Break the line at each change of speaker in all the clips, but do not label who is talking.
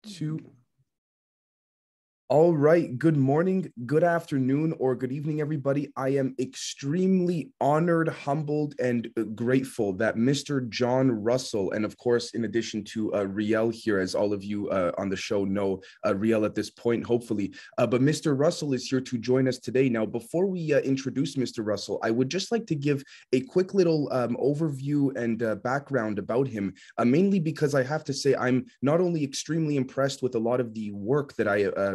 Two. All right. Good morning, good afternoon, or good evening, everybody. I am extremely honored, humbled, and grateful that Mr. John Russell, and of course, in addition to Riel here, as all of you on the show know, Riel at this point, hopefully, but Mr. Russell is here to join us today. Now, before we introduce Mr. Russell, I would just like to give a quick little overview and background about him, mainly because I have to say I'm not only extremely impressed with a lot of the work that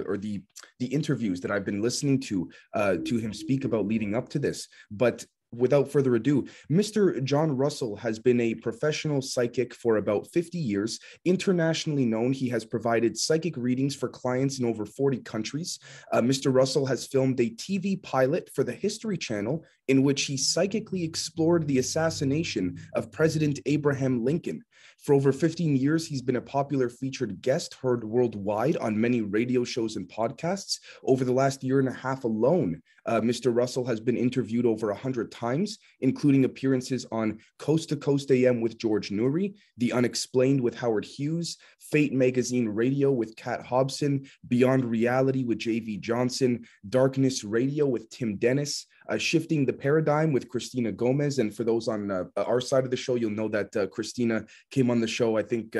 or the interviews that I've been listening to him speak about leading up to this. But without further ado, Mr. John Russell has been a professional psychic for about 50 years. Internationally known, he has provided psychic readings for clients in over 40 countries. Mr. Russell has filmed a TV pilot for the History Channel in which he psychically explored the assassination of President Abraham Lincoln. For over 15 years, he's been a popular featured guest heard worldwide on many radio shows and podcasts. Over the last year and a half alone, Mr. Russell has been interviewed over 100 times, including appearances on Coast to Coast AM with George Noory, The Unexplained with Howard Hughes, Fate Magazine Radio with Kat Hobson, Beyond Reality with J.V. Johnson, Darkness Radio with Tim Dennis, Shifting the Paradigm with Christina Gomez. And for those on our side of the show, you'll know that Christina came on the show, I think,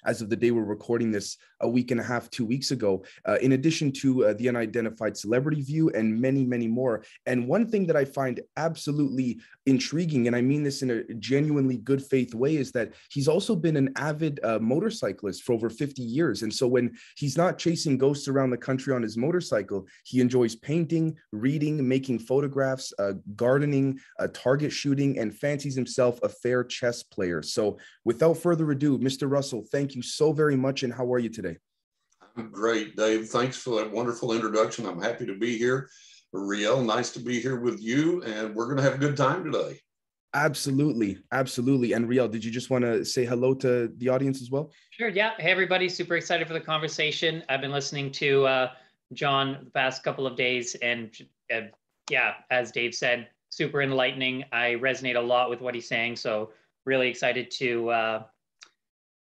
as of the day we're recording this, a week and a half, 2 weeks ago, in addition to the Unidentified Celebrity View and many, many more. And one thing that I find absolutely intriguing, and I mean this in a genuinely good faith way, is that he's also been an avid motorcyclist for over 50 years. And so when he's not chasing ghosts around the country on his motorcycle, he enjoys painting, reading, making photographs, gardening, target shooting, and fancies himself a fair chess player. So without further ado, Mr. Russell, thank you so very much. And how are you today?
I'm great, Dave. Thanks for that wonderful introduction. I'm happy to be here. Riel, nice to be here with you, and we're going to have a good time today.
Absolutely. Absolutely. And Riel, did you just want to say hello to the audience as well?
Sure. Yeah. Hey, everybody. Super excited for the conversation. I've been listening to John the past couple of days, and yeah, as Dave said, super enlightening. I resonate a lot with what he's saying. So really excited to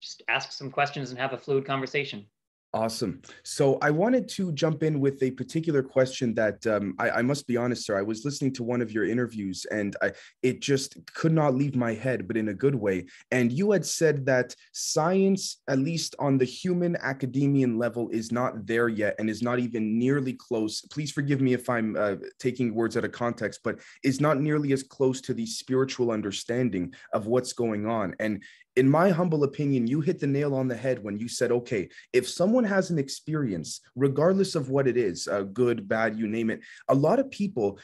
just ask some questions and have a fluid conversation.
Awesome. So I wanted to jump in with a particular question that I must be honest, sir, I was listening to one of your interviews and it just could not leave my head, but in a good way. And you had said that science, at least on the human academian level, is not there yet and is not even nearly close. Please forgive me if I'm taking words out of context, but is not nearly as close to the spiritual understanding of what's going on. And in my humble opinion, you hit the nail on the head when you said, okay, if someone has an experience, regardless of what it is, good, bad, you name it, a lot of people,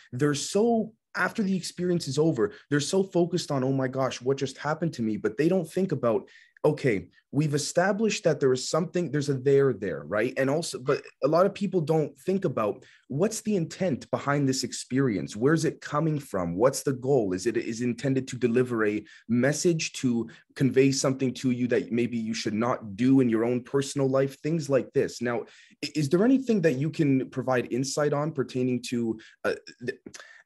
after the experience is over, they're so focused on, oh my gosh, what just happened to me? But they don't think about, okay, we've established that there is something, there's a there, right? And also, but a lot of people don't think about what's the intent behind this experience? Where's it coming from? What's the goal? Is it intended to deliver a message, to convey something to you that maybe you should not do in your own personal life? Things like this. Now, is there anything that you can provide insight on pertaining to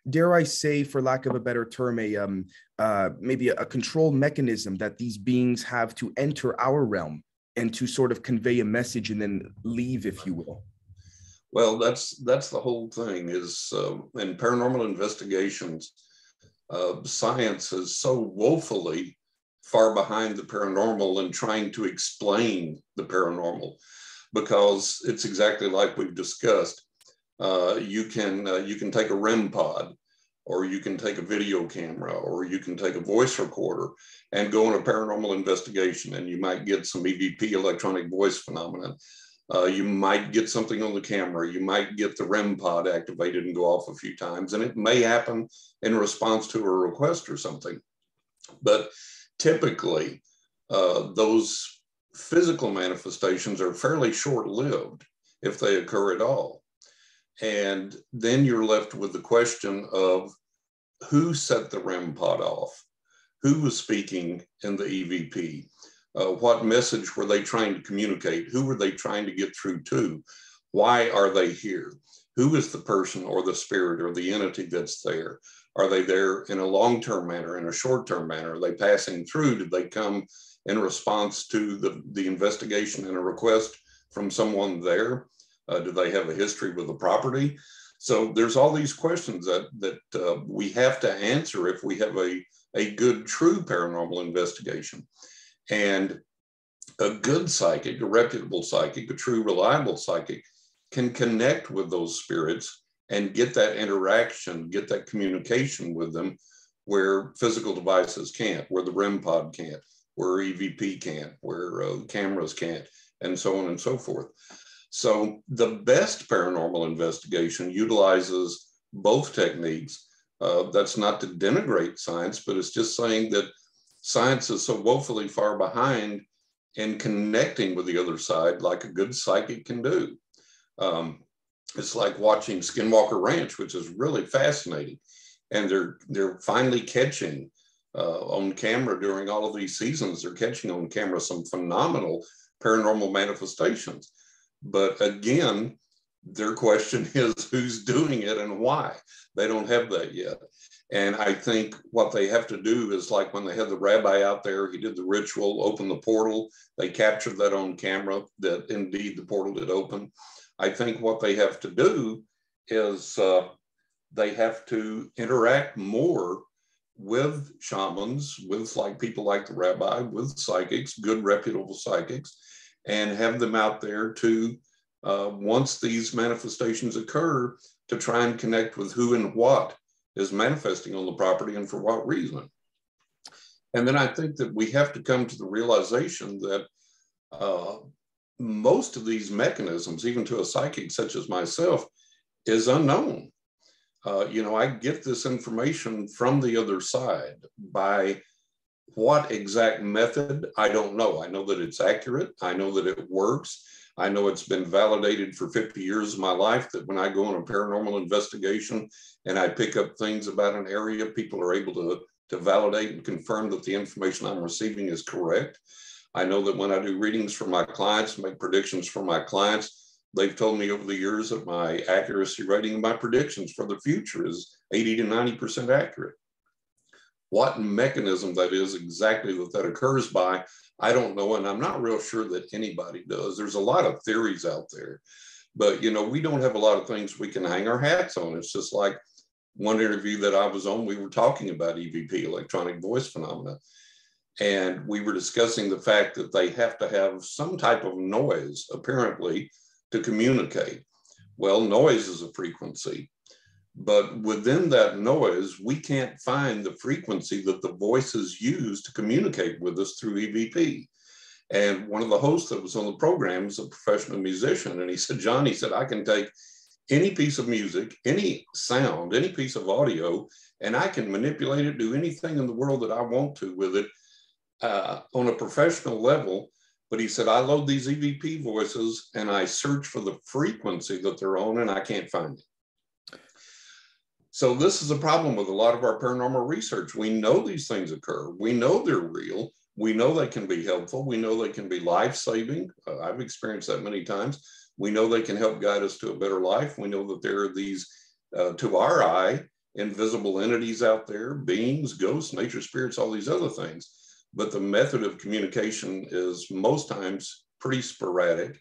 dare I say, for lack of a better term, maybe a control mechanism that these beings have to enter our realm and to sort of convey a message and then leave, if you will?
Well, that's the whole thing is in paranormal investigations, science is so woefully far behind the paranormal in trying to explain the paranormal, because it's exactly like we've discussed. You can take a REM pod, or you can take a video camera, or you can take a voice recorder and go on a paranormal investigation, and you might get some EVP, electronic voice phenomenon. You might get something on the camera. You might get the REM pod activated and go off a few times, and it may happen in response to a request or something. But typically, those physical manifestations are fairly short-lived if they occur at all. And then you're left with the question of who set the REM pod off? Who was speaking in the EVP? What message were they trying to communicate? Who were they trying to get through to? Why are they here? Who is the person or the spirit or the entity that's there? Are they there in a long-term manner, in a short-term manner? Are they passing through? Did they come in response to the investigation and a request from someone there? Do they have a history with the property? So there's all these questions that we have to answer if we have a good, true paranormal investigation. And a good psychic, a reputable psychic, a true, reliable psychic can connect with those spirits and get that interaction, get that communication with them where physical devices can't, where the REM pod can't, where EVP can't, where cameras can't, and so on and so forth. So the best paranormal investigation utilizes both techniques. That's not to denigrate science, but it's just saying that science is so woefully far behind in connecting with the other side like a good psychic can do. It's like watching Skinwalker Ranch, which is really fascinating. And they're finally catching on camera during all of these seasons, they're catching on camera some phenomenal paranormal manifestations. But again, their question is who's doing it and why? They don't have that yet. And I think what they have to do is like when they had the rabbi out there, he did the ritual, opened the portal, they captured that on camera, that indeed the portal did open. I think what they have to do is they have to interact more with shamans, with like people like the rabbi, with psychics, good reputable psychics, and have them out there to, once these manifestations occur, to try and connect with who and what is manifesting on the property and for what reason. And then I think that we have to come to the realization that most of these mechanisms, even to a psychic such as myself, is unknown. I get this information from the other side. By what exact method, I don't know. I know that it's accurate. I know that it works. I know it's been validated for 50 years of my life that when I go on a paranormal investigation and I pick up things about an area, people are able to validate and confirm that the information I'm receiving is correct. I know that when I do readings for my clients, make predictions for my clients, they've told me over the years that my accuracy rating of my predictions for the future is 80 to 90% accurate. What mechanism that is exactly that occurs by, I don't know, and I'm not real sure that anybody does. There's a lot of theories out there, but we don't have a lot of things we can hang our hats on. It's just like one interview that I was on, we were talking about EVP, electronic voice phenomena, and we were discussing the fact that they have to have some type of noise, apparently, to communicate. Well, noise is a frequency, but within that noise, we can't find the frequency that the voices use to communicate with us through EVP. And one of the hosts that was on the program is a professional musician. And he said, John, he said, I can take any piece of music, any sound, any piece of audio, and I can manipulate it, do anything in the world that I want to with it on a professional level. But he said, I load these EVP voices and I search for the frequency that they're on and I can't find it. So this is a problem with a lot of our paranormal research. We know these things occur. We know they're real. We know they can be helpful. We know they can be life-saving. I've experienced that many times. We know they can help guide us to a better life. We know that there are these, to our eye, invisible entities out there, beings, ghosts, nature spirits, all these other things. But the method of communication is most times pretty sporadic.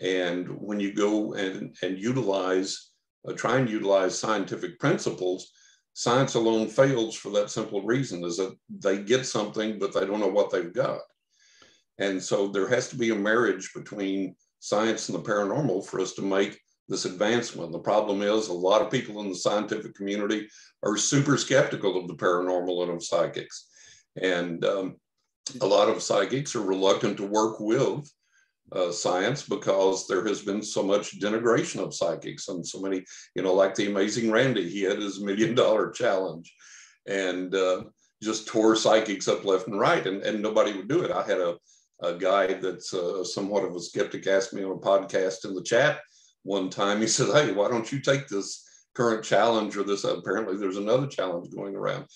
And when you go and utilize, try and utilize scientific principles, science alone fails for that simple reason, is that they get something, but they don't know what they've got. And so there has to be a marriage between science and the paranormal for us to make this advancement. The problem is a lot of people in the scientific community are super skeptical of the paranormal and of psychics. And a lot of psychics are reluctant to work with science because there has been so much denigration of psychics and so many, like the amazing Randy, he had his $1 million challenge and just tore psychics up left and right, and nobody would do it. I had a guy that's somewhat of a skeptic asked me on a podcast in the chat one time. He said, hey, why don't you take this current challenge or this, apparently there's another challenge going around.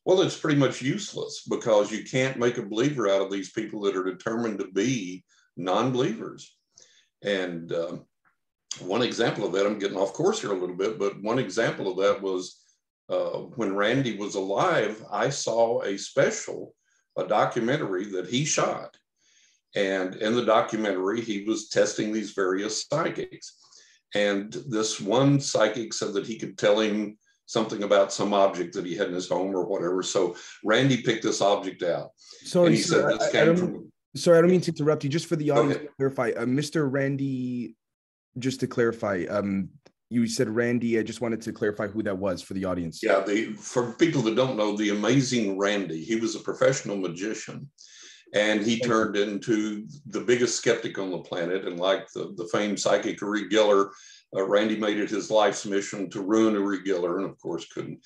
Well, it's pretty much useless because you can't make a believer out of these people that are determined to be non-believers. And one example of that, I'm getting off course here a little bit, but one example of that was when Randy was alive, I saw a documentary that he shot. And in the documentary, he was testing these various psychics. And this one psychic said that he could tell him something about some object that he had in his home or whatever. So Randy picked this object out.
Sorry,
and he said this came from.
Sorry, I don't mean to interrupt you. Just for the audience to clarify, Mr. Randy, just to clarify, you said Randy. I just wanted to clarify who that was for the audience.
Yeah, for people that don't know, the amazing Randy, he was a professional magician, and he turned into the biggest skeptic on the planet. And like the famed psychic URI GELLER, Randy made it his life's mission to ruin URI GELLER, and of course couldn't.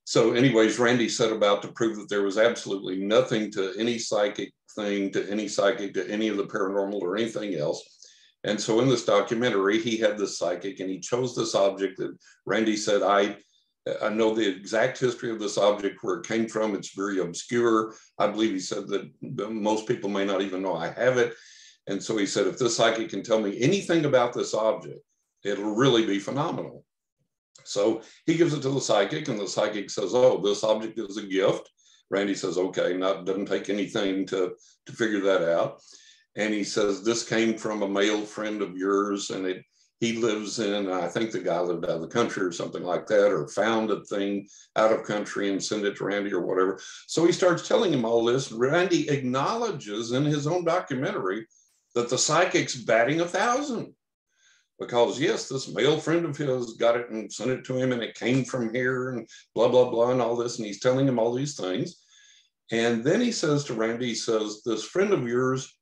So anyways, Randy set about to prove that there was absolutely nothing to any psychic thing, to any psychic, to any of the paranormal or anything else. And so in this documentary, he had this psychic and he chose this object that Randy said, I know the exact history of this object, where it came from. It's very obscure. I believe he said that most people may not even know I have it. And so he said, if this psychic can tell me anything about this object, it'll really be phenomenal. So he gives it to the psychic, and the psychic says, oh, this object is a gift. Randy says, okay, doesn't take anything to figure that out. And he says, this came from a male friend of yours, and he lives in, I think the guy lived out of the country or something like that, or found a thing out of country and sent it to Randy or whatever. So he starts telling him all this. Randy acknowledges in his own documentary that the psychic's batting 1,000. Because yes, this male friend of his got it and sent it to him, and it came from here, and blah, blah, blah, and all this. And he's telling him all these things. And then he says to Randy, he says, this friend of yours,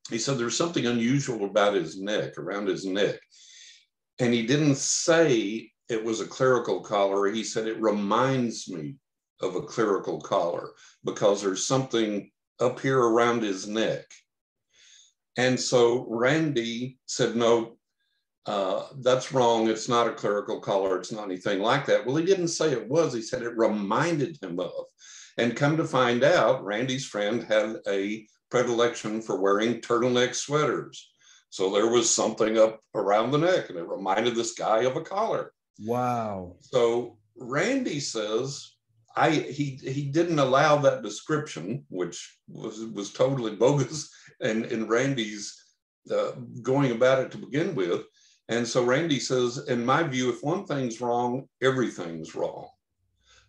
he said, there's something unusual about his neck, around his neck. And he didn't say it was a clerical collar. He said, it reminds me of a clerical collar because there's something up here around his neck. And so Randy said, no, that's wrong. It's not a clerical collar. It's not anything like that. Well, he didn't say it was. He said it reminded him of. And come to find out, Randy's friend had a predilection for wearing turtleneck sweaters. So there was something up around the neck, and it reminded this guy of a collar.
Wow.
So Randy says, he didn't allow that description, which was totally bogus, and in Randy's going about it to begin with. And so Randy says, in my view, if one thing's wrong, everything's wrong.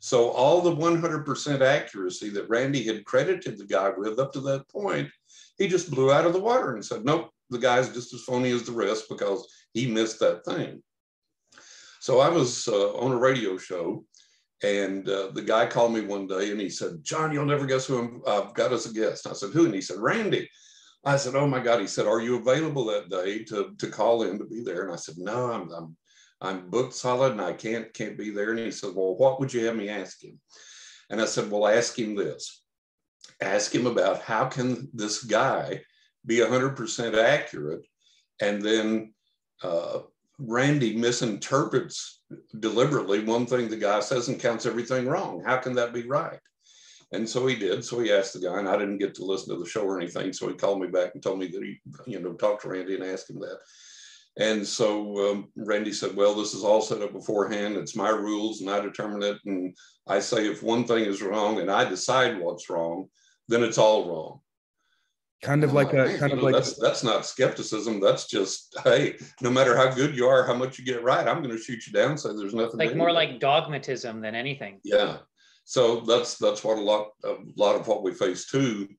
So all the 100% accuracy that Randy had credited the guy with up to that point, he just blew out of the water and said, nope, the guy's just as phony as the rest because he missed that thing. So I was on a radio show, and the guy called me one day and he said, John, you'll never guess who I've got as a guest. I said, who? And he said, Randy. I said, oh my God. He said, are you available that day to call in to be there? And I said, no, I'm booked solid and I can't be there. And he said, well, what would you have me ask him? And I said, well, ask him this. Ask him about how can this guy be 100% accurate, and then Randy misinterprets deliberately one thing the guy says and counts everything wrong. How can that be right? And so he did. So he asked the guy, and I didn't get to listen to the show or anything. So he called me back and told me that he, talked to Randy and asked him that. And so Randy said, well, this is all set up beforehand. It's my rules and I determine it. And I say, if one thing is wrong and I decide what's wrong, then it's all wrong.
Kind of like
that's not skepticism. That's just, hey, no matter how good you are, how much you get right, I'm going to shoot you down and say there's nothing.
Like more like dogmatism than anything.
Yeah. So that's what a lot of what we face too,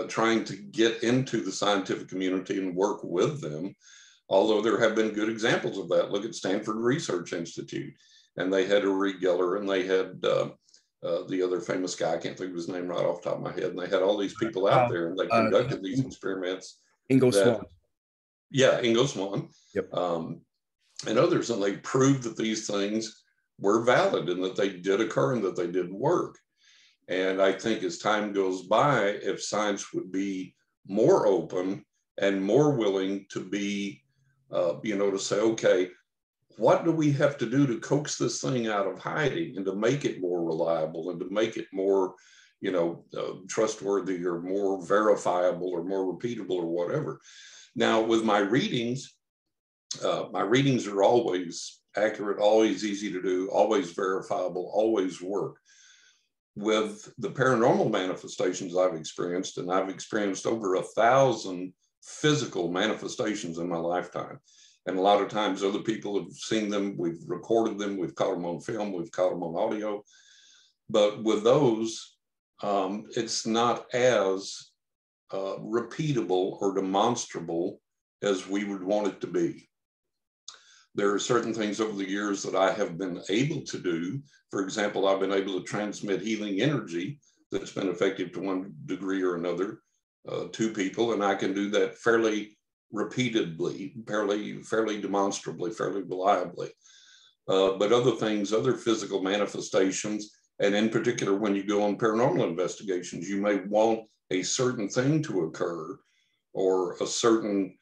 trying to get into the scientific community and work with them. Although there have been good examples of that. Look at Stanford Research Institute, and they had URI GELLER, and they had the other famous guy, I can't think of his name right off the top of my head, and they had all these people out there, and they conducted these experiments.
Ingo Swann.
Yeah, Ingo Swann.
Yep.
And others, and they proved that these things were valid and that they did occur and that they did work. And I think as time goes by, if science would be more open and more willing to be, to say, okay, what do we have to do to coax this thing out of hiding and to make it more reliable and to make it more, trustworthy or more verifiable or more repeatable or whatever. Now, with my readings are always accurate, always easy to do, always verifiable, always work. with the paranormal manifestations I've experienced, and I've experienced over 1,000 physical manifestations in my lifetime. And a lot of times other people have seen them, we've recorded them, we've caught them on film, we've caught them on audio. But with those, it's not as repeatable or demonstrable as we would want it to be. There are certain things over the years that I have been able to do. For example, I've been able to transmit healing energy that's been effective to one degree or another to people, and I can do that fairly repeatedly, fairly demonstrably, fairly reliably. But other things, other physical manifestations, and in particular, when you go on paranormal investigations, you may want a certain thing to occur, or a certain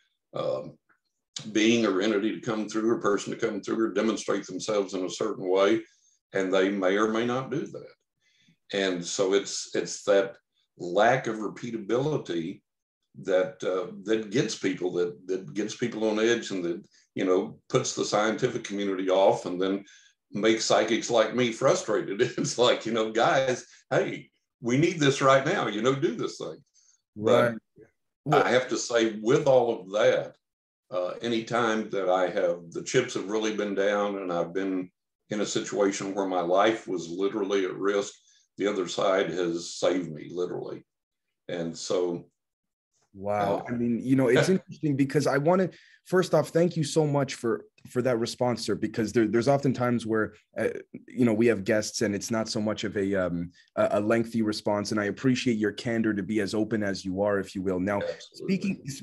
being or entity to come through, or person to come through, or demonstrate themselves in a certain way, and they may or may not do that. And so it's that lack of repeatability that that gets people on edge, and that, you know, puts the scientific community off, and then makes psychics like me frustrated. It's like, you know, guys, hey, we need this right now, you know, do this thing. Right. But I have to say, with all of that, anytime that the chips have really been down and I've been in a situation where my life was literally at risk, the other side has saved me, literally. And so,
wow. I mean, you know, it's interesting because I want to, first off, thank you so much for that response, sir, because there's often times where, you know, we have guests and it's not so much of a lengthy response. And I appreciate your candor to be as open as you are, if you will. Now,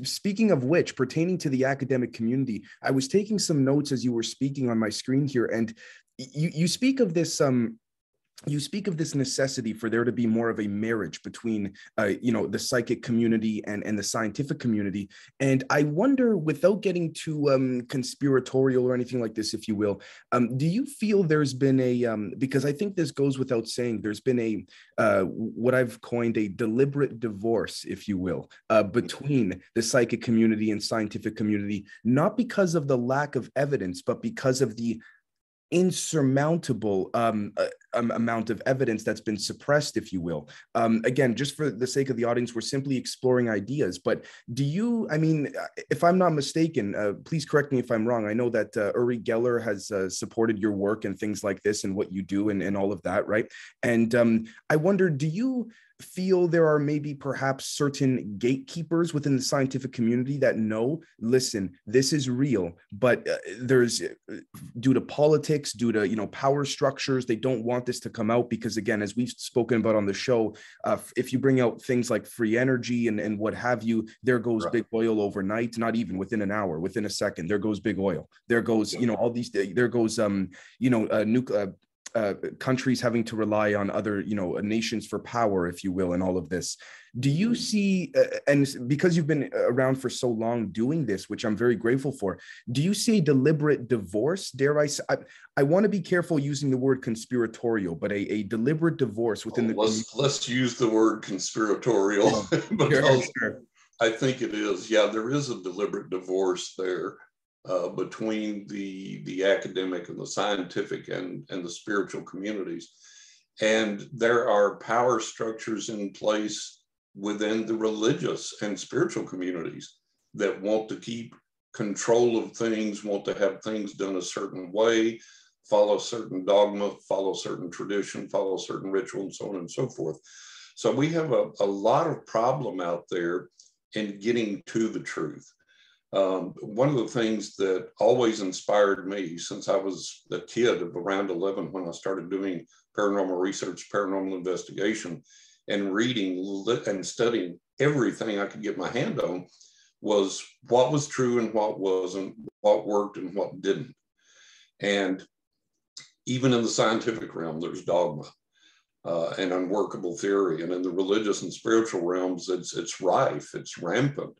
speaking of which, pertaining to the academic community, I was taking some notes as you were speaking on my screen here, and you speak of this, you speak of this necessity for there to be more of a marriage between, you know, the psychic community and the scientific community. And I wonder, without getting too conspiratorial or anything like this, if you will, do you feel there's been because I think this goes without saying, there's been what I've coined a deliberate divorce, if you will, between the psychic community and scientific community, not because of the lack of evidence, but because of the insurmountable amount of evidence that's been suppressed, if you will. Again, just for the sake of the audience, we're simply exploring ideas. But do you, I mean, if I'm not mistaken, please correct me if I'm wrong. I know that URI GELLER has supported your work and things like this and what you do and all of that, right? And I wonder, do you feel there are maybe perhaps certain gatekeepers within the scientific community that know, listen, this is real, but there's, due to politics, due to, you know, power structures, they don't want this to come out because, again, as we've spoken about on the show, if you bring out things like free energy and what have you, there goes big oil overnight, not even within an hour, within a second, there goes big oil, there goes, you know, all these, there goes, you know, nuclear, countries having to rely on other, you know, nations for power, if you will, and all of this. Do you see, and because you've been around for so long doing this, which I'm very grateful for, do you see a deliberate divorce? Dare I say, I want to be careful using the word conspiratorial, but a deliberate divorce within the
let's use the word conspiratorial because I think it is. Yeah, there is a deliberate divorce there. Between the academic and the scientific and the spiritual communities. And there are power structures in place within the religious and spiritual communities that want to keep control of things, want to have things done a certain way, follow certain dogma, follow certain tradition, follow certain ritual, and so on and so forth. So we have a lot of problem out there in getting to the truth. One of the things that always inspired me since I was a kid of around 11 when I started doing paranormal research, paranormal investigation, and reading and studying everything I could get my hand on was what was true and what wasn't, what worked and what didn't. And even in the scientific realm, there's dogma and unworkable theory. And in the religious and spiritual realms, it's rife, it's rampant.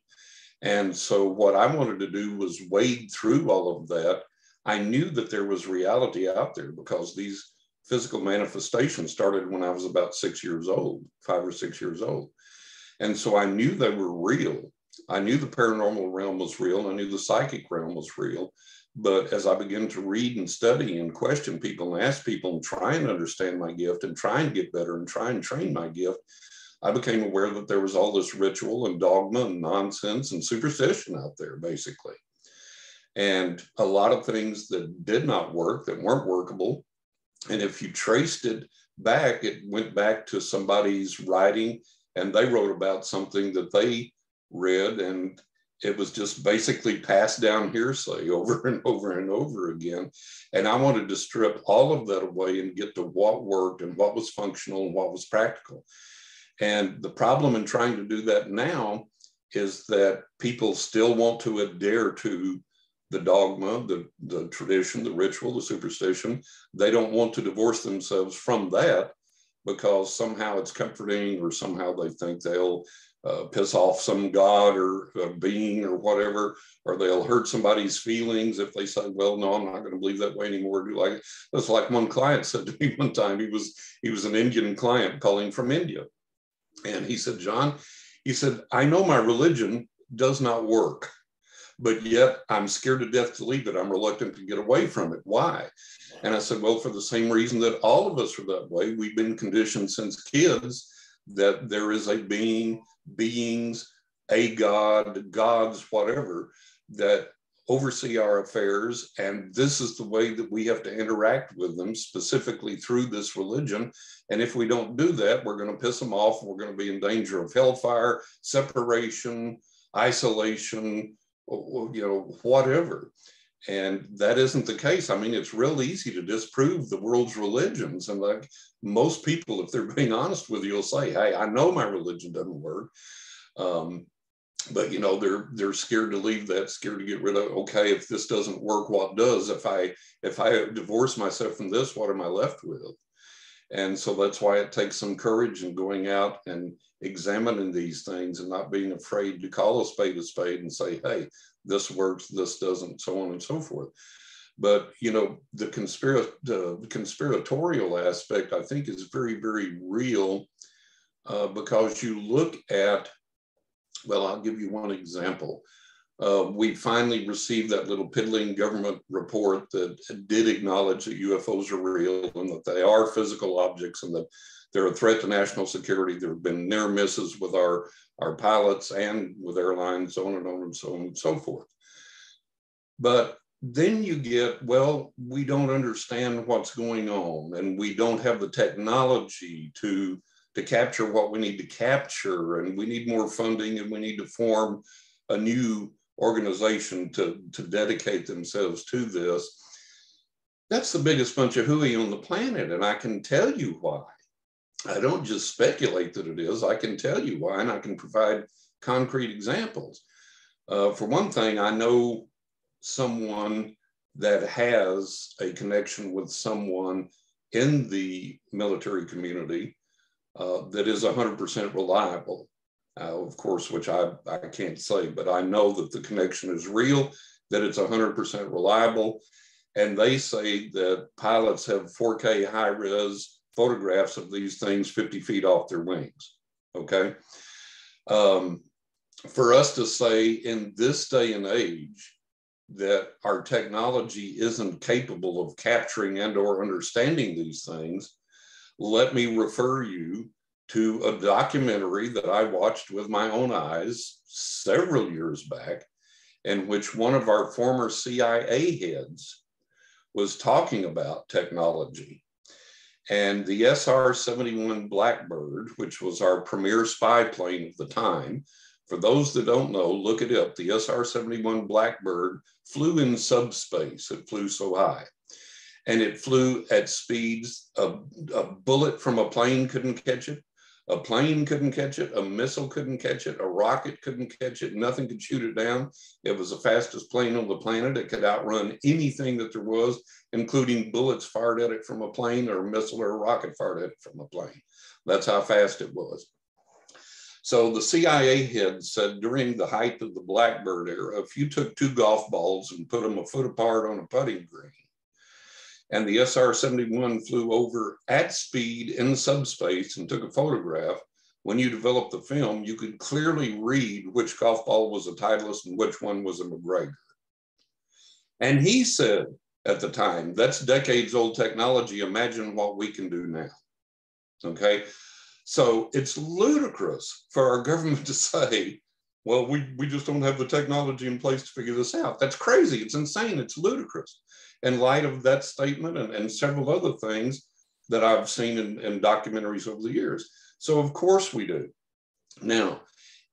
And so what I wanted to do was wade through all of that. I knew that there was reality out there because these physical manifestations started when I was about 6 years old, 5 or 6 years old. And so I knew they were real. I knew the paranormal realm was real. I knew the psychic realm was real, But as I began to read and study and question people and ask people and try and understand my gift and try and get better and try and train my gift, I became aware that there was all this ritual and dogma and nonsense and superstition out there, basically. And a lot of things that did not work, that weren't workable. And if you traced it back, it went back to somebody's writing, and they wrote about something that they read, and it was just basically passed down hearsay over and over and over again. And I wanted to strip all of that away and get to what worked and what was functional and what was practical. And the problem in trying to do that now is that people still want to adhere to the dogma, the tradition, the ritual, the superstition. They don't want to divorce themselves from that because somehow it's comforting, or somehow they think they'll piss off some god or a being or whatever, or they'll hurt somebody's feelings if they say, well, no, I'm not going to believe that way anymore. That's like one client said to me one time. He was an Indian client calling from India. And he said, John, he said, I know my religion does not work, but yet I'm scared to death to leave it. I'm reluctant to get away from it. Why? And I said, well, for the same reason that all of us are that way. We've been conditioned since kids that there is a being, beings, a god, gods, whatever, that oversee our affairs. And this is the way that we have to interact with them, specifically through this religion. And if we don't do that, we're going to piss them off. We're going to be in danger of hellfire, separation, isolation, whatever. And that isn't the case. I mean, it's real easy to disprove the world's religions. And like most people, if they're being honest with you, will say, hey, I know my religion doesn't work. But they're scared to leave that, scared to get rid of, okay, if this doesn't work, what does? If I divorce myself from this, what am I left with? And so that's why it takes some courage in going out and examining these things and not being afraid to call a spade and say, hey, this works, this doesn't, so on and so forth. But, the conspiratorial aspect, I think, is very, very real because you look at, well, I'll give you one example. We finally received that little piddling government report that did acknowledge that UFOs are real and that they are physical objects and that they're a threat to national security. There have been near misses with our pilots and with airlines, so on and so on and so forth. But then you get, well, we don't understand what's going on, and we don't have the technology to capture what we need to capture, and we need more funding, and we need to form a new organization to dedicate themselves to this. That's the biggest bunch of hooey on the planet, and I can tell you why. I don't just speculate that it is. I can tell you why, and I can provide concrete examples. For one thing, I know someone that has a connection with someone in the military community that is 100% reliable. Of course, which I can't say, but I know that the connection is real, that it's 100% reliable. And they say that pilots have 4K high-res photographs of these things 50 feet off their wings, okay? For us to say in this day and age that our technology isn't capable of capturing and or understanding these things, let me refer you to a documentary that I watched with my own eyes several years back, in which one of our former CIA heads was talking about technology. And the SR-71 Blackbird, which was our premier spy plane at the time, for those that don't know, look it up. The SR-71 Blackbird flew in subspace. It flew so high. And it flew at speeds a bullet from a plane couldn't catch it. A plane couldn't catch it. A missile couldn't catch it. A rocket couldn't catch it. Nothing could shoot it down. It was the fastest plane on the planet. It could outrun anything that there was, including bullets fired at it from a plane or a missile or a rocket fired at it from a plane. That's how fast it was. So the CIA head said during the height of the Blackbird era, if you took two golf balls and put them a foot apart on a putting green, and the SR-71 flew over at speed in subspace and took a photograph, when you developed the film, you could clearly read which golf ball was a Titleist and which one was a McGregor. And he said at the time, that's decades old technology. Imagine what we can do now. Okay. So it's ludicrous for our government to say, well, we just don't have the technology in place to figure this out. That's crazy. It's insane. It's ludicrous. In light of that statement and several other things that I've seen in documentaries over the years. So of course we do. Now,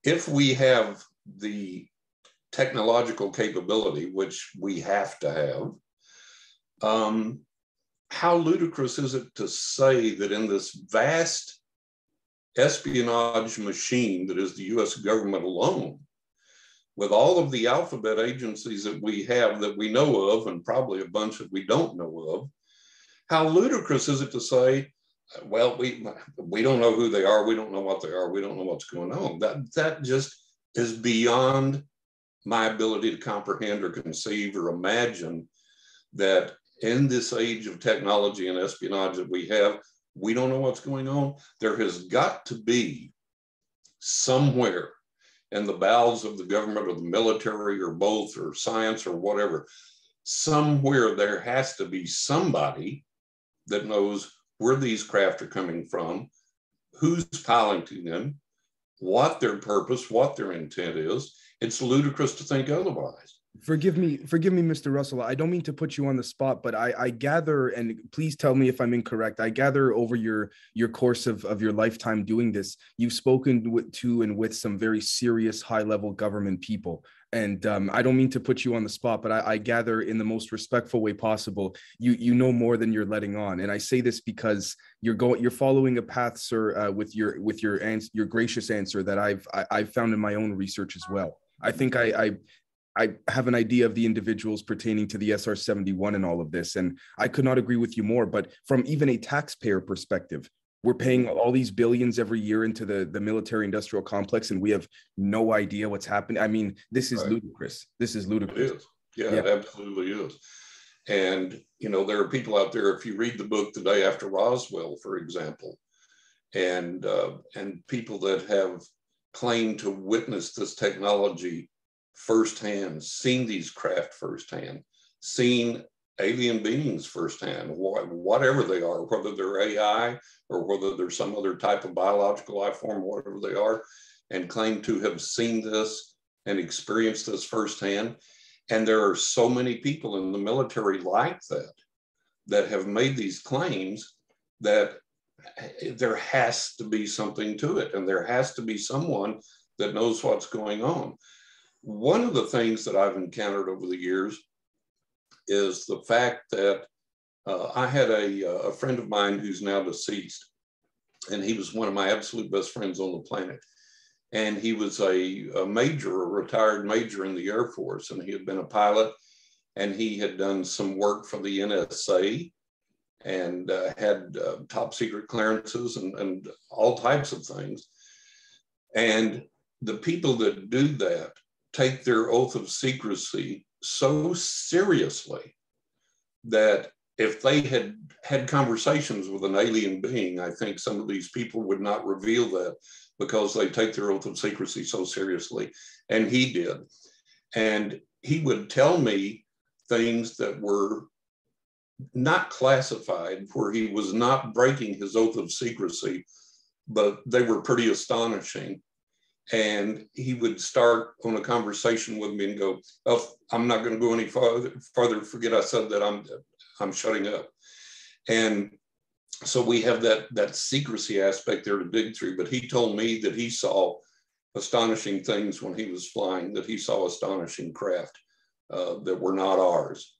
if we have the technological capability, which we have to have, how ludicrous is it to say that in this vast espionage machine that is the US government alone, with all of the alphabet agencies that we have that we know of, and probably a bunch that we don't know of, how ludicrous is it to say, well, we don't know who they are, we don't know what they are, we don't know what's going on. That just is beyond my ability to comprehend or conceive or imagine that in this age of technology and espionage that we have, we don't know what's going on. There has got to be somewhere in the bowels of the government or the military or both or science or whatever, somewhere there has to be somebody that knows where these craft are coming from, who's piloting them, what their purpose, what their intent is. It's ludicrous to think otherwise.
Forgive me, Mr. Russell. I don't mean to put you on the spot, but I gather, and please tell me if I'm incorrect, I gather over your course of your lifetime doing this, you've spoken to and with some very serious high-level government people. And I don't mean to put you on the spot, but I gather in the most respectful way possible, you know more than you're letting on. And I say this because you're following a path, sir, with your gracious answer that I've found in my own research as well. I think I have an idea of the individuals pertaining to the SR-71 and all of this, and I could not agree with you more. But from even a taxpayer perspective, we're paying all these billions every year into the military-industrial complex, and we have no idea what's happening. I mean, this is ludicrous. This is ludicrous.
It is. Yeah, it absolutely is. And, you know, there are people out there, if you read the book The Day After Roswell, for example, and people that have claimed to witness this technology firsthand, seen these craft firsthand, seen alien beings firsthand, whatever they are, whether they're AI or whether they're some other type of biological life form, whatever they are, and claim to have seen this and experienced this firsthand. And there are so many people in the military like that have made these claims that there has to be something to it, and there has to be someone that knows what's going on. One of the things that I've encountered over the years is the fact that I had a friend of mine who's now deceased, and he was one of my absolute best friends on the planet. And he was a retired major in the Air Force, and he had been a pilot, and he had done some work for the NSA and had top secret clearances and all types of things. And the people that do that take their oath of secrecy so seriously that if they had had conversations with an alien being, I think some of these people would not reveal that because they take their oath of secrecy so seriously. And he did. And he would tell me things that were not classified, where he was not breaking his oath of secrecy, but they were pretty astonishing. And he would start on a conversation with me and go, "Oh, I'm not going to go any farther. Forget I said that. I'm shutting up." And so we have that secrecy aspect there to dig through. But he told me that he saw astonishing things when he was flying, that he saw astonishing craft that were not ours.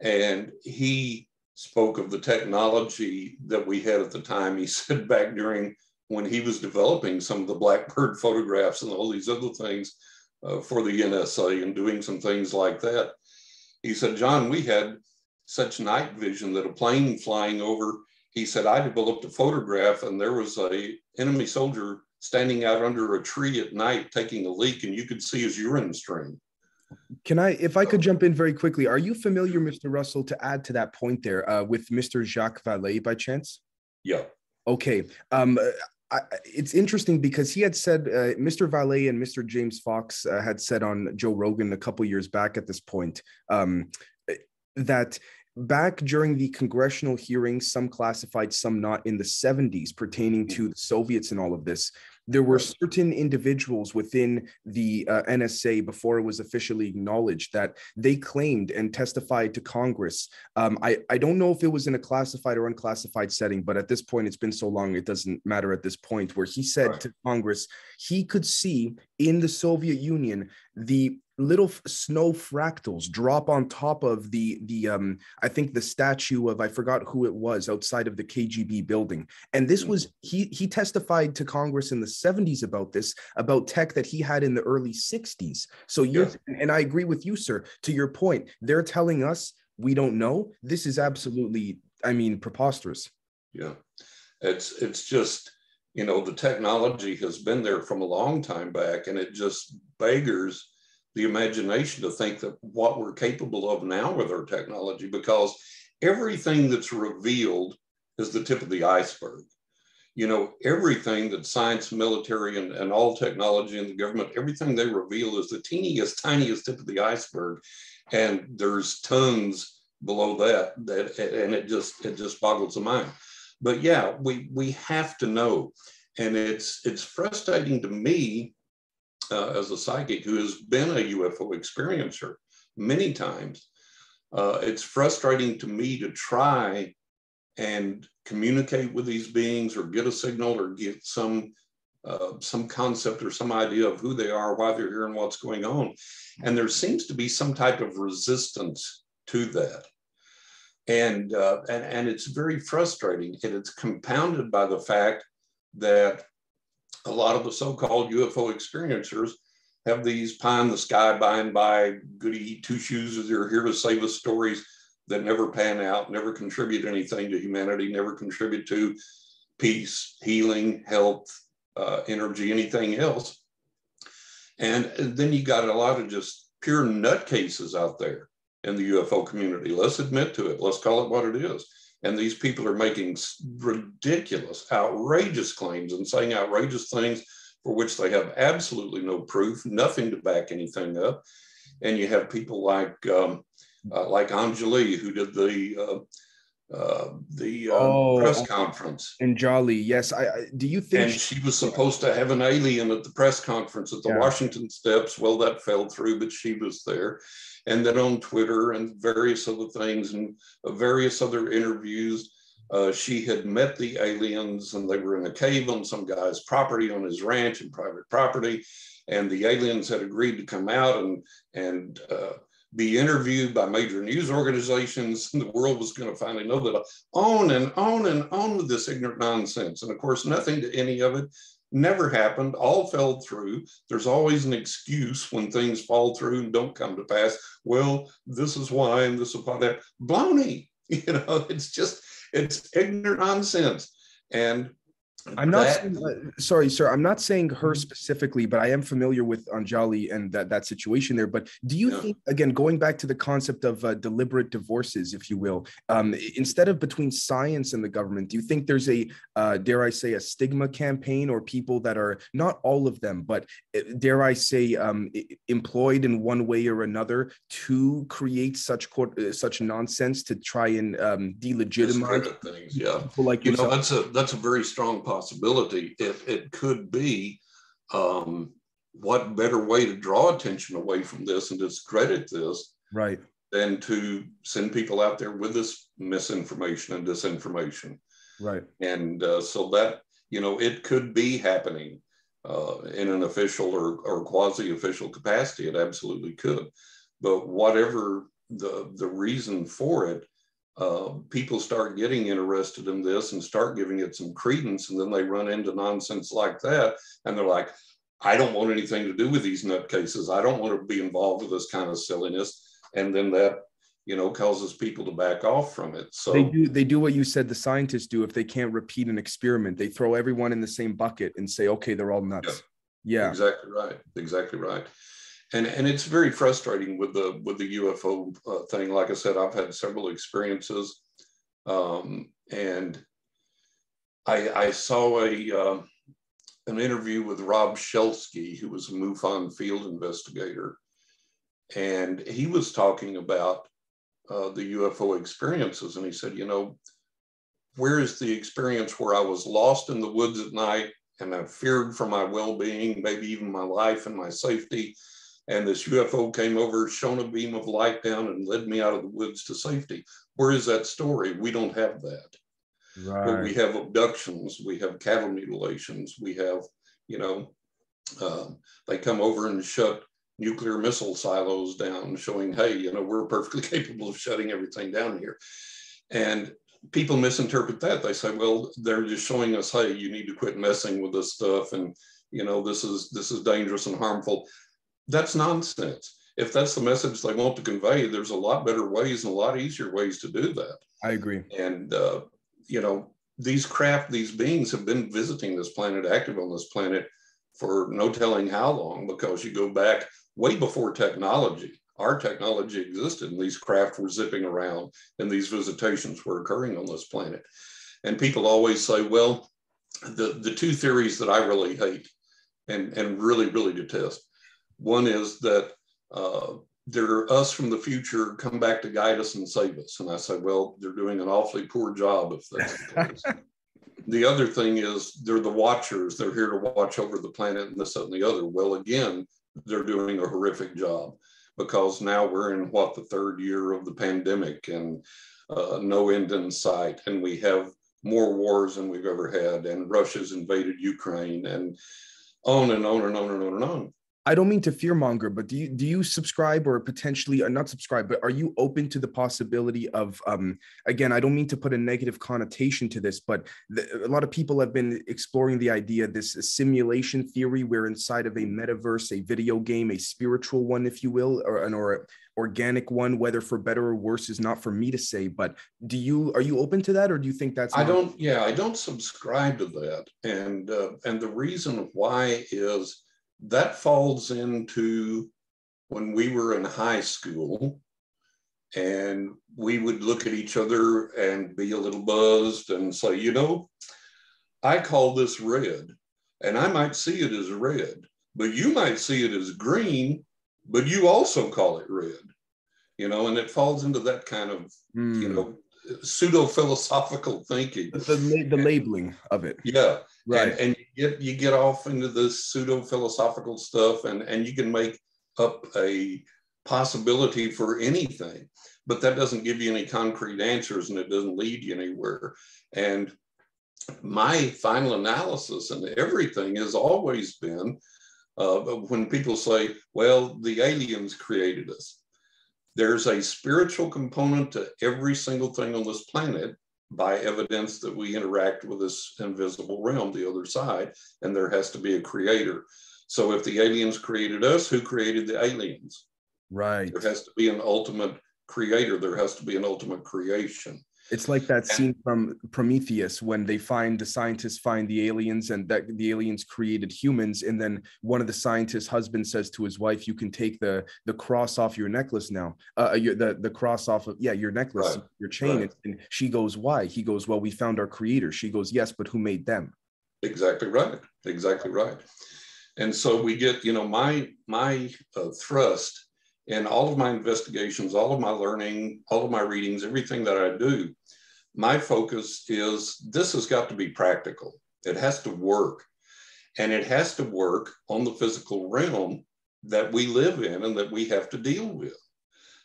And he spoke of the technology that we had at the time. He said back during when he was developing some of the Blackbird photographs and all these other things for the NSA and doing some things like that. He said, "John, we had such night vision that a plane flying over," he said, "I developed a photograph and there was a enemy soldier standing out under a tree at night taking a leak, and you could see his urine stream."
If I could jump in very quickly, are you familiar, Mr. Russell, to add to that point there with Mr. Jacques Valley by chance?
Yeah.
Okay. it's interesting because he had said, Mr. Valley and Mr. James Fox had said on Joe Rogan a couple years back at this point, that back during the congressional hearings, some classified, some not, in the 70s, pertaining to the Soviets and all of this, there were certain individuals within the NSA, before it was officially acknowledged, that they claimed and testified to Congress. I don't know if it was in a classified or unclassified setting, but at this point, it's been so long, it doesn't matter at this point, where he said to Congress, he could see in the Soviet Union the little snow fractals drop on top of the I think the statue of, I forgot who it was, outside of the KGB building. And this was, he testified to Congress in the 70s about this, about tech that he had in the early 60s. So and I agree with you, sir, to your point, they're telling us we don't know. This is absolutely, I mean, preposterous.
Yeah, it's just, you know, the technology has been there from a long time back, and it just beggars the imagination to think that what we're capable of now with our technology, because everything that's revealed is the tip of the iceberg. You know, everything that science, military, and all technology in the government, everything they reveal is the teeniest, tiniest tip of the iceberg. And there's tons below that, and it just boggles the mind. But yeah, we have to know. And it's frustrating to me, as a psychic who has been a UFO experiencer many times, it's frustrating to me to try and communicate with these beings or get a signal or get some concept or some idea of who they are, why they're here, and what's going on. And there seems to be some type of resistance to that. And it's very frustrating. And it's compounded by the fact that a lot of the so-called UFO experiencers have these pie in the sky, by and by, goody two-shoes, as they're here to save us stories that never pan out, never contribute anything to humanity, never contribute to peace, healing, health, energy, anything else. And then you got a lot of just pure nutcases out there in the UFO community. Let's admit to it. Let's call it what it is. And these people are making ridiculous, outrageous claims and saying outrageous things for which they have absolutely no proof, nothing to back anything up. And you have people like Anjali, who did the press conference.
Anjali, yes. Do you think?
And she was supposed to have an alien at the press conference at the Washington steps. Well, that fell through, but she was there. And then on Twitter and various other things and various other interviews, she had met the aliens, and they were in a cave on some guy's property, on his ranch and private property. And the aliens had agreed to come out and be interviewed by major news organizations, and the world was going to finally know that. On and on and on with this ignorant nonsense. And of course, nothing to any of it never happened, all fell through. There's always an excuse when things fall through and don't come to pass. Well, this is why, and this is why that. Baloney, you know, it's ignorant nonsense. And
I'm not saying, sorry, sir, I'm not saying her specifically, but I am familiar with Anjali and that situation there. But do you think, again, going back to the concept of deliberate divorces, if you will, instead of between science and the government, do you think there's a, dare I say, a stigma campaign, or people that are, not all of them, but dare I say, employed in one way or another to create such nonsense to try and delegitimize
things? Yeah,
people like yourself?
That's a very strong possibility. It could be, what better way to draw attention away from this and discredit this,
right,
than to send people out there with this misinformation and disinformation,
right? And
so that, you know, it could be happening in an official or quasi-official capacity. It absolutely could. But whatever the reason for it, people start getting interested in this and start giving it some credence, and then they run into nonsense like that, and they're like, I don't want anything to do with these nutcases. I don't want to be involved with this kind of silliness. And then that, you know, causes people to back off from it. So
they do what you said the scientists do. If they can't repeat an experiment, they throw everyone in the same bucket and say, okay, they're all nuts. Yeah. Exactly
right. And it's very frustrating with the UFO thing. Like I said, I've had several experiences, and I saw an interview with Rob Shelsky, who was a MUFON field investigator. And he was talking about the UFO experiences. And he said, you know, where is the experience where I was lost in the woods at night and I feared for my well-being, maybe even my life and my safety. And this UFO came over, shone a beam of light down and led me out of the woods to safety. Where is that story? We don't have that.
Right.
But we have abductions, we have cattle mutilations, we have, you know, they come over and shut nuclear missile silos down, showing, hey, you know, we're perfectly capable of shutting everything down here. And people misinterpret that. They say, well, they're just showing us, hey, you need to quit messing with this stuff. And, you know, this is dangerous and harmful. That's nonsense. If that's the message they want to convey, there's a lot better ways and a lot easier ways to do that.
I agree.
And, you know, these beings have been visiting this planet, active on this planet for no telling how long, because you go back way before technology. Our technology existed and these craft were zipping around and these visitations were occurring on this planet. And people always say, well, the two theories that I really hate and really, really detest. One is that they're us from the future come back to guide us and save us. And I say, well, they're doing an awfully poor job if that's the case. The other thing is they're the watchers. They're here to watch over the planet and this, that, and the other. Well, again, they're doing a horrific job, because now we're in what, the third year of the pandemic and no end in sight. And we have more wars than we've ever had. And Russia's invaded Ukraine and on and on and on and on and on.
I don't mean to fearmonger, but do you subscribe or potentially, or not subscribe, but are you open to the possibility of, again, I don't mean to put a negative connotation to this, but a lot of people have been exploring the idea, this simulation theory, where inside of a metaverse, a video game, a spiritual one, if you will, or an organic one, whether for better or worse is not for me to say, but are you open to that, or do you think that's...
I don't subscribe to that. And the reason why is that falls into when we were in high school and we would look at each other and be a little buzzed and say, you know, I call this red and I might see it as red, but you might see it as green, but you also call it red, you know, and it falls into that kind of, you know, pseudo-philosophical thinking.
The labeling of it.
Yeah.
Right.
And you get off into this pseudo-philosophical stuff and you can make up a possibility for anything, but that doesn't give you any concrete answers and it doesn't lead you anywhere. And my final analysis and everything has always been when people say, well, the aliens created us. There's a spiritual component to every single thing on this planet by evidence that we interact with this invisible realm, the other side, and there has to be a creator. So if the aliens created us, who created the aliens?
Right.
There has to be an ultimate creator. There has to be an ultimate creation.
It's like that scene from Prometheus when the scientists find the aliens and that the aliens created humans. And then one of the scientists' husband says to his wife, you can take the cross off your necklace now, the cross off of, your necklace, right, your chain. Right. And she goes, why? He goes, well, we found our creator. She goes, yes, but who made them?
Exactly right. Exactly right. And so we get, you know, my thrust in all of my investigations, all of my learning, all of my readings, everything that I do, my focus is this has got to be practical. It has to work. And it has to work on the physical realm that we live in and that we have to deal with.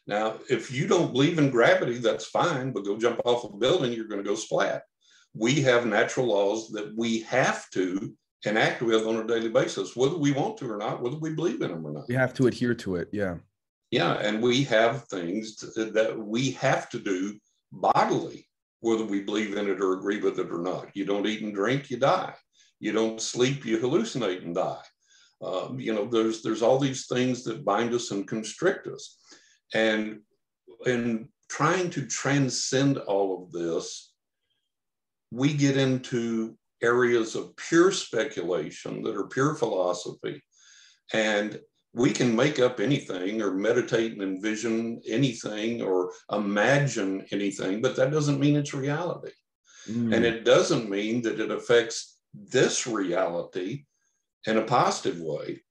Now, if you don't believe in gravity, that's fine, but go jump off a building, you're going to go splat. We have natural laws that we have to enact with on a daily basis, whether we want to or not, whether we believe in them or not.
We have to adhere to it, yeah.
Yeah, and we have things that we have to do bodily, whether we believe in it or agree with it or not. You don't eat and drink, you die. You don't sleep, you hallucinate and die. You know, there's all these things that bind us and constrict us. And in trying to transcend all of this, we get into areas of pure speculation that are pure philosophy. And we can make up anything or meditate and envision anything or imagine anything, but that doesn't mean it's reality. And it doesn't mean that it affects this reality in a positive way.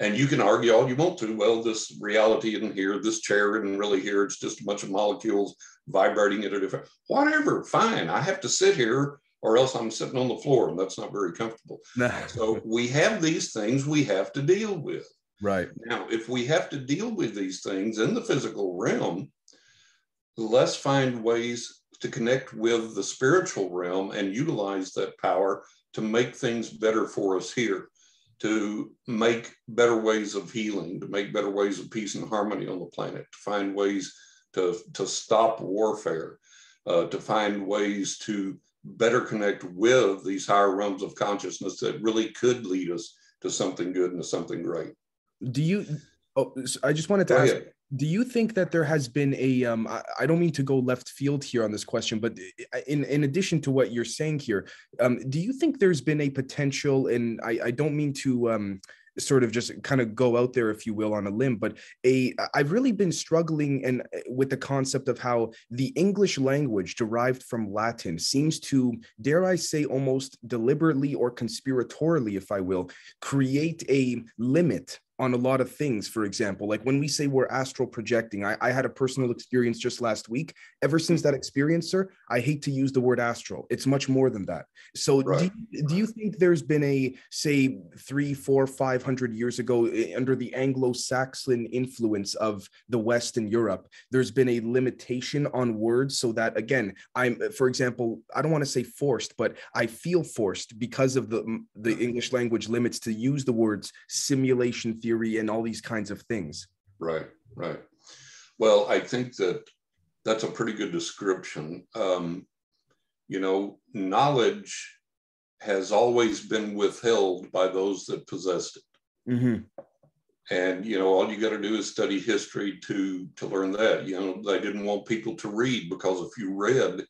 And you can argue all you want to, well, this reality isn't here, this chair isn't really here, it's just a bunch of molecules vibrating at a different, whatever, fine. I have to sit here or else I'm sitting on the floor, and that's not very comfortable. So we have these things we have to deal with.
Right.
Now, if we have to deal with these things in the physical realm, let's find ways to connect with the spiritual realm and utilize that power to make things better for us here, to make better ways of healing, to make better ways of peace and harmony on the planet, to find ways to stop warfare, to find ways to better connect with these higher realms of consciousness that really could lead us to something good and to something great.
Do you, I just wanted to ask, do you think that there has been a, I don't mean to go left field here on this question, but in addition to what you're saying here, do you think there's been a potential, and I don't mean to sort of just kind of go out there, if you will, on a limb, but I've really been struggling and with the concept of how the English language derived from Latin seems to, dare I say, almost deliberately or conspiratorially, if I will, create a limit on a lot of things. For example, like when we say we're astral projecting, I had a personal experience just last week. Ever since that experience, sir, I hate to use the word astral. It's much more than that. So do you think there's been a, say, 300, 400, 500 years ago, under the Anglo-Saxon influence of the West and Europe, there's been a limitation on words so that, again, I'm, for example, I don't want to say forced, but I feel forced because of the English language limits to use the words simulation theory and all these kinds of things.
Right. Well, I think that's a pretty good description. You know, knowledge has always been withheld by those that possessed it. Mm-hmm. And, you know, all you got to do is study history to learn that. You know, they didn't want people to read because if you read,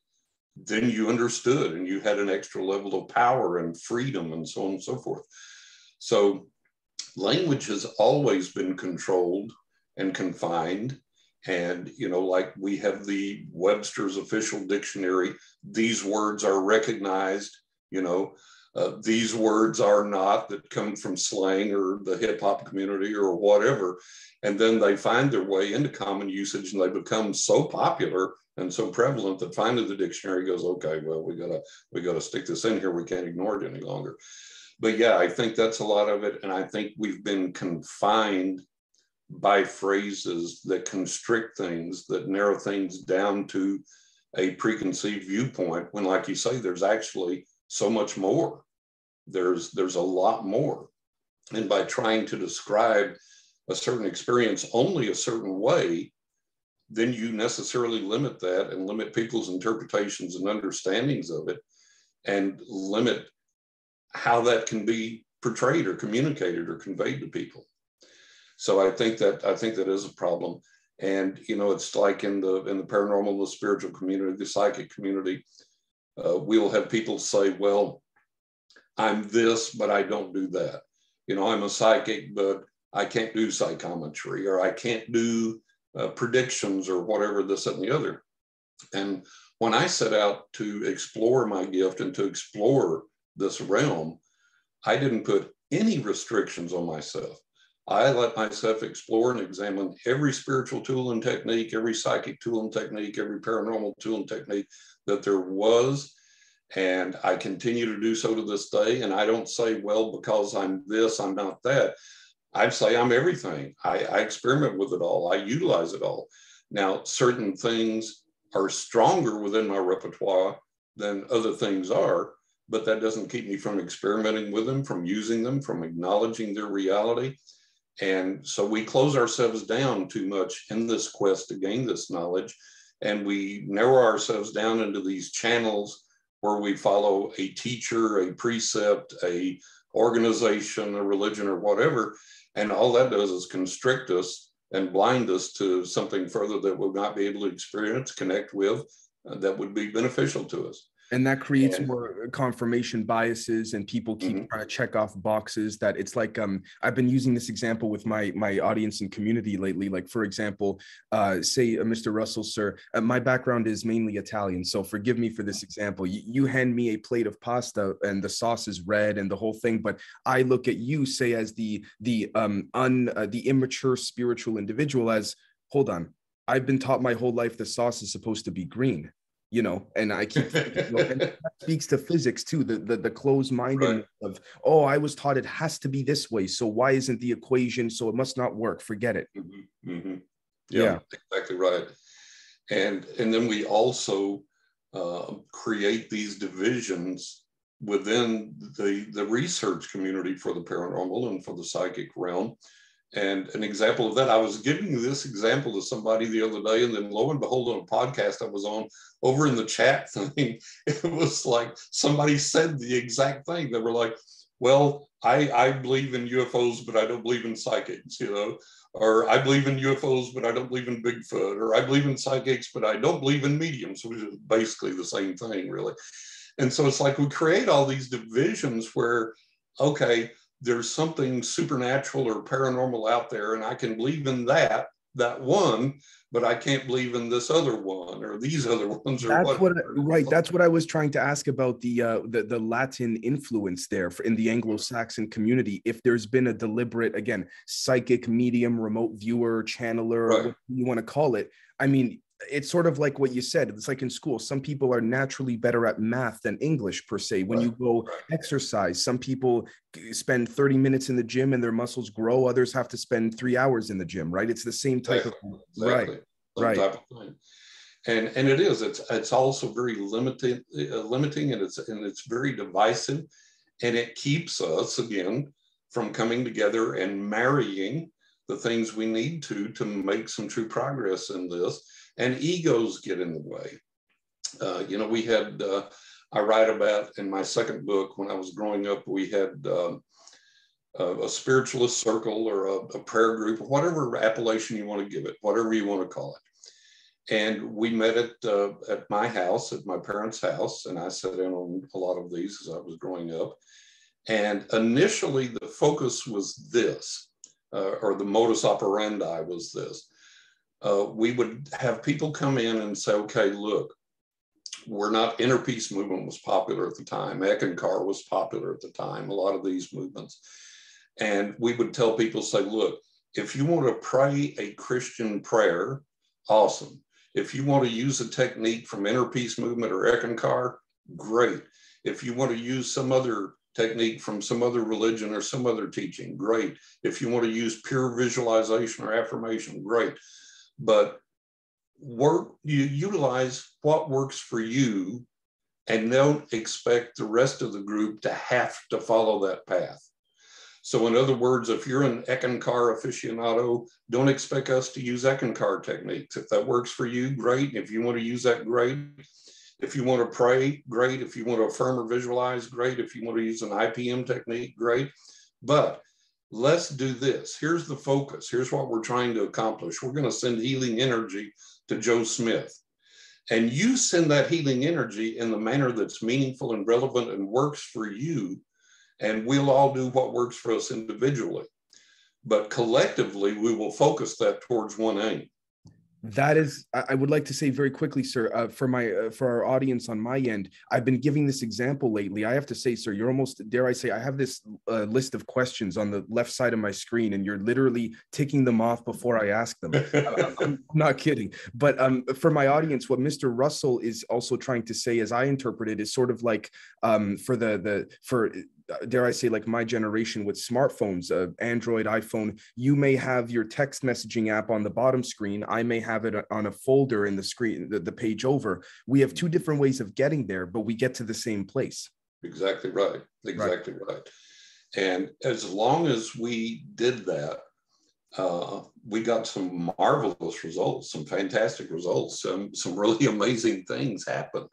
then you understood and you had an extra level of power and freedom and so on and so forth. So language has always been controlled and confined. And, you know, like we have the Webster's official dictionary, these words are recognized, you know, these words are not, that come from slang or the hip hop community or whatever. And then they find their way into common usage and they become so popular and so prevalent that finally the dictionary goes, okay, well, we gotta stick this in here. We can't ignore it any longer. But yeah, I think that's a lot of it. And I think we've been confined by phrases that constrict things, that narrow things down to a preconceived viewpoint, when, like you say, there's actually so much more. There's a lot more. And by trying to describe a certain experience only a certain way, then you necessarily limit that and limit people's interpretations and understandings of it, and limit how that can be portrayed or communicated or conveyed to people. So I think that is a problem. And, you know, it's like in the paranormal, the spiritual community, the psychic community, we will have people say, well, I'm this, but I don't do that. You know, I'm a psychic, but I can't do psychometry, or I can't do predictions or whatever, this, that, and the other. And when I set out to explore my gift and to explore this realm, I didn't put any restrictions on myself. I let myself explore and examine every spiritual tool and technique, every psychic tool and technique, every paranormal tool and technique that there was. And I continue to do so to this day. And I don't say, well, because I'm this, I'm not that. I say I'm everything. I experiment with it all. I utilize it all. Now, certain things are stronger within my repertoire than other things are, but that doesn't keep me from experimenting with them, from using them, from acknowledging their reality. And so we close ourselves down too much in this quest to gain this knowledge. And we narrow ourselves down into these channels where we follow a teacher, a precept, a organization, a religion, or whatever. And all that does is constrict us and blind us to something further that we'll not be able to experience, connect with, that would be beneficial to us.
And that creates more confirmation biases, and people keep trying to check off boxes. That it's like, I've been using this example with my audience and community lately. Like, for example, say, Mr. Russell, sir, my background is mainly Italian, so forgive me for this example. You hand me a plate of pasta and the sauce is red and the whole thing, but I look at you, say, as the immature spiritual individual, as, hold on, I've been taught my whole life the sauce is supposed to be green. And I keep thinking, and that speaks to physics too, the closed-mindedness of, oh, I was taught it has to be this way, so why isn't the equation, so it must not work, forget it.
Yeah, exactly right. And then we also create these divisions within the research community for the paranormal and for the psychic realm. And an example of that, I was giving this example to somebody the other day, and then lo and behold, on a podcast I was on, over in the chat thing, it was like somebody said the exact thing. They were like, well, I believe in UFOs, but I don't believe in psychics, or I believe in UFOs, but I don't believe in Bigfoot, or I believe in psychics, but I don't believe in mediums, which is basically the same thing, really. And so it's like we create all these divisions where, okay, there's something supernatural or paranormal out there, and I can believe in that one, but I can't believe in this other one or these other ones. Or
That's what I was trying to ask about the Latin influence there in the Anglo-Saxon community. If there's been a deliberate, again, psychic, medium, remote viewer, channeler, whatever you want to call it. I mean, it's sort of like what you said. It's like in school, some people are naturally better at math than English per se. When you go exercise, some people spend 30 minutes in the gym and their muscles grow. Others have to spend 3 hours in the gym, right? It's the same type of
type of thing. And it is. It's also very limiting, and it's very divisive, and it keeps us again from coming together and marrying the things we need to make some true progress in this. And egos get in the way. We had, I write about in my second book, when I was growing up, we had a spiritualist circle or a prayer group, or whatever appellation you want to give it, whatever you want to call it. And we met at my house, at my parents' house, and I sat in on a lot of these as I was growing up. And initially the focus was this, or the modus operandi was this. We would have people come in and say, okay, look, inner peace movement was popular at the time. Eckankar was popular at the time, a lot of these movements. And we would tell people, say, look, if you want to pray a Christian prayer, awesome. If you want to use a technique from inner peace movement or Eckankar, great. If you want to use some other technique from some other religion or some other teaching, great. If you want to use pure visualization or affirmation, great. But you utilize what works for you, and don't expect the rest of the group to have to follow that path. So in other words, if you're an Eckankar aficionado, don't expect us to use Eckankar techniques. If that works for you, great. If you want to use that, great. If you want to pray, great. If you want to affirm or visualize, great. If you want to use an IPM technique, great. But let's do this. Here's the focus. Here's what we're trying to accomplish. We're going to send healing energy to Joe Smith. And you send that healing energy in the manner that's meaningful and relevant and works for you. And we'll all do what works for us individually. But collectively, we will focus that towards one aim.
That is, I would like to say very quickly, sir, for our audience on my end, I've been giving this example lately. I have to say, sir, you're almost, dare I say, I have this list of questions on the left side of my screen, and you're literally ticking them off before I ask them. I'm not kidding. But for my audience, what Mr. Russell is also trying to say, as I interpret it, is sort of like for dare I say, like my generation with smartphones, Android, iPhone, you may have your text messaging app on the bottom screen. I may have it on a folder in the screen, the page over. We have two different ways of getting there, but we get to the same place.
Exactly right. Exactly right. And as long as we did that, we got some marvelous results, some fantastic results, some really amazing things happened.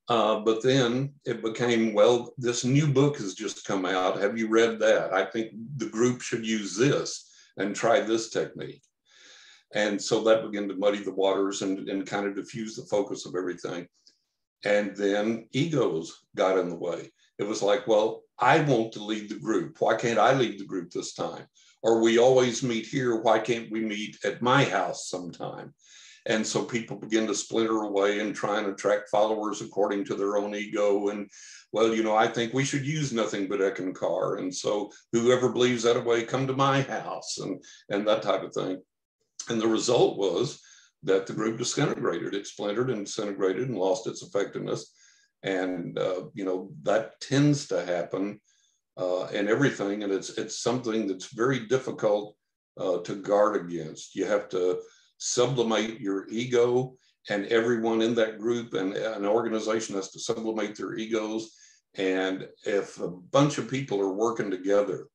But then it became, well, this new book has just come out. Have you read that? I think the group should use this and try this technique. And so that began to muddy the waters and kind of diffuse the focus of everything. And then egos got in the way. It was like, well, I want to lead the group. Why can't I lead the group this time? Or we always meet here. Why can't we meet at my house sometime? And so people begin to splinter away and try and attract followers according to their own ego. And, well, you know, I think we should use nothing but Ekankar. And so whoever believes that way, come to my house, and that type of thing. And the result was that the group disintegrated. It splintered and disintegrated and lost its effectiveness. And, you know, that tends to happen in everything. And it's something that's very difficult to guard against. You have to sublimate your ego, and everyone in that group and an organization has to sublimate their egos. And if a bunch of people are working together,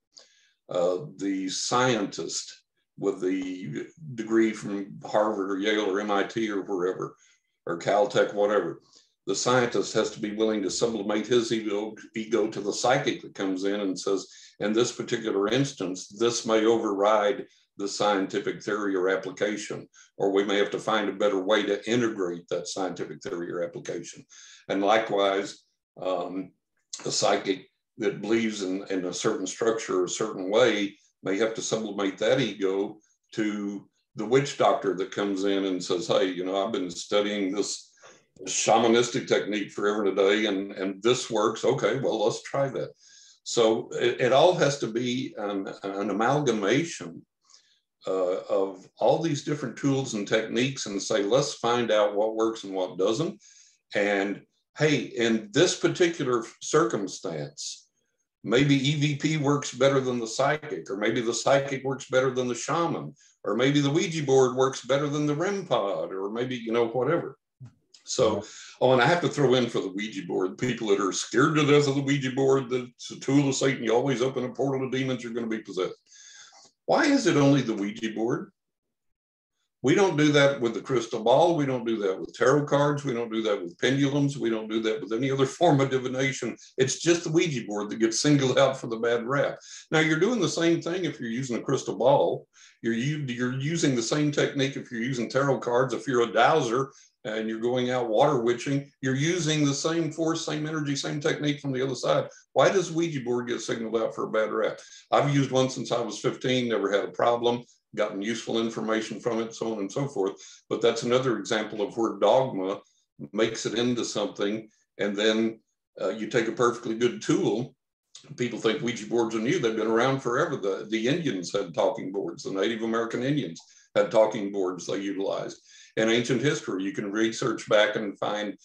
the scientist with the degree from Harvard or Yale or MIT or wherever, or Caltech, whatever, the scientist has to be willing to sublimate his ego to the psychic that comes in and says, in this particular instance, this may override the scientific theory or application, or we may have to find a better way to integrate that scientific theory or application. And likewise, a psychic that believes in a certain structure, a certain way, may have to sublimate that ego to the witch doctor that comes in and says, hey, you know, I've been studying this shamanistic technique forever and a day, and this works. Okay, well, let's try that. So it all has to be an amalgamation of all these different tools and techniques, and say, let's find out what works and what doesn't. And hey, in this particular circumstance, maybe EVP works better than the psychic, or maybe the psychic works better than the shaman, or maybe the Ouija board works better than the REM pod, or maybe, you know, whatever. So, oh, and I have to throw in for the Ouija board, people that are scared to death of the Ouija board, that it's a tool of Satan, you always open a portal to demons, you're going to be possessed. Why is it only the Ouija board? We don't do that with the crystal ball. We don't do that with tarot cards. We don't do that with pendulums. We don't do that with any other form of divination. It's just the Ouija board that gets singled out for the bad rap. Now, you're doing the same thing if you're using a crystal ball. You're using the same technique if you're using tarot cards. If you're a dowser and you're going out water witching, you're using the same force, same energy, same technique from the other side. Why does Ouija board get signaled out for a bad rap? I've used one since I was 15, never had a problem, gotten useful information from it, so on and so forth. But that's another example of where dogma makes it into something, and then you take a perfectly good tool. People think Ouija boards are new. They've been around forever. The Indians had talking boards. The Native American Indians had talking boards they utilized. In ancient history, you can research back and find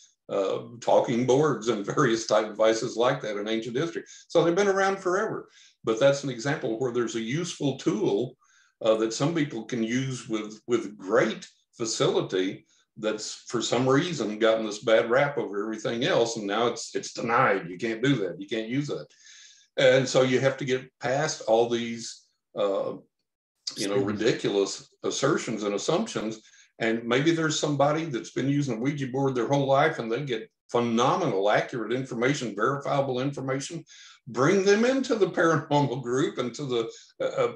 talking boards and various type of devices like that in ancient history. So they've been around forever. But that's an example where there's a useful tool that some people can use with great facility, that's for some reason gotten this bad rap over everything else, and now it's denied. You can't do that. You can't use that. And so you have to get past all these ridiculous assertions and assumptions. And maybe there's somebody that's been using a Ouija board their whole life and they get phenomenal, accurate information, verifiable information. Bring them into the paranormal group and to the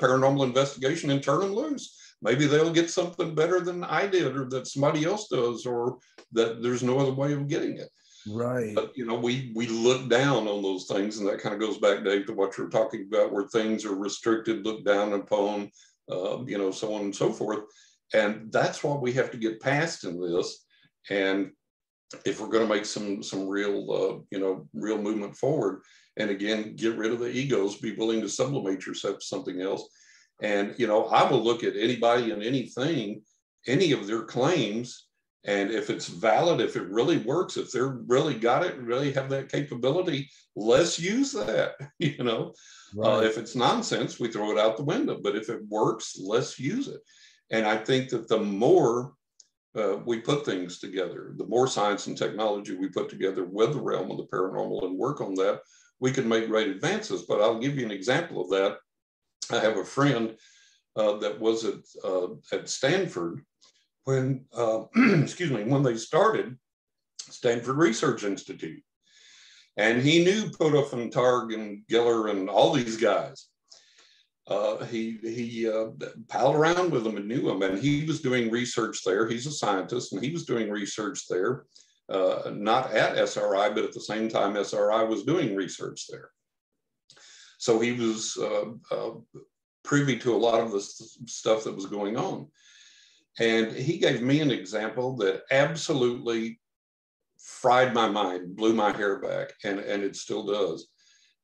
paranormal investigation and turn them loose. Maybe they'll get something better than I did, or that somebody else does, or that there's no other way of getting it.
Right.
But, you know, we look down on those things, and that kind of goes back, Dave, to what you're talking about, where things are restricted, looked down upon, so on and so forth. And that's what we have to get past in this. And if we're going to make some real, real movement forward, and again, get rid of the egos, be willing to sublimate yourself to something else. And, I will look at anybody and anything, any of their claims, and if it's valid, if it really works, if they're really got it, really have that capability, let's use that, Right. If it's nonsense, we throw it out the window. But if it works, let's use it. And I think that the more we put things together, the more science and technology we put together with the realm of the paranormal and work on that, we can make great advances. But I'll give you an example of that. I have a friend that was at Stanford when, when they started Stanford Research Institute. And he knew Puthoff and Targ and Geller and all these guys. He palled around with them and knew them, and he was doing research there. He's a scientist, and he was doing research there. not at SRI, but at the same time SRI was doing research there. So he was privy to a lot of the stuff that was going on. And he gave me an example that absolutely fried my mind, blew my hair back, and it still does.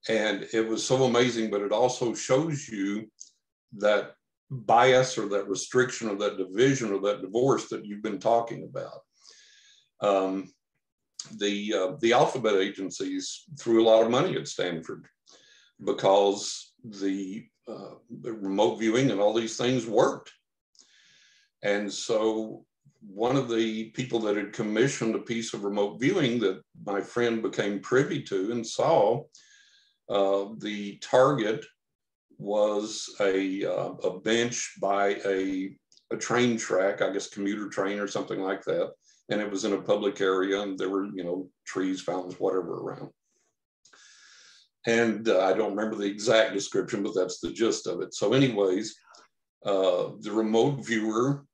And it was so amazing, but it also shows you that bias or that restriction or that division or that divorce that you've been talking about. The alphabet agencies threw a lot of money at Stanford because the remote viewing and all these things worked. And so one of the people that had commissioned a piece of remote viewing that my friend became privy to and saw, the target was a bench by a train track, I guess commuter train or something like that. And it was in a public area and there were, you know, trees, fountains, whatever around. And I don't remember the exact description, but that's the gist of it. So anyways, the remote viewer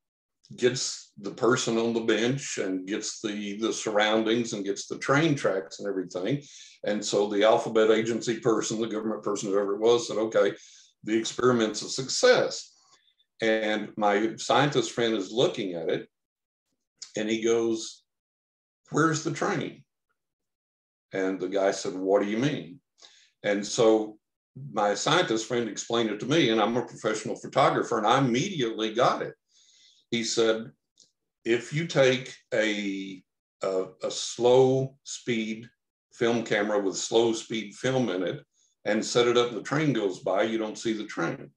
gets the person on the bench and gets the surroundings and gets the train tracks and everything. And so the alphabet agency person, the government person, whoever it was, said, okay, the experiment's a success. And my scientist friend is looking at it and he goes, where's the train? And the guy said, what do you mean? And so my scientist friend explained it to me, and I'm a professional photographer, and I immediately got it. He said, if you take a slow speed film camera with slow speed film in it and set it up and the train goes by, you don't see the train.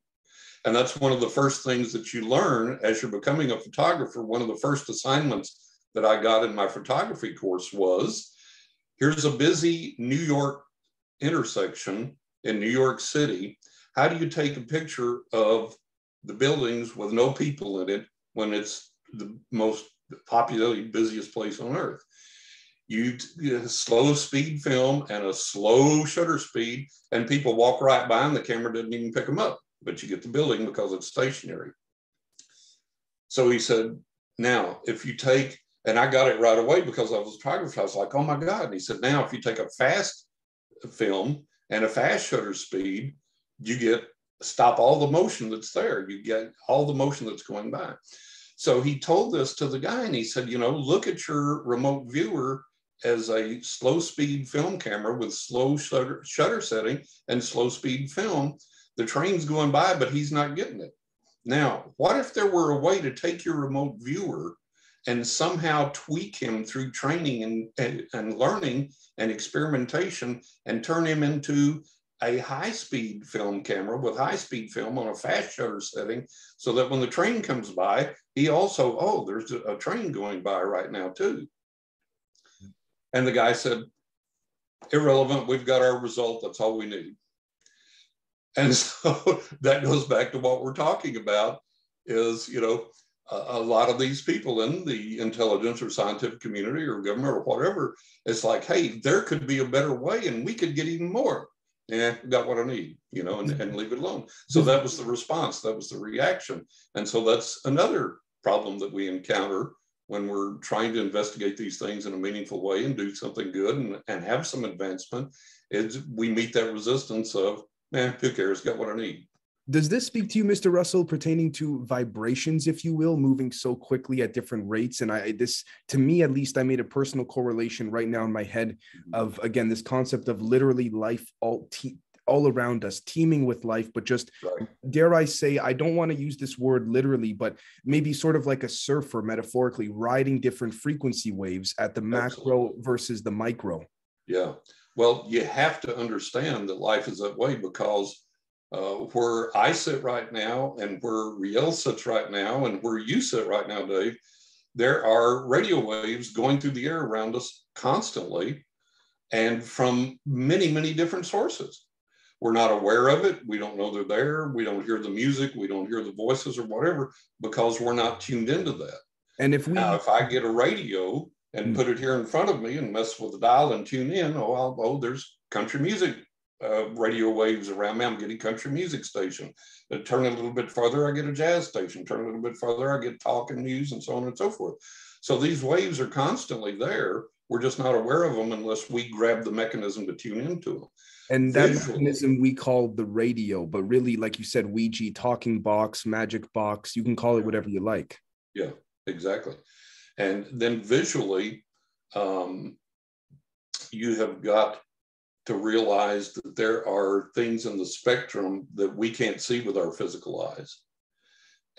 And that's one of the first things that you learn as you're becoming a photographer. One of the first assignments that I got in my photography course was, here's a busy New York intersection in New York City. How do you take a picture of the buildings with no people in it when it's the most popularly busiest place on earth? You slow speed film and a slow shutter speed, and people walk right by and the camera doesn't even pick them up, but you get the building because it's stationary. So he said, now if you take, and I got it right away because I was a photographer, I was like, oh my God. And he said, now if you take a fast film and a fast shutter speed, you stop all the motion that's there. You get all the motion that's going by. So he told this to the guy and he said, you know, look at your remote viewer as a slow speed film camera with slow shutter setting and slow speed film. The train's going by, but he's not getting it. Now, what if there were a way to take your remote viewer and somehow tweak him through training and learning and experimentation and turn him into a high-speed film camera with high-speed film on a fast shutter setting, so that when the train comes by, he also, oh, there's a train going by right now too. And the guy said, irrelevant, we've got our result, that's all we need. And so that goes back to what we're talking about is, you know, a lot of these people in the intelligence or scientific community or government or whatever, it's like, hey, there could be a better way and we could get even more. Yeah, got what I need, you know, and leave it alone. So that was the response, that was the reaction. And so that's another problem that we encounter when we're trying to investigate these things in a meaningful way and do something good and have some advancement, is we meet that resistance of, man, who cares, got what I need.
Does this speak to you, Mr. Russell, pertaining to vibrations, if you will, moving so quickly at different rates? And this, to me, at least, I made a personal correlation right now in my head of, again, this concept of literally life all around us, teeming with life, but just, right, dare I say, I don't want to use this word literally, but maybe sort of like a surfer, metaphorically, riding different frequency waves at the macro versus the micro.
Yeah. Well, you have to understand that life is that way because where I sit right now and where Riel sits right now and where you sit right now, Dave, there are radio waves going through the air around us constantly and from many, many different sources. We're not aware of it. We don't know they're there. We don't hear the music. We don't hear the voices or whatever because we're not tuned into that.
And if
I get a radio and put it here in front of me and mess with the dial and tune in, there's country music radio waves around me. I'm getting country music station. Turn it a little bit further, I get a jazz station. Turn it a little bit further, I get talk and news and so on and so forth. So these waves are constantly there, We're just not aware of them unless we grab the mechanism to tune into them.
And that mechanism we call the radio, but really, like you said, Ouija, talking box, magic box, you can call it whatever you like.
Yeah, exactly. And then visually, you have got to realize that there are things in the spectrum that we can't see with our physical eyes.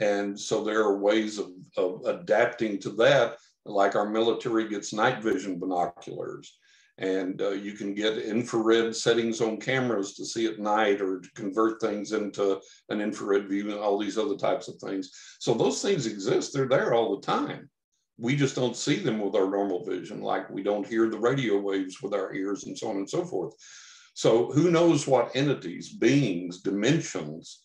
And so there are ways of adapting to that, like our military gets night vision binoculars. And you can get infrared settings on cameras to see at night, or to convert things into an infrared view, and all these other types of things. So those things exist. They're there all the time. We just don't see them with our normal vision, like we don't hear the radio waves with our ears, and so on and so forth. So who knows what entities, beings, dimensions,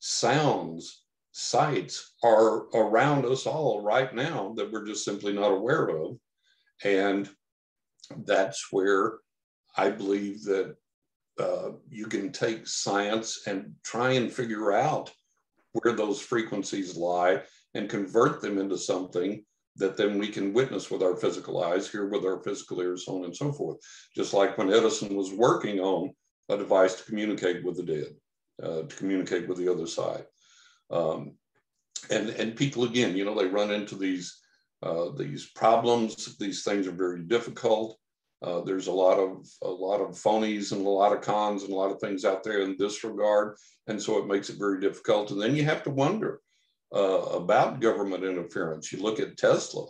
sounds, sights are around us all right now that we're just simply not aware of. And that's where I believe that you can take science and try and figure out where those frequencies lie and convert them into something that then we can witness with our physical eyes, hear with our physical ears, so on and so forth. Just like when Edison was working on a device to communicate with the dead, to communicate with the other side. And people, again, you know, they run into these problems. These things are very difficult. There's a lot of phonies and a lot of cons and a lot of things out there in this regard. And so it makes it very difficult. And then you have to wonder about government interference. You look at Tesla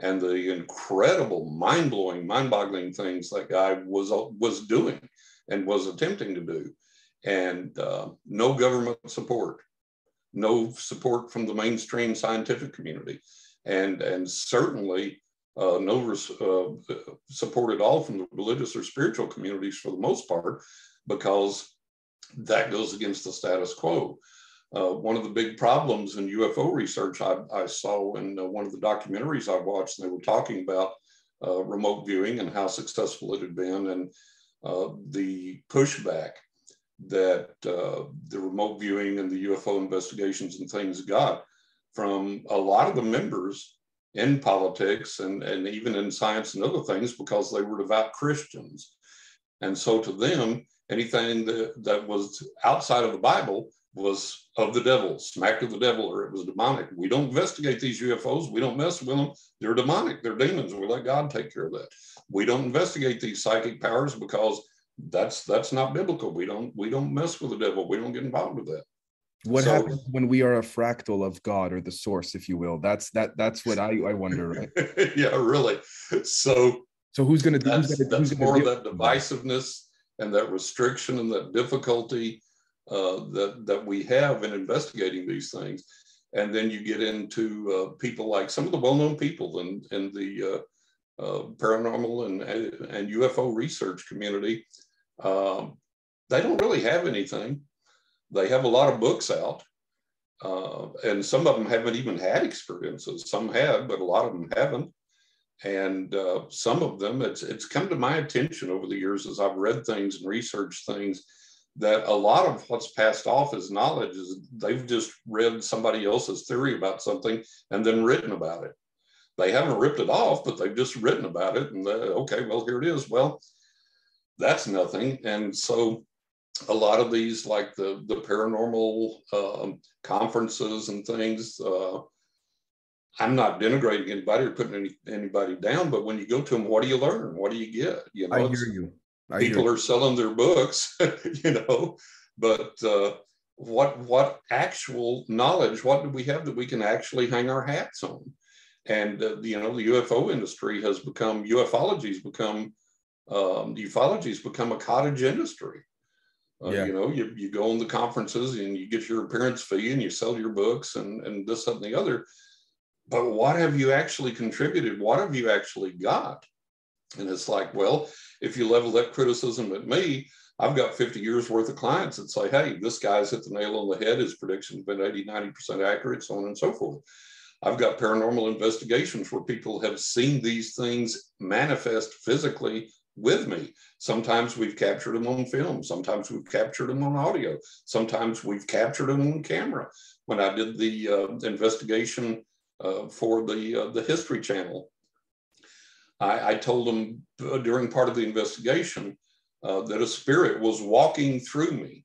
and the incredible, mind-blowing, mind-boggling things that guy was doing and was attempting to do. And no government support, no support from the mainstream scientific community, and certainly no support at all from the religious or spiritual communities for the most part, because that goes against the status quo. One of the big problems in UFO research I saw in one of the documentaries I watched, they were talking about remote viewing and how successful it had been, and the pushback that the remote viewing and the UFO investigations and things got from a lot of the members in politics and even in science and other things, because they were devout Christians. And so to them, anything that was outside of the Bible was of the devil, smacked of the devil, or it was demonic. We don't investigate these UFOs. We don't mess with them. They're demonic. They're demons. We let God take care of that. We don't investigate these psychic powers because that's not biblical. We don't mess with the devil. We don't get involved with that.
What happens when we are a fractal of God, or the source, if you will? That's what I wonder, right?
Yeah, really. So
who's going to do
that's more of that divisiveness and that restriction and that difficulty that we have in investigating these things. And then you get into people like some of the well-known people in the paranormal and UFO research community. They don't really have anything. They have a lot of books out, and some of them haven't even had experiences. Some have, but a lot of them haven't. And some of them, it's come to my attention over the years as I've read things and researched things, that a lot of what's passed off as knowledge is they've just read somebody else's theory about something and then written about it. They haven't ripped it off, but they've just written about it. And okay, well, here it is. Well, that's nothing. And so a lot of these, like the paranormal conferences and things, I'm not denigrating anybody or putting anybody down, but when you go to them, what do you learn? What do you get? You know,
I hear you.
People are selling their books, you know, but what actual knowledge, what do we have that we can actually hang our hats on? And, you know, the UFO industry has become, ufology's become a cottage industry. You know, you go on the conferences and you get your appearance fee and you sell your books and this, that, and the other. But what have you actually contributed? What have you actually got? And it's like, well, if you level that criticism at me, I've got 50 years worth of clients that say, hey, this guy's hit the nail on the head. His prediction's been 80, 90% accurate, so on and so forth. I've got paranormal investigations where people have seen these things manifest physically with me. Sometimes we've captured them on film. Sometimes we've captured them on audio. Sometimes we've captured them on camera. When I did the investigation for the History Channel, I told them during part of the investigation that a spirit was walking through me.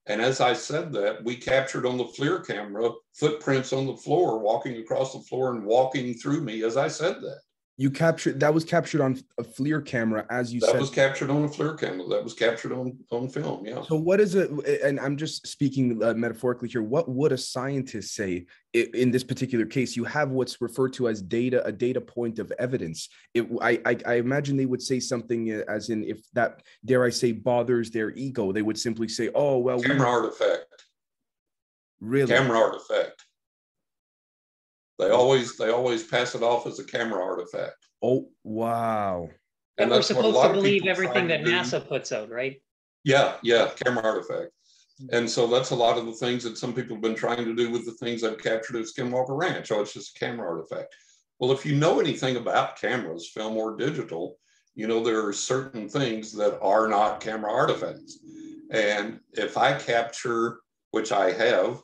And as I said that, we captured on the FLIR camera footprints on the floor, walking across the floor and walking through me as I said that.
You captured, that was captured on a FLIR camera, as you said.
That was captured on a FLIR camera. That was captured on film, yeah.
So what is it, and I'm just speaking metaphorically here, what would a scientist say in this particular case? You have what's referred to as data, a data point of evidence. I imagine they would say something as in, if that, dare I say, bothers their ego, they would simply say, oh, well.
Camera artifact.
Really?
Camera artifact. They always pass it off as a camera artifact.
Oh, wow.
And we're supposed to believe everything that NASA puts out, right?
Yeah, camera artifact. And so that's a lot of the things that some people have been trying to do with the things I've captured at Skinwalker Ranch. Oh, it's just a camera artifact. Well, if you know anything about cameras, film or digital, you know there are certain things that are not camera artifacts. And if I capture, which I have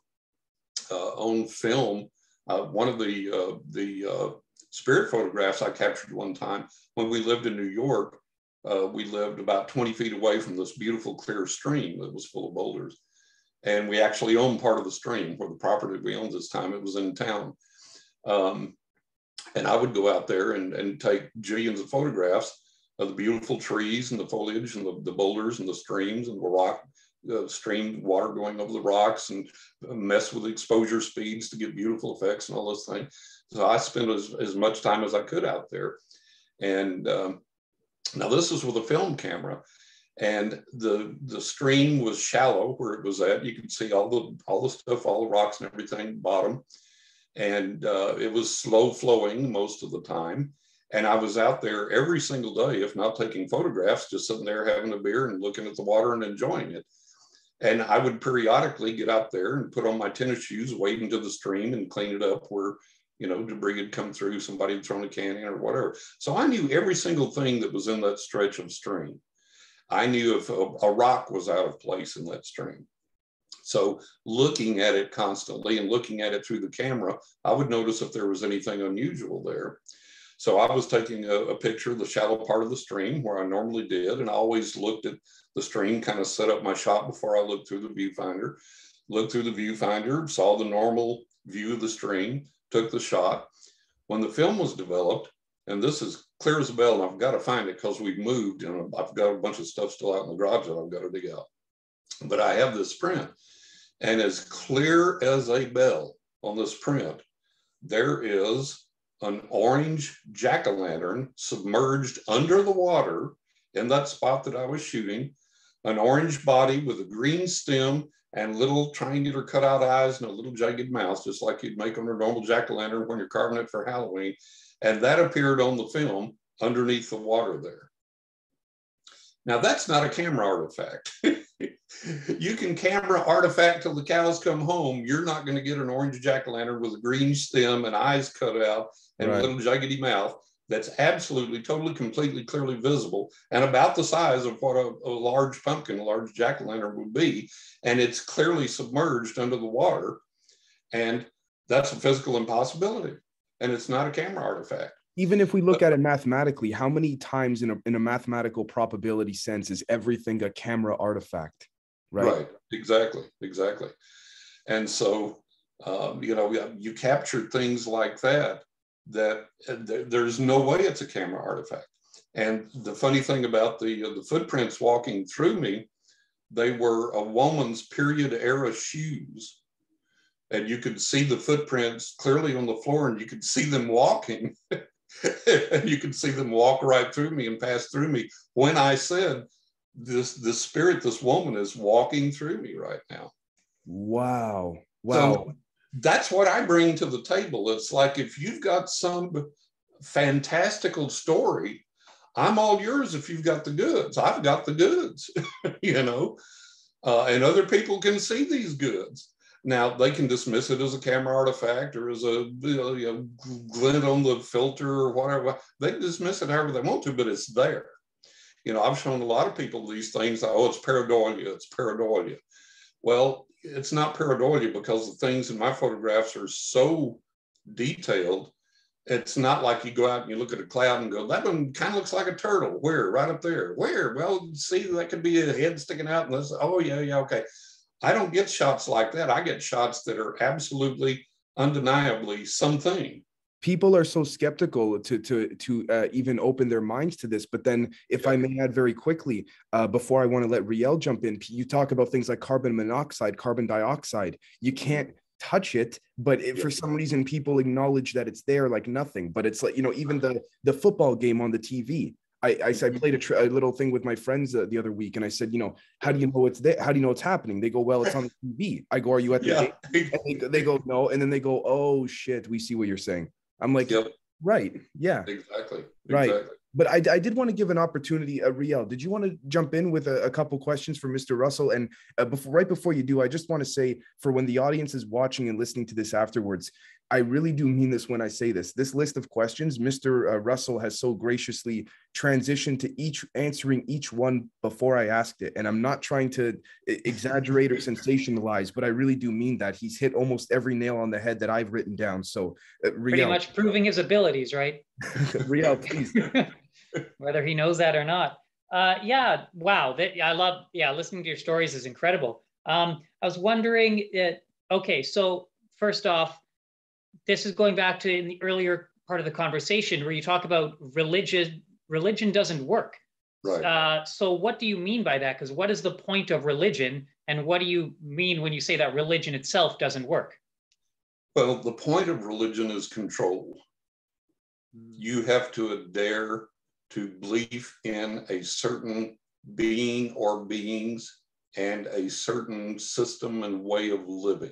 on film, one of the spirit photographs I captured one time when we lived in New York. We lived about 20 feet away from this beautiful clear stream that was full of boulders. And we actually owned part of the stream, where the property we owned this time, it was in town. And I would go out there and take jillions of photographs of the beautiful trees and the foliage and the boulders and the streams and the rock, stream water going over the rocks, and mess with exposure speeds to get beautiful effects and all those things. So I spent as much time as I could out there. And now this is with a film camera, and the stream was shallow where it was at. You could see all the stuff, all the rocks and everything bottom. And it was slow flowing most of the time. And I was out there every single day, if not taking photographs, just sitting there having a beer and looking at the water and enjoying it. And I would periodically get out there and put on my tennis shoes, wade into the stream and clean it up where, you know, debris had come through, somebody had thrown a can in or whatever. So I knew every single thing that was in that stretch of stream. I knew if a rock was out of place in that stream. So looking at it constantly and looking at it through the camera, I would notice if there was anything unusual there. So I was taking a picture of the shallow part of the stream where I normally did, and I always looked at the stream, kind of set up my shot before I looked through the viewfinder. Looked through the viewfinder, saw the normal view of the stream, took the shot. When the film was developed, and this is clear as a bell, and I've got to find it because we've moved, and I've got a bunch of stuff still out in the garage that I've got to dig out. But I have this print, and as clear as a bell on this print, there is an orange jack-o'-lantern submerged under the water in that spot that I was shooting, an orange body with a green stem and little triangular cutout eyes and a little jagged mouth, just like you'd make on a normal jack-o'-lantern when you're carving it for Halloween. And that appeared on the film underneath the water there. Now that's not a camera artifact. You can camera artifact till the cows come home. You're not going to get an orange jack-o'-lantern with a green stem and eyes cut out and a little jaggedy mouth that's absolutely, totally, completely, clearly visible and about the size of what a large pumpkin, a large jack-o'-lantern would be. And it's clearly submerged under the water. And that's a physical impossibility. And it's not a camera artifact.
Even if we look at it mathematically, how many times in a mathematical probability sense is everything a camera artifact? Right,
exactly. And so, you know, you captured things like that there's no way it's a camera artifact. And the funny thing about the footprints walking through me, they were a woman's period era shoes. And you could see the footprints clearly on the floor, and you could see them walking. And you could see them walk right through me and pass through me when I said, this spirit, this woman is walking through me right now.
Wow.
So that's what I bring to the table. It's like, if you've got some fantastical story, I'm all yours if you've got the goods. I've got the goods, you know, and other people can see these goods. Now, they can dismiss it as a camera artifact or as a glint on the filter or whatever. They can dismiss it however they want to, but it's there. You know, I've shown a lot of people these things. Oh, it's pareidolia, it's pareidolia. Well, it's not pareidolia because the things in my photographs are so detailed it's not like you go out and you look at a cloud and go, that one kind of looks like a turtle. Where? Right up there. Where? Well, see, that could be a head sticking out. And this, oh, yeah, yeah, okay. I don't get shots like that. I get shots that are absolutely, undeniably something.
People are so skeptical to even open their minds to this. But then, if I may add very quickly, before I want to let Riel jump in, you talk about things like carbon monoxide, carbon dioxide. You can't touch it, but for some reason, people acknowledge that it's there like nothing. But it's like, even the football game on the TV. I played a little thing with my friends the other week, and I said, how do you know it's there? How do you know it's happening? They go, well, it's on the TV. I go, are you at the game? And they go, no. And then they go, oh shit, we see what you're saying. I'm like, right, yeah,
exactly,
right. But I did want to give an opportunity. Riel, did you want to jump in with a couple questions for Mr. Russell? And right before you do, I just want to say, for when the audience is watching and listening to this afterwards, I really do mean this when I say this. This list of questions, Mr. Russell has so graciously transitioned to answering each one before I asked it. And I'm not trying to exaggerate or sensationalize, but I really do mean that. He's hit almost every nail on the head that I've written down. So Riel,
pretty much proving his abilities, right?
Riel, please.
Whether he knows that or not. Yeah, wow. I love, listening to your stories is incredible. I was wondering, okay, so first off, this is going back to in the earlier part of the conversation where you talk about religion doesn't work.
Right.
So what do you mean by that? Because what is the point of religion? And what do you mean when you say that religion itself doesn't work?
Well, the point of religion is control. You have to adhere to belief in a certain being or beings and a certain system and way of living.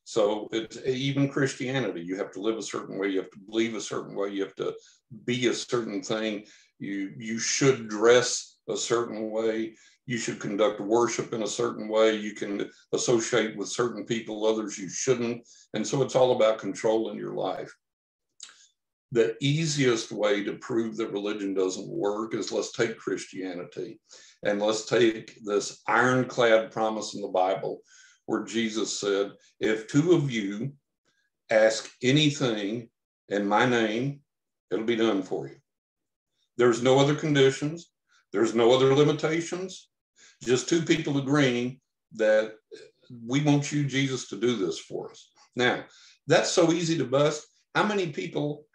So it's even Christianity. You have to live a certain way. You have to believe a certain way. You have to be a certain thing. You should dress a certain way. You should conduct worship in a certain way. You can associate with certain people, others you shouldn't. And so it's all about control in your life. The easiest way to prove that religion doesn't work is let's take Christianity and let's take this ironclad promise in the Bible where Jesus said, if two of you ask anything in my name, it'll be done for you. There's no other conditions. There's no other limitations. Just two people agreeing that we want you, Jesus, to do this for us. Now, that's so easy to bust. How many people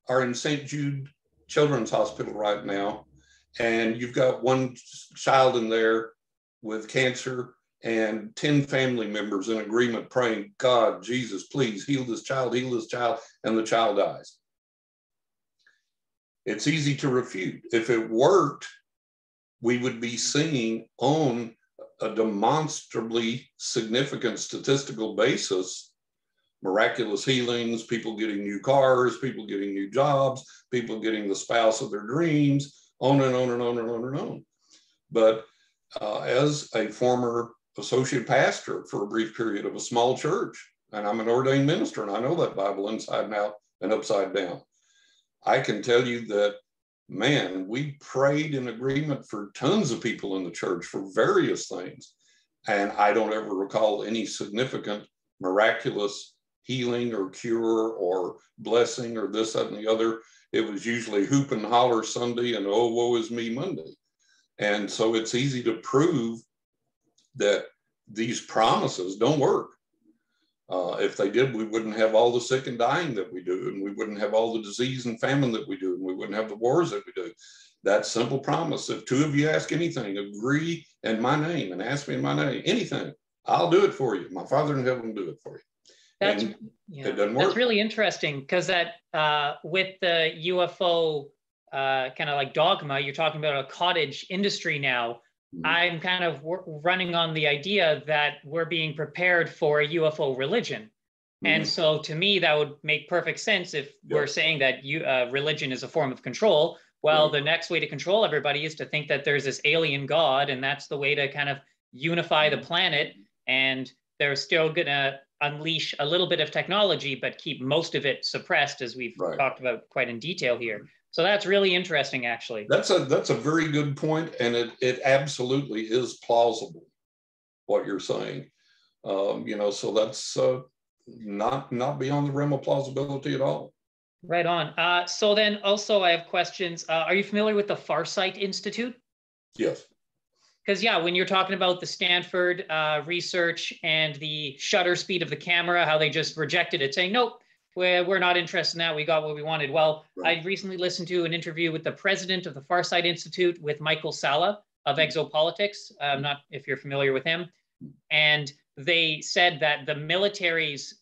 are in St. Jude Children's Hospital right now, and you've got one child in there with cancer and 10 family members in agreement praying, God, Jesus, please heal this child, and the child dies. It's easy to refute. If it worked, we would be seeing on a demonstrably significant statistical basis miraculous healings, people getting new cars, people getting new jobs, people getting the spouse of their dreams, on and on and on and on and on. But as a former associate pastor for a brief period of a small church, and I'm an ordained minister, and I know that Bible inside and out and upside down, I can tell you that, man, we prayed in agreement for tons of people in the church for various things. And I don't ever recall any significant miraculous healing or cure or blessing or this, that, and the other. It was usually hoop and holler Sunday and oh, woe is me Monday. And so it's easy to prove that these promises don't work. If they did, we wouldn't have all the sick and dying that we do, and we wouldn't have all the disease and famine that we do, and we wouldn't have the wars that we do. That simple promise, if two of you ask anything, agree in my name and ask me in my name, anything, I'll do it for you. My Father in heaven will do it for you. It doesn't work.
That's really interesting because that with the UFO kind of like dogma, you're talking about a cottage industry now. I'm kind of running on the idea that we're being prepared for a UFO religion. And so to me, that would make perfect sense if we're saying that religion is a form of control. Well, the next way to control everybody is to think that there's this alien God, and that's the way to kind of unify the planet. And they're still going to unleash a little bit of technology, but keep most of it suppressed, as we've talked about quite in detail here. So that's really interesting, actually.
That's a very good point, and it absolutely is plausible what you're saying. So that's not beyond the realm of plausibility at all.
Right on. So then also I have questions. Are you familiar with the Farsight Institute?
Yes.
Because yeah, when you're talking about the Stanford research and the shutter speed of the camera, how they just rejected it, saying, nope, we're not interested in that. We got what we wanted. Well,
Right.
I recently listened to an interview with the president of the Farsight Institute with Michael Salla of Exopolitics. I'm not if you're familiar with him. And they said that the military's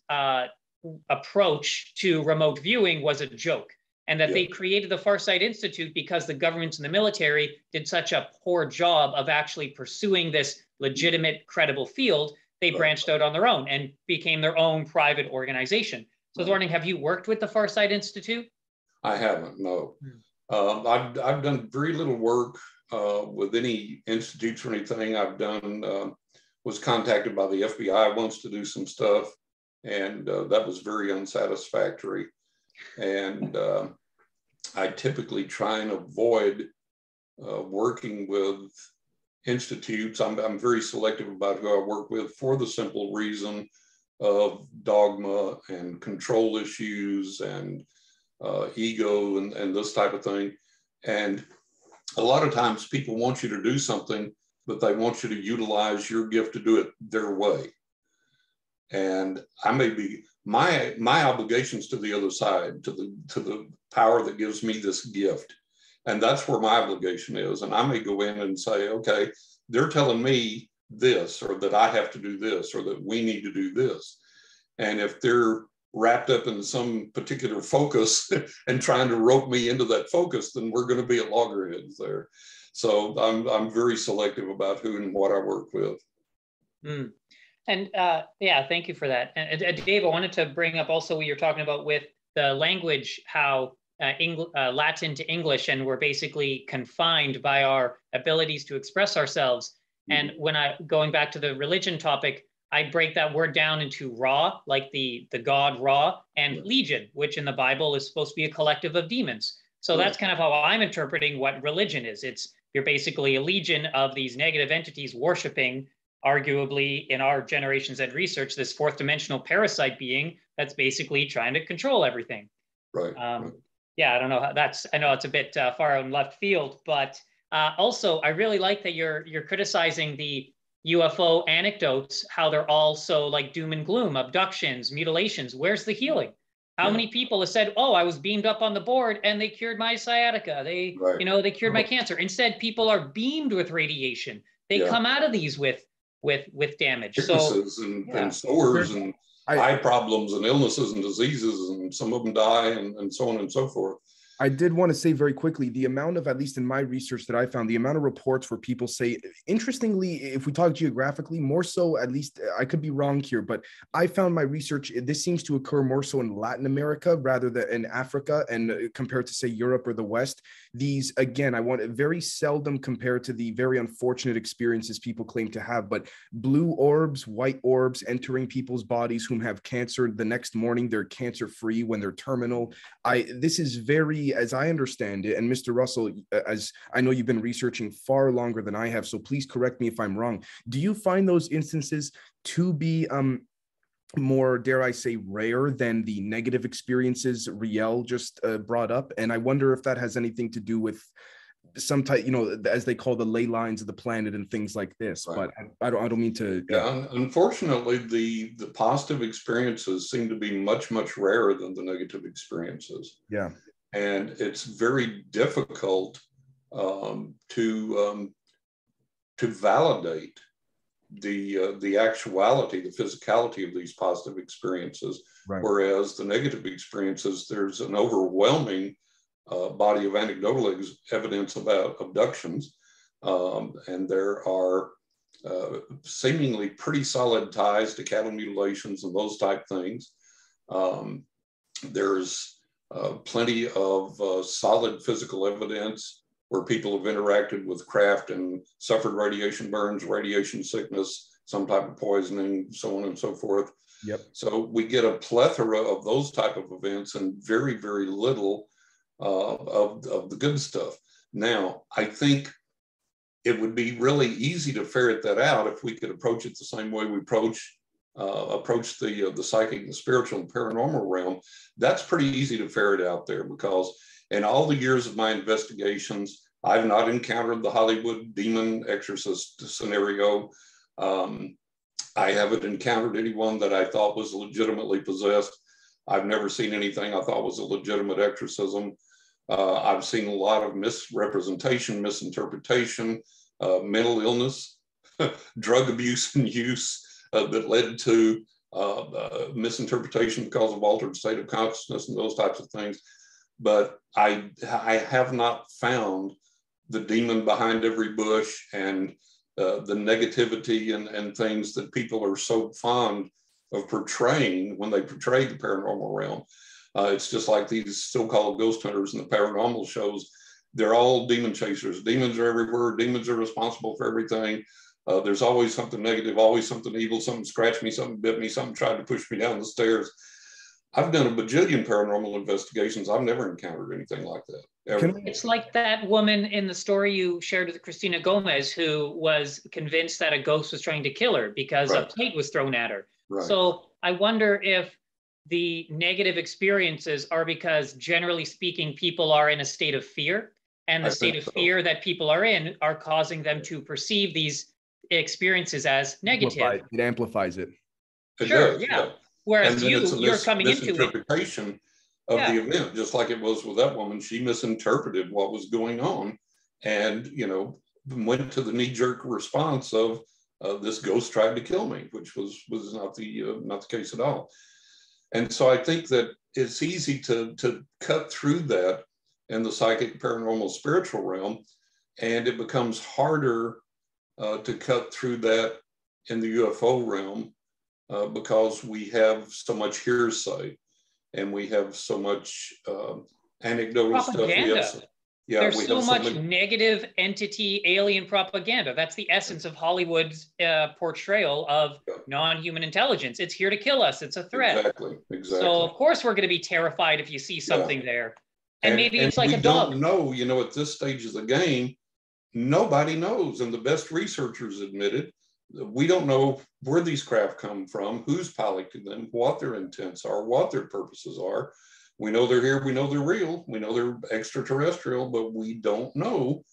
approach to remote viewing was a joke, and that they created the Farsight Institute because the governments and the military did such a poor job of actually pursuing this legitimate, credible field. They branched out on their own and became their own private organization. So I was wondering, have you worked with the Farsight Institute?
I haven't, no. I've done very little work with any institutes or anything. I've done, was contacted by the FBI once to do some stuff, and that was very unsatisfactory. And I typically try and avoid working with institutes. I'm very selective about who I work with for the simple reason of dogma and control issues and ego and this type of thing. And a lot of times people want you to do something, but they want you to utilize your gift to do it their way. And I may be, my obligations to the other side, to the power that gives me this gift. And that's where my obligation is. And I may go in and say, okay, they're telling me this, or that I have to do this, or that we need to do this. And if they're wrapped up in some particular focus and trying to rope me into that focus, then we're going to be at loggerheads there. So I'm very selective about who and what I work with.
Mm. And yeah, thank you for that. And Dave, I wanted to bring up also what you're talking about with the language, how Latin to English, and we're basically confined by our abilities to express ourselves. And when going back to the religion topic, I break that word down into Ra, like the god Ra, and legion, which in the Bible is supposed to be a collective of demons. So that's kind of how I'm interpreting what religion is. You're basically a legion of these negative entities worshiping, arguably in our generation's ed research, this fourth dimensional parasite being that's basically trying to control everything.
Right.
Yeah, I don't know how I know it's a bit far out in left field, but also I really like that you're criticizing the UFO anecdotes, how they're all so like doom and gloom, abductions, mutilations. Where's the healing? How many people have said, oh, I was beamed up on the board and they cured my sciatica. They, they cured my cancer. Instead, people are beamed with radiation. They come out of these with damage.
Sicknesses and sores and eye problems and illnesses and diseases, and some of them die and so on and so forth.
I did want to say very quickly, the amount of, at least in my research that I found, the amount of reports where people say, interestingly, if we talk geographically, more so, at least I could be wrong here, but I found my research, this seems to occur more so in Latin America rather than in Africa, and compared to say Europe or the West. These, again, I want it very seldom compared to the very unfortunate experiences people claim to have, but blue orbs, white orbs entering people's bodies whom have cancer, the next morning they're cancer free when they're terminal. This is very, as I understand it, and Mr. Russell, as I know you've been researching far longer than I have, so please correct me if I'm wrong. Do you find those instances to be more, dare I say, rare than the negative experiences Riel just brought up? And I wonder if that has anything to do with some type, as they call the ley lines of the planet and things like this. Right. But I don't mean to.
Unfortunately, the positive experiences seem to be much, much rarer than the negative experiences.
Yeah.
And it's very difficult to validate the actuality, the physicality of these positive experiences. Right. Whereas the negative experiences, there's an overwhelming body of anecdotal evidence about abductions, and there are seemingly pretty solid ties to cattle mutilations and those type things. There's plenty of solid physical evidence where people have interacted with craft and suffered radiation burns, radiation sickness, some type of poisoning, so on and so forth.
Yep.
So we get a plethora of those type of events and very, very little of the good stuff. Now, I think it would be really easy to ferret that out if we could approach it the same way we approach approach the psychic, the spiritual, and paranormal realm, that's pretty easy to ferret out there, because in all the years of my investigations, I've not encountered the Hollywood demon exorcist scenario. I haven't encountered anyone that I thought was legitimately possessed. I've never seen anything I thought was a legitimate exorcism. I've seen a lot of misrepresentation, misinterpretation, mental illness, drug abuse and use that led to misinterpretation because of altered state of consciousness and those types of things. But I have not found the demon behind every bush and the negativity and things that people are so fond of portraying when they portray the paranormal realm. It's just like these so-called ghost hunters in the paranormal shows. They're all demon chasers. Demons are everywhere. Demons are responsible for everything. There's always something negative, always something evil, something scratched me, something bit me, something tried to push me down the stairs. I've done a bajillion paranormal investigations. I've never encountered anything like that, ever.
It's like that woman in the story you shared with Christina Gomez, who was convinced that a ghost was trying to kill her because a plate was thrown at her. Right. So I wonder if the negative experiences are because, generally speaking, people are in a state of fear, and the state of fear that people are in are causing them to perceive these experiences as negative.
It amplifies it.
Sure, yeah. Whereas you're coming into it.
Misinterpretation of the event, just like it was with that woman. She misinterpreted what was going on, and went to the knee-jerk response of this ghost tried to kill me, which was not the case at all. And so I think that it's easy to cut through that in the psychic, paranormal, spiritual realm, and it becomes harder to cut through that in the UFO realm. Because we have so much hearsay and we have so much anecdotal
propaganda.
Stuff.
There's so much negative entity alien propaganda. That's the essence of Hollywood's portrayal of non-human intelligence. It's here to kill us. It's a threat.
Exactly.
So of course we're going to be terrified if you see something there. And maybe it's like a dog.
We don't know, at this stage of the game, nobody knows. And the best researchers admitted, we don't know where these craft come from, who's piloting them, what their intents are, what their purposes are. We know they're here, we know they're real, we know they're extraterrestrial, but we don't know.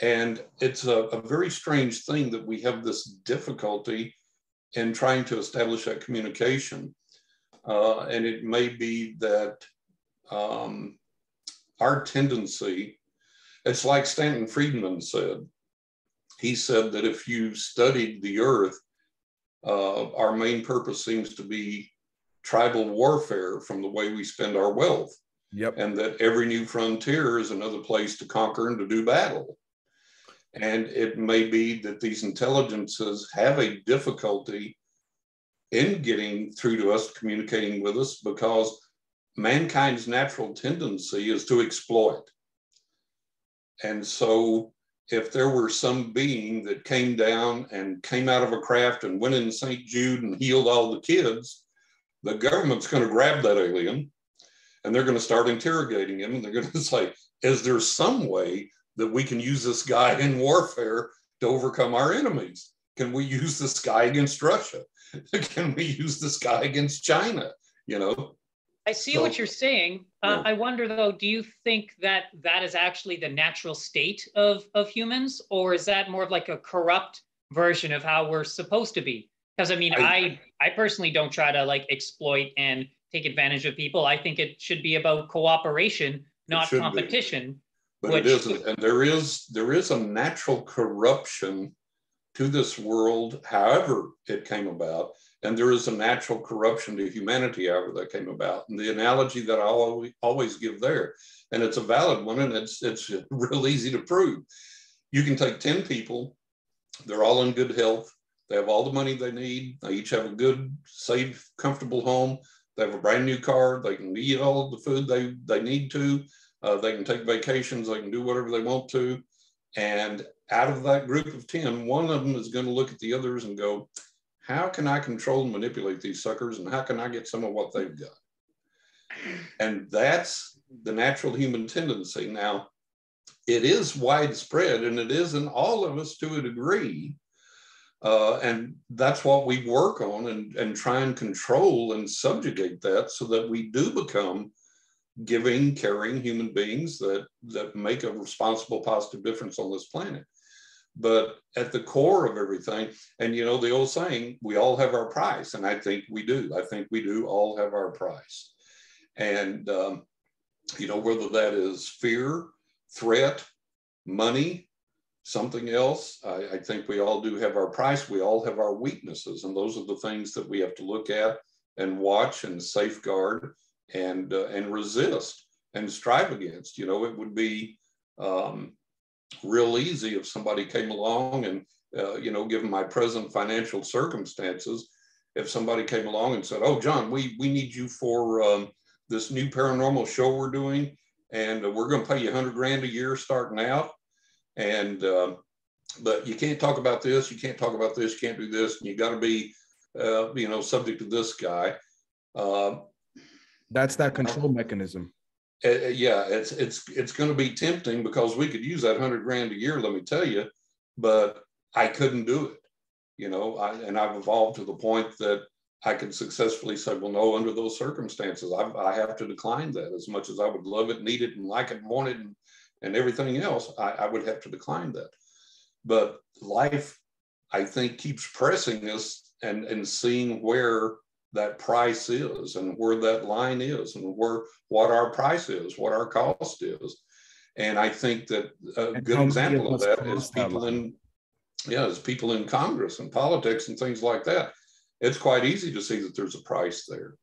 And it's a very strange thing that we have this difficulty in trying to establish that communication. And it may be that our tendency, it's like Stanton Friedman said. He said that if you studied the earth, our main purpose seems to be tribal warfare from the way we spend our wealth.
Yep.
And that every new frontier is another place to conquer and to do battle. And it may be that these intelligences have a difficulty in getting through to us, communicating with us, because mankind's natural tendency is to exploit. And so if there were some being that came down and came out of a craft and went in St. Jude and healed all the kids, the government's going to grab that alien and they're going to start interrogating him. And they're going to say, is there some way that we can use this guy in warfare to overcome our enemies? Can we use this guy against Russia? Can we use this guy against China?
I see what you're saying. I wonder, though, do you think that that is actually the natural state of humans, or is that more of like a corrupt version of how we're supposed to be? Because I personally don't try to exploit and take advantage of people. I think it should be about cooperation, not competition.
But it isn't, and there is a natural corruption to this world, however it came about. And there is a natural corruption to humanity, however that came about. And the analogy that I always give there, and it's a valid one, and it's real easy to prove. You can take 10 people, they're all in good health, they have all the money they need, they each have a good, safe, comfortable home, they have a brand new car, they can eat all of the food they need to, they can take vacations, they can do whatever they want to. And out of that group of 10, one of them is going to look at the others and go, how can I control and manipulate these suckers, and how can I get some of what they've got? And that's the natural human tendency. Now, it is widespread, and it is in all of us to a degree, And that's what we work on and try and control and subjugate that so that we do become giving, caring human beings that make a responsible, positive difference on this planet. But at the core of everything, and you know, the old saying, we all have our price. And I think we do. I think we do all have our price. And, you know, whether that is fear, threat, money, something else, I think we all do have our price. We all have our weaknesses. And those are the things that we have to look at and watch and safeguard and resist and strive against. You know, it would be real easy if somebody came along and, you know, given my present financial circumstances, if somebody came along and said, oh, John, we need you for this new paranormal show we're doing, and we're going to pay you $100,000 a year starting out. And, but you can't talk about this, you can't talk about this, you can't do this, and you got to be, you know, subject to this guy.
That's that control mechanism.
Yeah, it's going to be tempting because we could use that $100,000 a year, let me tell you, but I couldn't do it, you know, and I've evolved to the point that I can successfully say, well, no, under those circumstances, I have to decline that. As much as I would love it, need it, and like it, and want it, and everything else, I would have to decline that. But life, I think, keeps pressing us and seeing where that price is and where that line is and what our price is, what our cost is. And I think that a good example of that is people in Congress and politics and things like that. It's quite easy to see that there's a price there.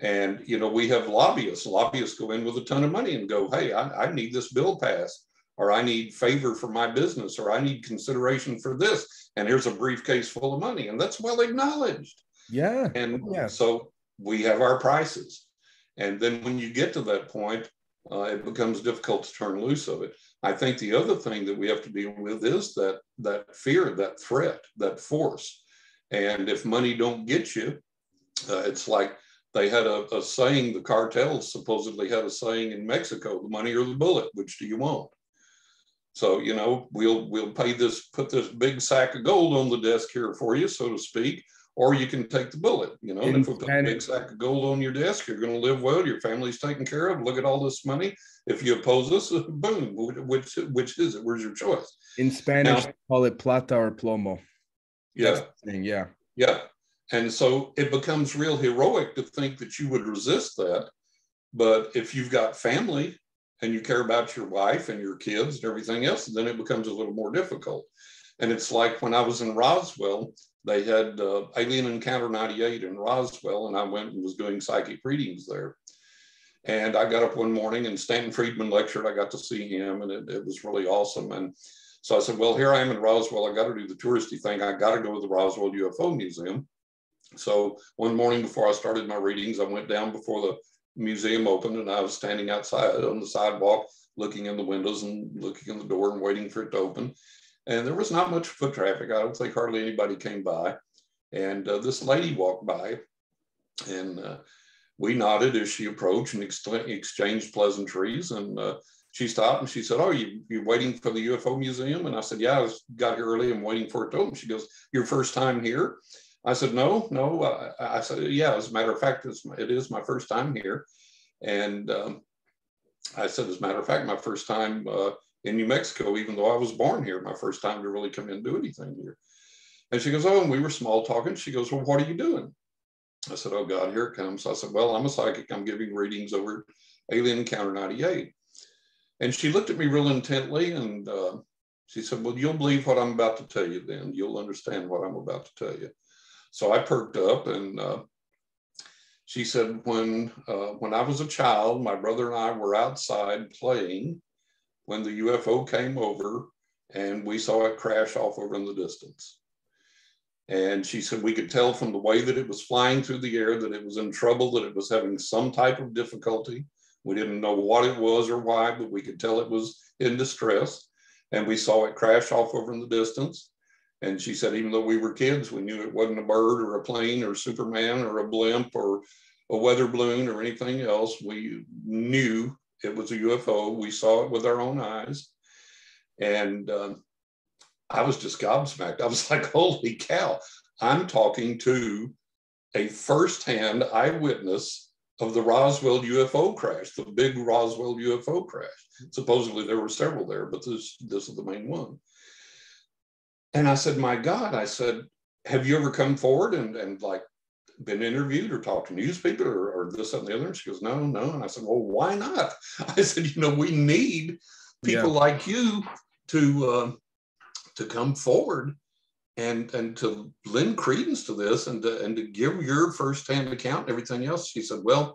And, you know, we have lobbyists. Lobbyists go in with a ton of money and go, hey, I need this bill passed, or I need favor for my business, or I need consideration for this. And here's a briefcase full of money. And that's well acknowledged.
Yeah.
And so we have our prices. And then when you get to that point, it becomes difficult to turn loose of it. I think the other thing that we have to deal with is that fear, that threat, that force. And if money don't get you, it's like they had a saying, the cartels supposedly had a saying in Mexico, the money or the bullet, which do you want? So, you know, we'll put this big sack of gold on the desk here for you, so to speak, or you can take the bullet, you know, and if we put a big sack of gold on your desk, you're going to live well, your family's taken care of, look at all this money. If you oppose us, boom, which is it? Where's your choice?
In Spanish, they call it plata or plomo.
Yeah.
Yeah.
Yeah. And so it becomes real heroic to think that you would resist that. But if you've got family and you care about your wife and your kids and everything else, then it becomes a little more difficult. And it's like when I was in Roswell, they had Alien Encounter 98 in Roswell, and I went and was doing psychic readings there. And I got up one morning and Stanton Friedman lectured. I got to see him, and it was really awesome. And so I said, well, here I am in Roswell. I got to do the touristy thing. I got to go to the Roswell UFO Museum. So one morning before I started my readings, I went down before the museum opened, and I was standing outside on the sidewalk, looking in the windows and looking in the door and waiting for it to open. And there was not much foot traffic. I don't think hardly anybody came by. And this lady walked by, and we nodded as she approached and exchanged pleasantries. And she stopped and she said, oh, you're waiting for the UFO Museum? And I said, yeah, got here early. I'm waiting for it to open. She goes, your first time here? I said, no. I said, yeah, as a matter of fact, it is my first time here. And I said, as a matter of fact, my first time in New Mexico, even though I was born here, my first time to really come in and do anything here. And she goes, oh, and we were small talking. She goes, well, what are you doing? I said, oh God, here it comes. I said, well, I'm a psychic. I'm giving readings over Alien Encounter 98. And she looked at me real intently, and she said, well, you'll believe what I'm about to tell you then. You'll understand what I'm about to tell you. So I perked up, and she said, when I was a child, my brother and I were outside playing when the UFO came over, and we saw it crash off over in the distance. And she said, we could tell from the way that it was flying through the air that it was in trouble, that it was having some type of difficulty. We didn't know what it was or why, but we could tell it was in distress. And we saw it crash off over in the distance. And she said, even though we were kids, we knew it wasn't a bird or a plane or Superman or a blimp or a weather balloon or anything else. We knew it was a UFO. We saw it with our own eyes. And I was just gobsmacked. I was like, holy cow, I'm talking to a firsthand eyewitness of the Roswell UFO crash, the big Roswell UFO crash. Supposedly there were several there, but this is the main one. And I said, my God, I said, have you ever come forward and like been interviewed or talked to news people or this, that, and the other? And she goes, no. And I said, well, why not? I said, we need people like you to come forward and to lend credence to this and to give your firsthand account and everything else. She said, well,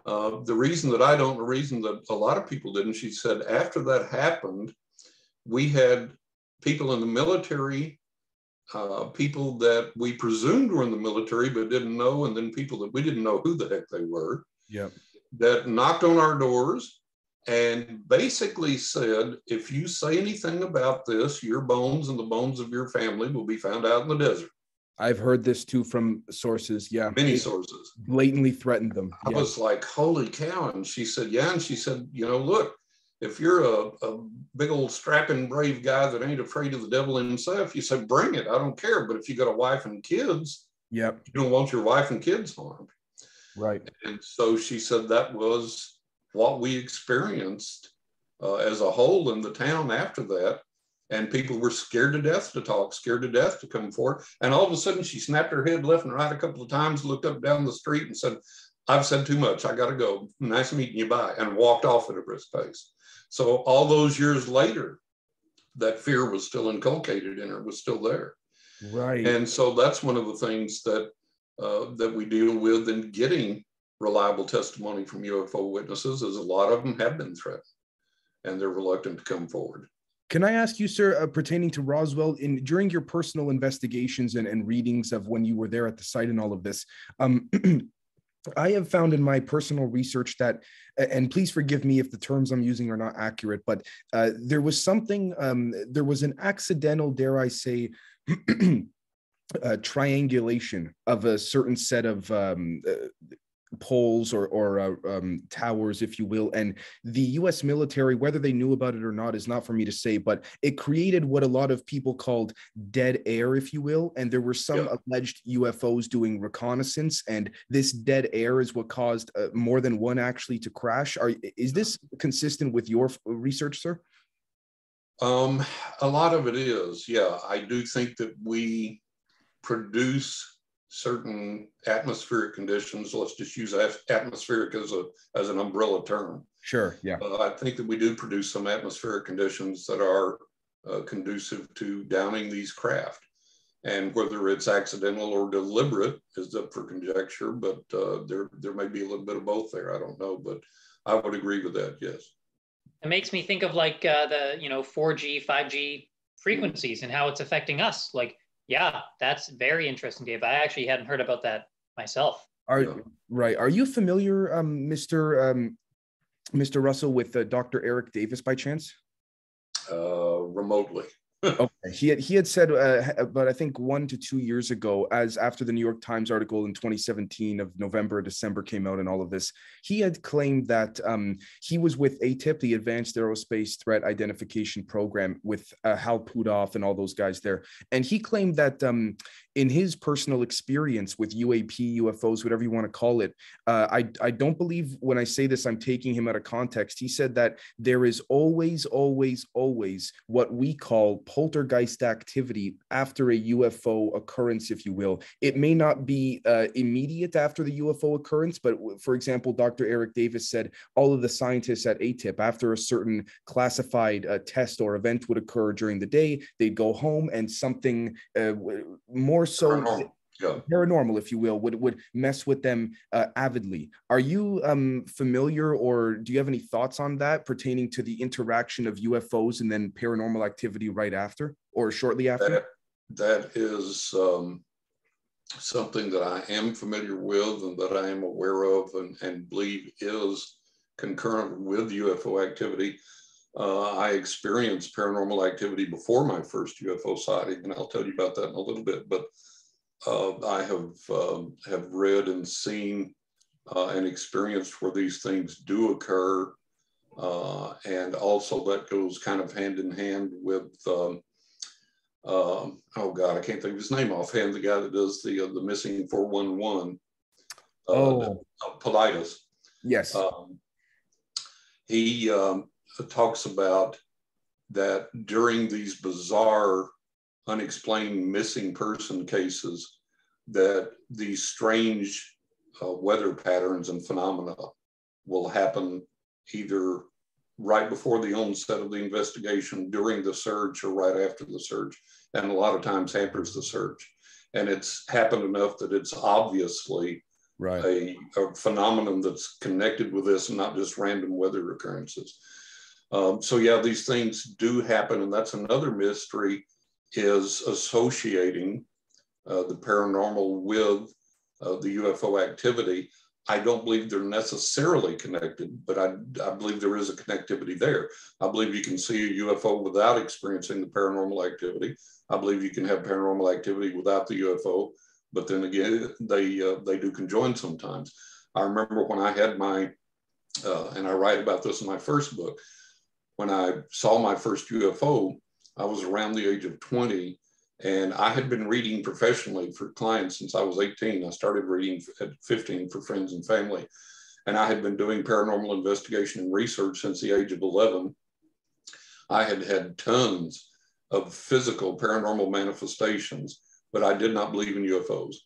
the reason that I don't, the reason that a lot of people didn't, she said, after that happened, we had people in the military, people that we presumed were in the military but didn't know, and then people that we didn't know who the heck they were, that knocked on our doors and basically said, if you say anything about this, your bones and the bones of your family will be found out in the desert.
I've heard this too from sources.
Many sources.
Blatantly threatened them.
I was like, holy cow. And she said, and she said, look, if you're a big old strapping brave guy that ain't afraid of the devil himself, you say, bring it. I don't care. But if you got a wife and kids, you don't want your wife and kids harmed.
Right.
And so she said that was what we experienced as a whole in the town after that. And people were scared to death to talk, scared to death to come forward. And all of a sudden she snapped her head left and right a couple of times, looked up down the street and said, I've said too much. I got to go. Nice meeting you. Bye. And walked off at a brisk pace. So all those years later, that fear was still inculcated in her, was still there.
Right.
And so that's one of the things that that we deal with in getting reliable testimony from UFO witnesses, is a lot of them have been threatened and they're reluctant to come forward.
Can I ask you, sir, pertaining to Roswell, during your personal investigations and readings of when you were there at the site and all of this, I have found in my personal research that, and please forgive me if the terms I'm using are not accurate, but there was something, there was an accidental, dare I say, triangulation of a certain set of poles or towers, if you will, and the U.S. military, whether they knew about it or not is not for me to say, but it created what a lot of people called dead air, if you will, and there were some alleged UFOs doing reconnaissance, and this dead air is what caused more than one actually to crash. Is this consistent with your research, sir?
A lot of it is, I do think that we produce certain atmospheric conditions. Let's just use atmospheric as an umbrella term.
Sure. Yeah.
I think that we do produce some atmospheric conditions that are conducive to downing these craft, and whether it's accidental or deliberate is up for conjecture. But there may be a little bit of both there. I don't know, but I would agree with that. Yes.
It makes me think of like the 4G, 5G frequencies and how it's affecting us. Like, yeah, that's very interesting, Dave. I actually hadn't heard about that myself.
Right. Are you familiar, Mr. Russell, with Dr. Eric Davis by chance?
Remotely.
Okay. He had said, but I think 1 to 2 years ago, as after the New York Times article in 2017 of November, December came out and all of this, he had claimed that he was with ATIP, the Advanced Aerospace Threat Identification Program, with Hal Puthoff and all those guys there. And he claimed that in his personal experience with UAP, UFOs, whatever you want to call it, I don't believe when I say this, I'm taking him out of context. He said that there is always what we call poltergeist activity after a UFO occurrence, if you will. It may not be immediate after the UFO occurrence, but for example, Dr. Eric Davis said all of the scientists at ATIP, after a certain classified test or event would occur during the day, they'd go home and something more so paranormal, if you will, would mess with them avidly. Are you familiar, or do you have any thoughts on that pertaining to the interaction of UFOs and then paranormal activity right after or shortly after?
That is something that I am familiar with and that I am aware of and believe is concurrent with UFO activity. I experienced paranormal activity before my first UFO sighting, and I'll tell you about that in a little bit. But I have read and seen and experienced where these things do occur, and also that goes kind of hand in hand with oh God, I can't think of his name offhand, the guy that does the missing 411, Politis.
Yes.
He talks about that during these bizarre, unexplained missing person cases, that these strange weather patterns and phenomena will happen either right before the onset of the investigation, during the search, or right after the search, and a lot of times hampers the search. And it's happened enough that it's obviously a phenomenon that's connected with this and not just random weather occurrences. So yeah, these things do happen, and that's another mystery, is associating the paranormal with the UFO activity. I don't believe they're necessarily connected, but I believe there is a connectivity there. I believe you can see a UFO without experiencing the paranormal activity. I believe you can have paranormal activity without the UFO, but then again, they do conjoin sometimes. I remember when I had my, and I write about this in my first book, when I saw my first UFO, I was around the age of 20, and I had been reading professionally for clients since I was 18. I started reading at 15 for friends and family. And I had been doing paranormal investigation and research since the age of 11. I had had tons of physical paranormal manifestations, but I did not believe in UFOs.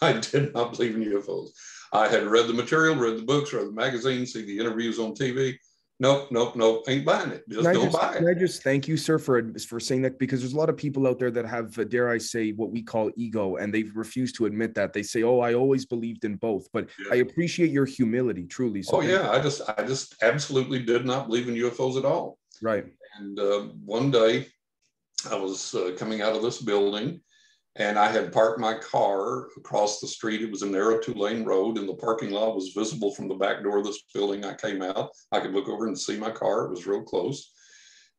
I did not believe in UFOs. I had read the material, read the books, read the magazines, see the interviews on TV. Nope, ain't buying it. Just don't buy it.
Can I just thank you, sir, for saying that? Because there's a lot of people out there that have, dare I say, what we call ego, and they refuse to admit that. They say, "Oh, I always believed in both." But yeah. I appreciate your humility, truly. So
yeah, I just absolutely did not believe in UFOs at all.
Right.
And one day, I was coming out of this building, and I had parked my car across the street. It was a narrow 2-lane road, and the parking lot was visible from the back door of this building. I came out, I could look over and see my car. It was real close.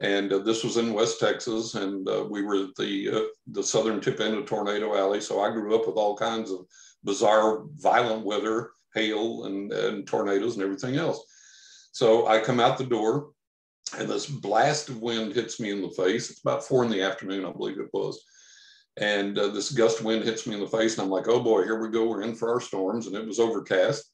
And this was in West Texas, and we were at the southern tip end of Tornado Alley. So I grew up with all kinds of bizarre, violent weather, hail and tornadoes and everything else. So I come out the door, and this blast of wind hits me in the face. It's about 4 p.m, I believe it was. And this gust of wind hits me in the face, and I'm like, oh boy, here we go. We're in for our storms. And it was overcast.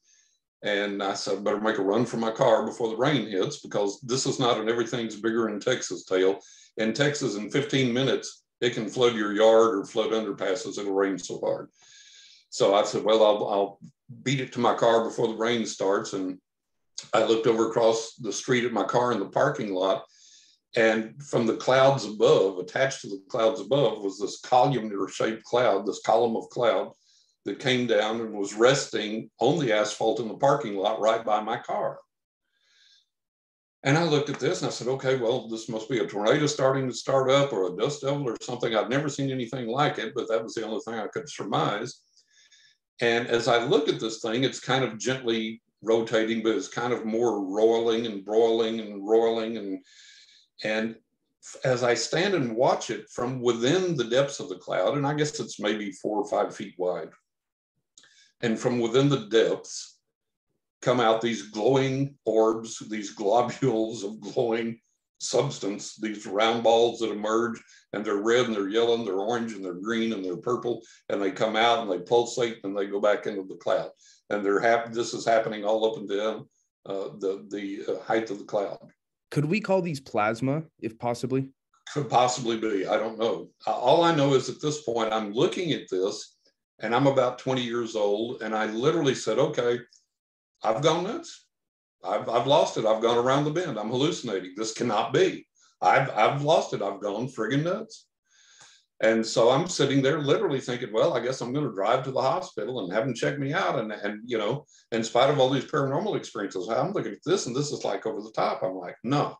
And I said, better make a run for my car before the rain hits, because this is not an everything's bigger in Texas tale. In Texas, in 15 minutes, it can flood your yard or flood underpasses. It'll rain so hard. So I said, well, I'll beat it to my car before the rain starts. And I looked over across the street at my car in the parking lot. And from the clouds above, attached to the clouds above, was this columnar-shaped cloud, this column of cloud that came down and was resting on the asphalt in the parking lot right by my car. And I looked at this and I said, okay, well, this must be a tornado starting to start up, or a dust devil or something. I'd never seen anything like it, but that was the only thing I could surmise. And as I looked at this thing, it's kind of gently rotating, but it's kind of more roiling and broiling and roiling. And as I stand and watch it from within the depths of the cloud, and I guess it's maybe 4 or 5 feet wide, and from within the depths come out these glowing orbs, these globules of glowing substance, these round balls that emerge, and they're red and they're yellow and they're orange and they're green and they're purple, and they come out and they pulsate and they go back into the cloud. And this is happening all up and down the height of the cloud.
Could we call these plasma, if possibly?
Could possibly be. I don't know. All I know is at this point, I'm looking at this, and I'm about 20 years old, and I literally said, okay, I've gone nuts. I've lost it. I've gone around the bend. I'm hallucinating. This cannot be. I've lost it. I've gone friggin' nuts. And so I'm sitting there literally thinking, well, I guess I'm going to drive to the hospital and have them check me out. And you know, in spite of all these paranormal experiences, I'm looking at this and this is like over the top. I'm like, no.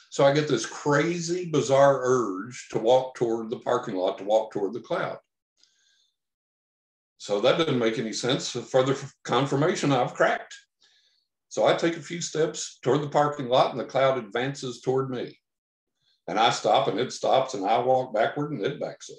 So I get this crazy, bizarre urge to walk toward the parking lot, to walk toward the cloud. So that doesn't make any sense. Further confirmation, I've cracked. So I take a few steps toward the parking lot, and the cloud advances toward me. And I stop and it stops, and I walk backward and it backs up.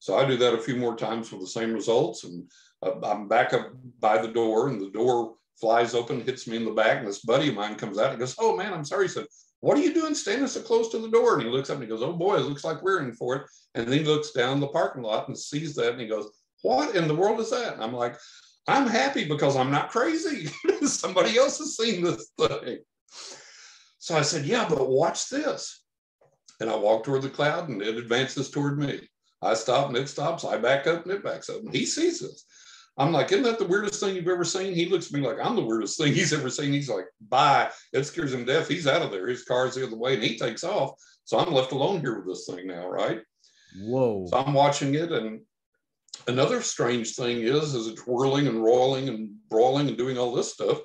So I do that a few more times with the same results. And I'm back up by the door, and the door flies open, hits me in the back, and this buddy of mine comes out and goes, "Oh man, I'm sorry." He said, "What are you doing standing so close to the door?" And he looks up and he goes, "Oh boy, it looks like we're in for it." And then he looks down the parking lot and sees that and he goes, "What in the world is that?" And I'm like, "I'm happy because I'm not crazy. Somebody else has seen this thing." So I said, "Yeah, but watch this." And I walk toward the cloud and it advances toward me. I stop and it stops. I back up and it backs up. And he sees this. I'm like, "Isn't that the weirdest thing you've ever seen?" He looks at me like I'm the weirdest thing he's ever seen. He's like, "Bye." It scares him deaf. He's out of there. His car's the other way and he takes off. So I'm left alone here with this thing now, right?
Whoa.
So I'm watching it. And another strange thing is it's whirling and rolling and brawling and doing all this stuff.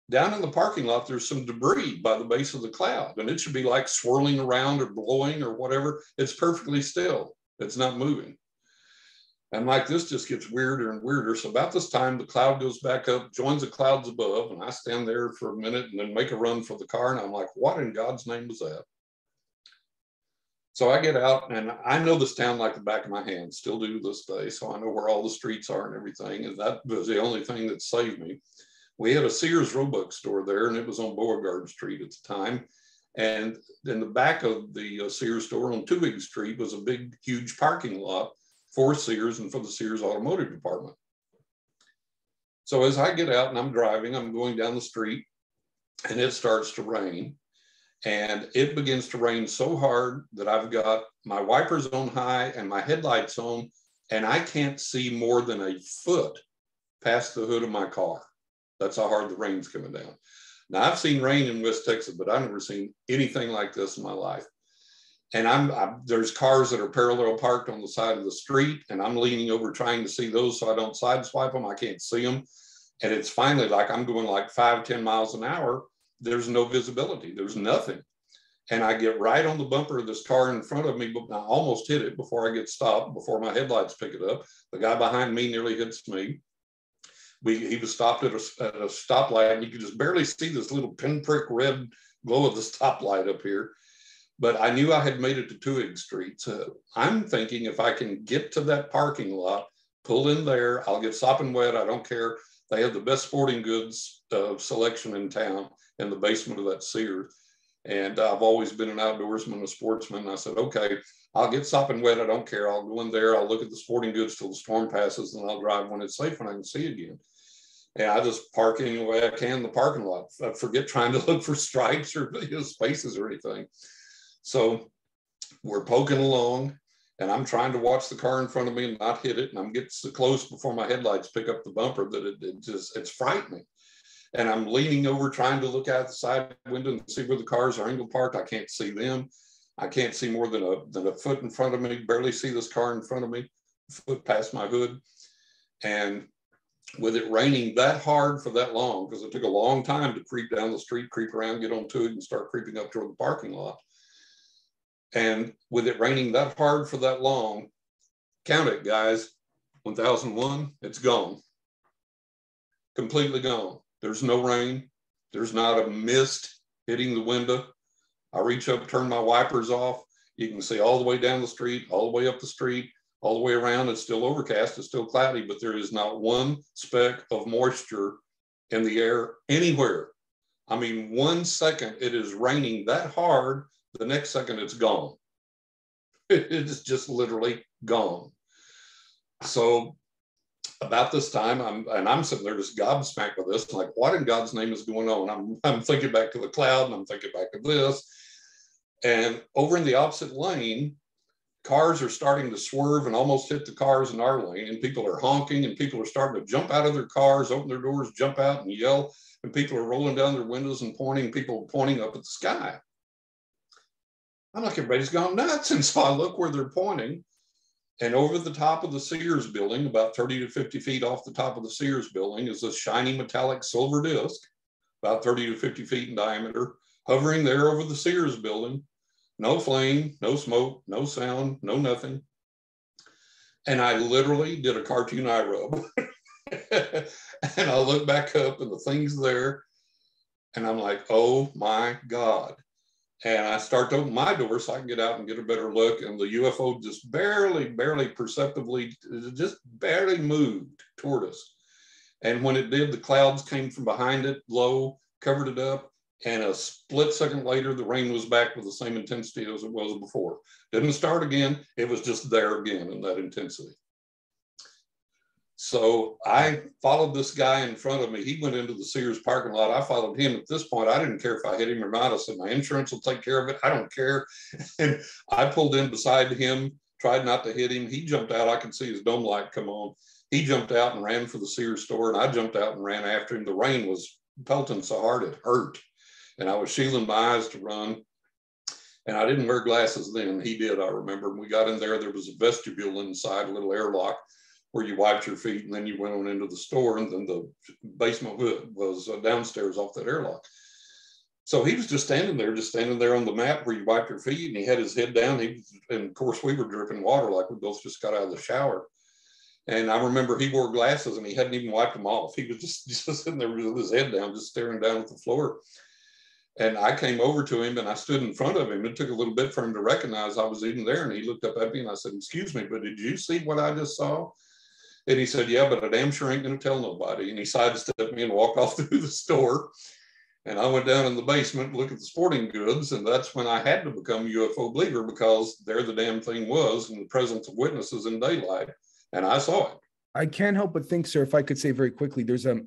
Down in the parking lot, there's some debris by the base of the cloud. And it should be like swirling around or blowing or whatever. It's perfectly still. It's not moving. And like this just gets weirder and weirder. So about this time, the cloud goes back up, joins the clouds above, and I stand there for a minute and then make a run for the car. And I'm like, "What in God's name was that?" So I get out and I know this town like the back of my hand, still do to this day. So I know where all the streets are and everything. And that was the only thing that saved me. We had a Sears Roebuck store there and it was on Beauregard Street at the time. And in the back of the Sears store on Tubig Street was a big, huge parking lot for Sears and for the Sears automotive department. So as I get out and I'm driving, I'm going down the street and it starts to rain. And it begins to rain so hard that I've got my wipers on high and my headlights on, and I can't see more than a foot past the hood of my car. That's how hard the rain's coming down. Now, I've seen rain in West Texas, but I've never seen anything like this in my life. And there's cars that are parallel parked on the side of the street, and I'm leaning over trying to see those so I don't sideswipe them. I can't see them. And it's finally like I'm going like 5-10 miles an hour. There's no visibility. There's nothing. And I get right on the bumper of this car in front of me, but I almost hit it before I get stopped, before my headlights pick it up. The guy behind me nearly hits me. He was stopped at a stoplight, and you could just barely see this little pinprick red glow of the stoplight up here. But I knew I had made it to Tewig Street. So I'm thinking if I can get to that parking lot, pull in there, I'll get sopping wet. I don't care. They have the best sporting goods selection in town in the basement of that Sears. And I've always been an outdoorsman, a sportsman. And I said, "Okay, I'll get sopping wet. I don't care. I'll go in there. I'll look at the sporting goods till the storm passes, and I'll drive when it's safe and I can see again." And I just park any way I can in the parking lot. I forget trying to look for stripes or spaces or anything. So we're poking along, and I'm trying to watch the car in front of me and not hit it. And I'm getting so close before my headlights pick up the bumper that it's frightening. And I'm leaning over trying to look out the side window and see where the cars are angle parked. I can't see them. I can't see more than a foot in front of me, barely see this car in front of me, a foot past my hood. And with it raining that hard for that long, because it took a long time to creep down the street, creep around, get onto it, and start creeping up toward the parking lot. And with it raining that hard for that long, count it, guys, 1001, it's gone. Completely gone. There's no rain. There's not a mist hitting the window. I reach up, turn my wipers off. You can see all the way down the street, all the way up the street, all the way around. It's still overcast, it's still cloudy, but there is not one speck of moisture in the air anywhere. I mean, 1 second it is raining that hard, the next second it's gone. It is just literally gone. So about this time, I'm sitting there just gobsmacked with this, like, what in God's name is going on? I'm thinking back to the cloud, and I'm thinking back to this. And over in the opposite lane, cars are starting to swerve and almost hit the cars in our lane, and people are honking, and people are starting to jump out of their cars, open their doors, jump out and yell, and people are rolling down their windows and pointing, people pointing up at the sky. I'm like, everybody's gone nuts. And so I look where they're pointing, and over the top of the Sears building, about 30 to 50 feet off the top of the Sears building, is a shiny metallic silver disc, about 30 to 50 feet in diameter, hovering there over the Sears building. No flame, no smoke, no sound, no nothing. And I literally did a cartoon eye rub. And I look back up and the thing's there. And I'm like, oh my God. And I start to open my door so I can get out and get a better look. And the UFO just barely perceptibly, just barely moved toward us. And when it did, the clouds came from behind it, low, covered it up. And a split second later, the rain was back with the same intensity as it was before. Didn't start again. It was just there again in that intensity. So I followed this guy in front of me. He went into the Sears parking lot. I followed him. At this point, I didn't care if I hit him or not. I said, my insurance will take care of it. I don't care. And I pulled in beside him, tried not to hit him. He jumped out. I could see his dome light come on. He jumped out and ran for the Sears store, and I jumped out and ran after him. The rain was pelting so hard it hurt. And I was shielding my eyes to run. And I didn't wear glasses then. He did, I remember. When we got in there, there was a vestibule inside, a little airlock, where you wiped your feet and then you went on into the store, and then the basement was downstairs off that airlock. So he was just standing there on the mat where you wiped your feet, and he had his head down. And of course we were dripping water like we both just got out of the shower. And I remember he wore glasses and he hadn't even wiped them off. He was just sitting there with his head down, just staring down at the floor. And I came over to him and I stood in front of him. It took a little bit for him to recognize I was even there. And he looked up at me and I said, excuse me, but did you see what I just saw? And he said, yeah, but I damn sure ain't going to tell nobody. And he sidestepped me and walked off through the store. And I went down in the basement to look at the sporting goods. And that's when I had to become a UFO believer, because there the damn thing was in the presence of witnesses in daylight. And I saw it.
I can't help but think, sir, if I could say very quickly, there's a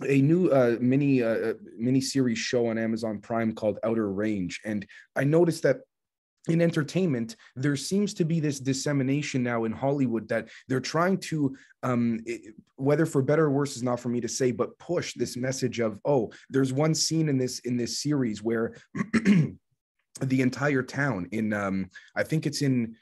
new mini series show on Amazon Prime called Outer Range. And I noticed that in entertainment, there seems to be this dissemination now in Hollywood that they're trying to, whether for better or worse is not for me to say, but push this message of, oh, there's one scene in this series where the entire town in, I think it's in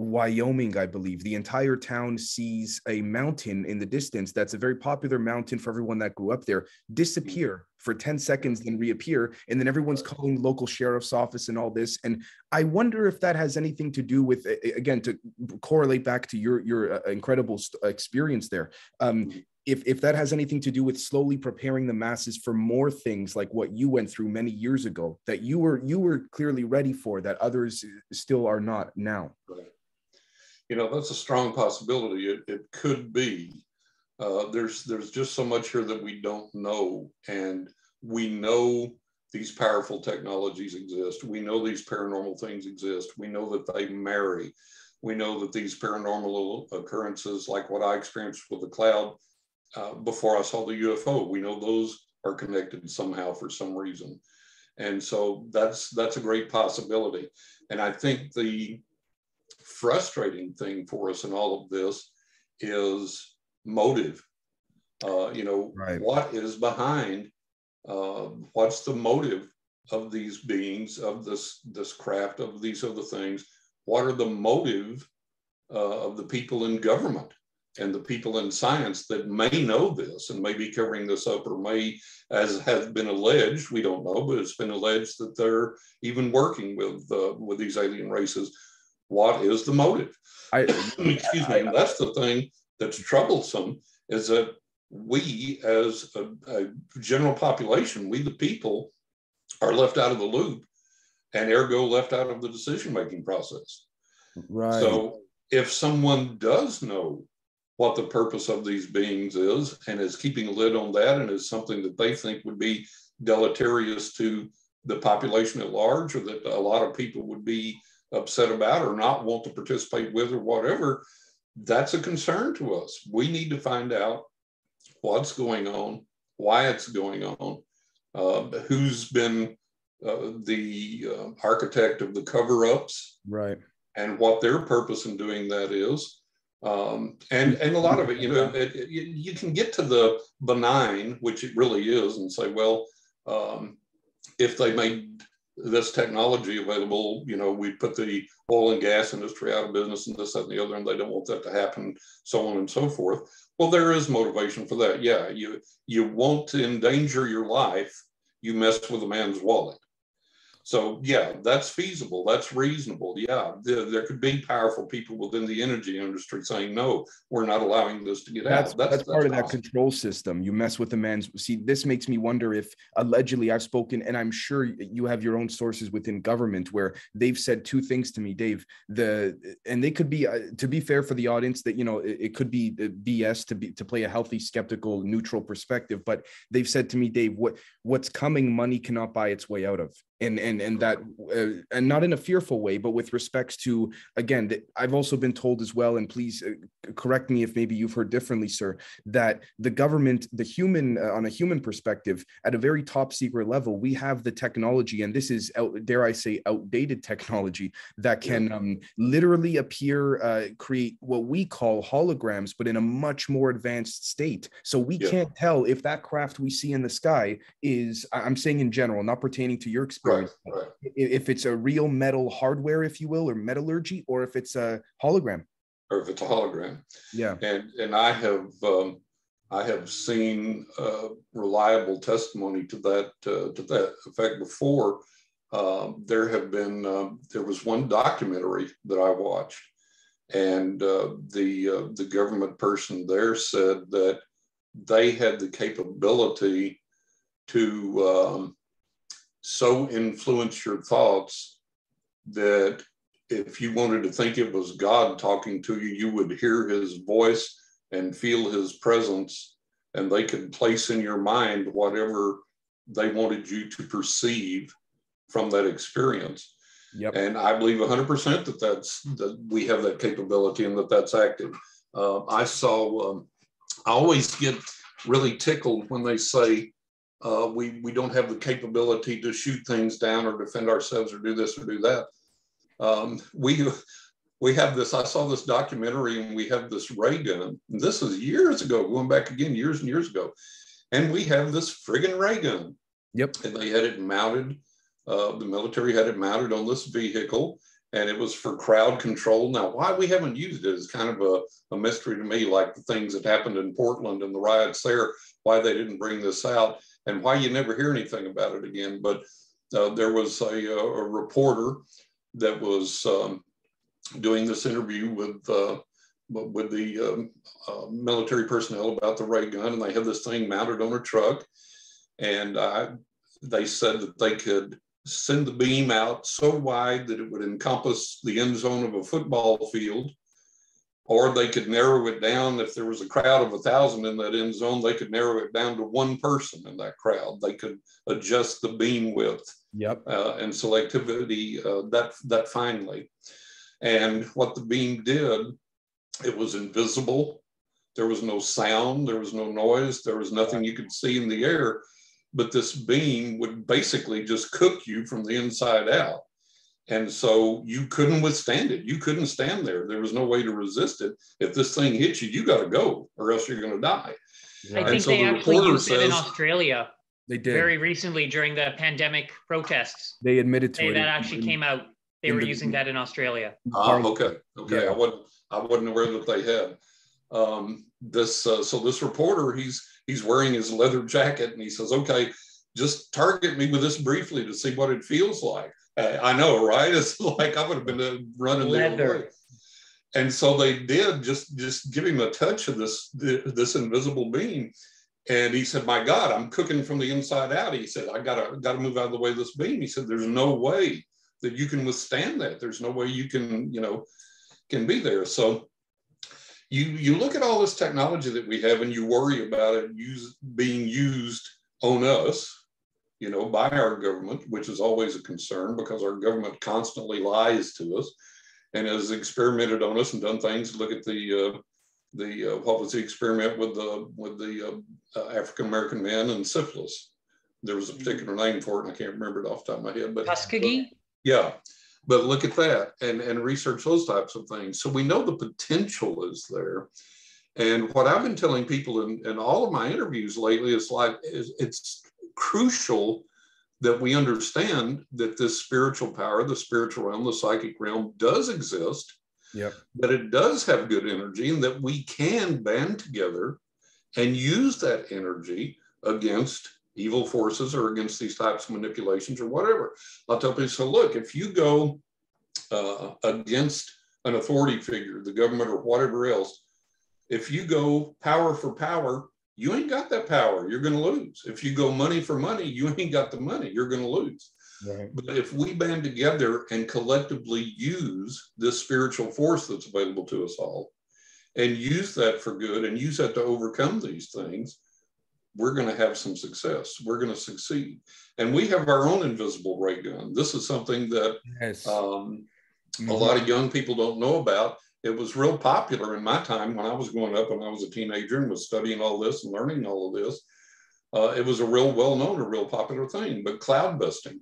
Wyoming, I believe, the entire town sees a mountain in the distance that's a very popular mountain for everyone that grew up there disappear for 10 seconds, then reappear, and then everyone's calling the local sheriff's office and all this. And I wonder if that has anything to do with, again, to correlate back to your incredible experience there, if that has anything to do with slowly preparing the masses for more things like what you went through many years ago, that you were clearly ready for, that others still are not now.
Right. You know, that's a strong possibility. It could be. There's just so much here that we don't know. And we know these powerful technologies exist. We know these paranormal things exist. We know that they marry. We know that these paranormal occurrences, like what I experienced with the cloud before I saw the UFO, we know those are connected somehow for some reason. And so that's a great possibility. And I think the frustrating thing for us in all of this is motive. Right. What is behind, what's the motive of these beings, of this craft, of these other things? What are the motive of the people in government and the people in science that may know this and may be covering this up, or may, as has been alleged, we don't know, but it's been alleged that they're even working with these alien races. What is the motive? Excuse me. And that's the thing that's troublesome, is that we, as a general population, we the people, are left out of the loop, and ergo left out of the decision-making process.
Right.
So if someone does know what the purpose of these beings is, and is keeping a lid on that, and is something that they think would be deleterious to the population at large, or that a lot of people would be upset about or not want to participate with, or whatever, that's a concern to us. We need to find out what's going on, why it's going on, who's been the architect of the cover-ups,
right,
and what their purpose in doing that is. And a lot of it, you can get to the benign, which it really is, and say, well, if they made this technology available, we'd put the oil and gas industry out of business, and this, that, and the other, and they don't want that to happen, so on and so forth. Well, there is motivation for that. Yeah, you want to endanger your life, you mess with a man's wallet. So yeah, that's feasible. That's reasonable. Yeah, there could be powerful people within the energy industry saying, no, we're not allowing this to get out.
That's part of
possible.
that control system. You mess with the man's. See, this makes me wonder if allegedly I've spoken, and I'm sure you have your own sources within government where they've said two things to me, Dave. And they could be, to be fair for the audience, that it could be BS to play a healthy, skeptical, neutral perspective. But they've said to me, Dave, what's coming, money cannot buy its way out of. And that and not in a fearful way, but with respects to, again, I've also been told as well, and please correct me if maybe you've heard differently, sir, that the government, the human, on a human perspective, at a very top secret level, we have the technology, and this is, dare I say, outdated technology that can literally appear, create what we call holograms, but in a much more advanced state. So we can't tell if that craft we see in the sky is, I'm saying in general, not pertaining to your experience,
Right.
if it's a real metal hardware, if you will, or metallurgy, or if it's a hologram.
Or if it's a hologram.
Yeah.
And I have seen reliable testimony to that effect before. There was one documentary that I watched, and the government person there said that they had the capability to so influence your thoughts that if you wanted to think it was God talking to you, you would hear his voice and feel his presence, and they could place in your mind whatever they wanted you to perceive from that experience.
Yep.
And I believe 100% that we have that capability and that's active. I always get really tickled when they say, we don't have the capability to shoot things down or defend ourselves or do this or do that. We have this, I saw this documentary, and we have this ray gun. This is years ago, going back again, years and years ago. And we have this friggin' ray gun.
Yep.
And they had it mounted, the military had it mounted on this vehicle, and it was for crowd control. Now, why we haven't used it is kind of a mystery to me, like the things that happened in Portland and the riots there, why they didn't bring this out, and why you never hear anything about it again. But there was a reporter that was doing this interview with the military personnel about the ray gun, and they had this thing mounted on a truck, and they said that they could send the beam out so wide that it would encompass the end zone of a football field, or they could narrow it down. If there was a crowd of 1,000 in that end zone, they could narrow it down to one person in that crowd. They could adjust the beam width.
Yep.
And selectivity that finely. And what the beam did, it was invisible. There was no sound, there was no noise, there was nothing you could see in the air. But this beam would basically just cook you from the inside out. And so you couldn't withstand it. You couldn't stand there. There was no way to resist it. If this thing hits you, you got to go, or else you're going to die.
I think
so
they
the
actually
reporter
used it in
says-
Australia.
They did.
Very recently during the pandemic protests.
They admitted to it.
That actually came out. They were using that in Australia.
Okay.
Yeah.
I wasn't aware that they had. So this reporter, he's wearing his leather jacket, and he says, "Okay, just target me with this briefly to see what it feels like." I know, right? It's like I would have been running the other way. And so they did just give him a touch of this invisible beam. And he said, "My God, I'm cooking from the inside out." He said, "I gotta move out of the way of this beam." He said, "There's no way that you can withstand that. There's no way you can be there." So you look at all this technology that we have, and you worry about it being used on us, by our government, which is always a concern because our government constantly lies to us and has experimented on us and done things. Look at what was the experiment with the African-American men and syphilis. There was a particular name for it, and I can't remember it off the top of my head. But
Tuskegee?
Yeah, but look at that and research those types of things. So we know the potential is there. And what I've been telling people in all of my interviews lately is it's crucial that we understand that this spiritual power, the spiritual realm, the psychic realm does exist.
Yep.
That it does have good energy, and that we can band together and use that energy against evil forces or against these types of manipulations or whatever. I'll tell people, so look, if you go against an authority figure, the government or whatever else, if you go power for power, you ain't got that power, you're going to lose. If you go money for money, you ain't got the money, you're going to lose.
Right.
But if we band together and collectively use this spiritual force that's available to us all and use that for good and use that to overcome these things, we're going to have some success. We're going to succeed. And we have our own invisible ray gun. This is something that a lot of young people don't know about. It was real popular in my time when I was growing up, when I was a teenager and was studying all this and learning all of this. It was a real well-known, a real popular thing, but cloud busting.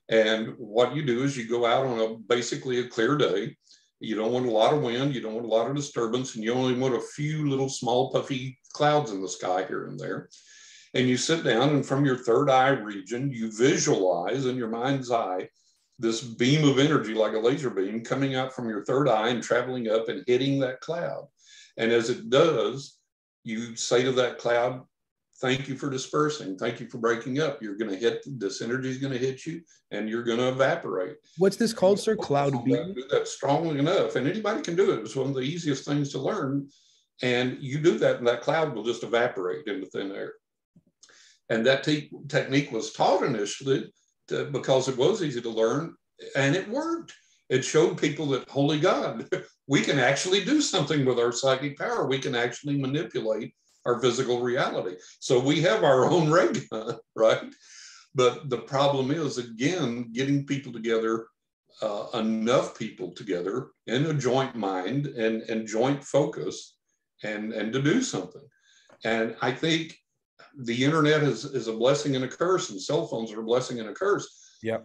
And what you do is you go out on basically a clear day. You don't want a lot of wind, you don't want a lot of disturbance, and you only want a few little small puffy clouds in the sky here and there. And you sit down, and from your third eye region, you visualize in your mind's eye this beam of energy, like a laser beam, coming out from your third eye and traveling up and hitting that cloud. And as it does, you say to that cloud, thank you for dispersing. Thank you for breaking up. You're going to hit, this energy is going to hit you and you're going to evaporate.
What's this called, sir? Cloud beam?
Do that strongly enough. And anybody can do it. It's one of the easiest things to learn. And you do that and that cloud will just evaporate into thin air. And that technique was taught initially because it was easy to learn and it worked. It showed people that, holy God, we can actually do something with our psychic power. We can actually manipulate our physical reality. So we have our own ray gun, right? But the problem is, again, getting people together, enough people together in a joint mind and joint focus and to do something. And I think the internet is a blessing and a curse, and cell phones are a blessing and a curse.
Yeah.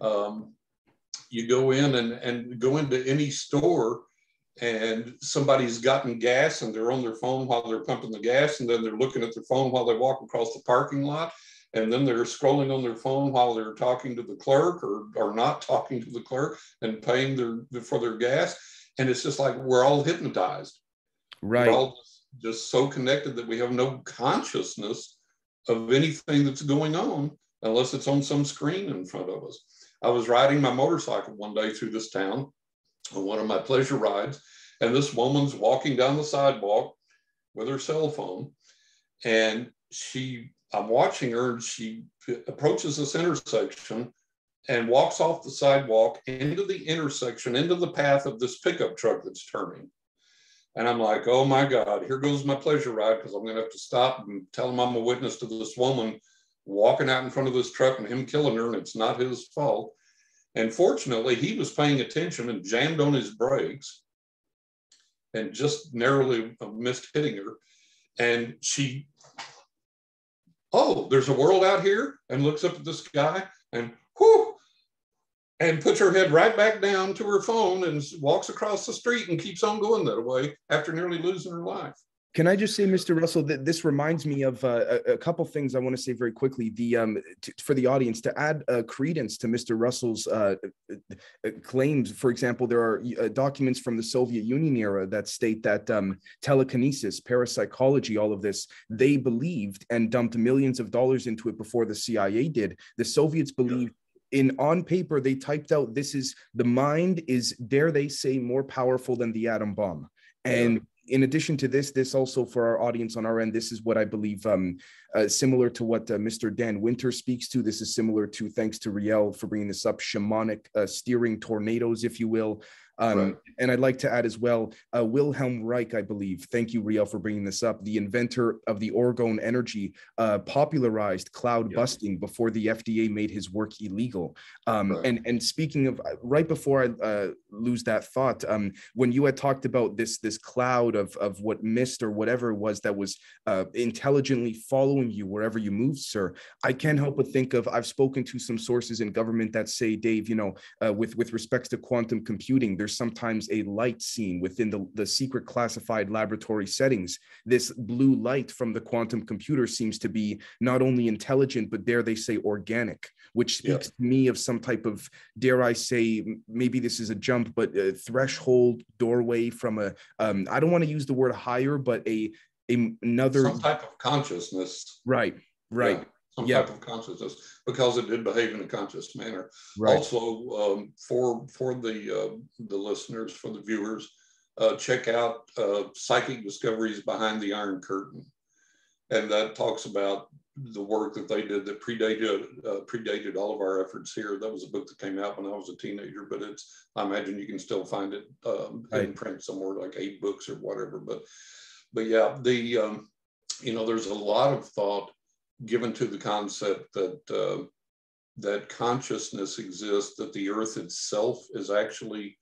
You go in and go into any store and somebody's gotten gas and they're on their phone while they're pumping the gas, and then they're looking at their phone while they walk across the parking lot, and then they're scrolling on their phone while they're talking to the clerk or not talking to the clerk and paying for their gas. And it's just like we're all hypnotized. Right. We're all just so connected that we have no consciousness of anything that's going on unless it's on some screen in front of us. I was riding my motorcycle one day through this town on one of my pleasure rides, and this woman's walking down the sidewalk with her cell phone, and I'm watching her, and she approaches this intersection and walks off the sidewalk into the intersection, into the path of this pickup truck that's turning. And I'm like, oh my God, here goes my pleasure ride, because I'm going to have to stop and tell him I'm a witness to this woman walking out in front of this truck and him killing her, and it's not his fault. And fortunately, he was paying attention and jammed on his brakes and just narrowly missed hitting her. And she, oh, there's a world out here, and looks up at the sky and whoo, and puts her head right back down to her phone and walks across the street and keeps on going that way after nearly losing her life.
Can I just say, Mr. Russell, that this reminds me of a couple things I want to say very quickly. For the audience, to add credence to Mr. Russell's claims. For example, there are documents from the Soviet Union era that state that telekinesis, parapsychology, all of this, they believed and dumped millions of dollars into it before the CIA did. The Soviets believed. On paper, they typed out, the mind is, dare they say, more powerful than the atom bomb. And in addition to this also for our audience on our end, this is what I believe, similar to what Mr. Dan Winter speaks to. This is similar to, thanks to Riel for bringing this up, shamanic steering tornadoes, if you will. Right. And I'd like to add as well, Wilhelm Reich, I believe, thank you, Riel, for bringing this up, the inventor of the orgone energy, popularized cloud busting before the FDA made his work illegal. Right. And speaking of, right before I lose that thought, when you had talked about this cloud of what mist or whatever it was that was intelligently following you wherever you moved, sir, I can't help but think of, I've spoken to some sources in government that say, Dave, with respects to quantum computing, there's sometimes a light seen within the secret classified laboratory settings. This blue light from the quantum computer seems to be not only intelligent, but dare they say organic, which speaks to me of some type of, dare I say, maybe this is a jump, but a threshold doorway from I don't want to use the word higher, but another.
Some type of consciousness.
Right.
some type of consciousness, because it did behave in a conscious manner.
Right.
Also, for the listeners, for the viewers, check out Psychic Discoveries Behind the Iron Curtain. And that talks about the work that they did that predated all of our efforts here. That was a book that came out when I was a teenager, but I imagine you can still find it in print somewhere, like 8 books or whatever. But yeah, there's a lot of thought given to the concept that that consciousness exists, that the earth itself is actually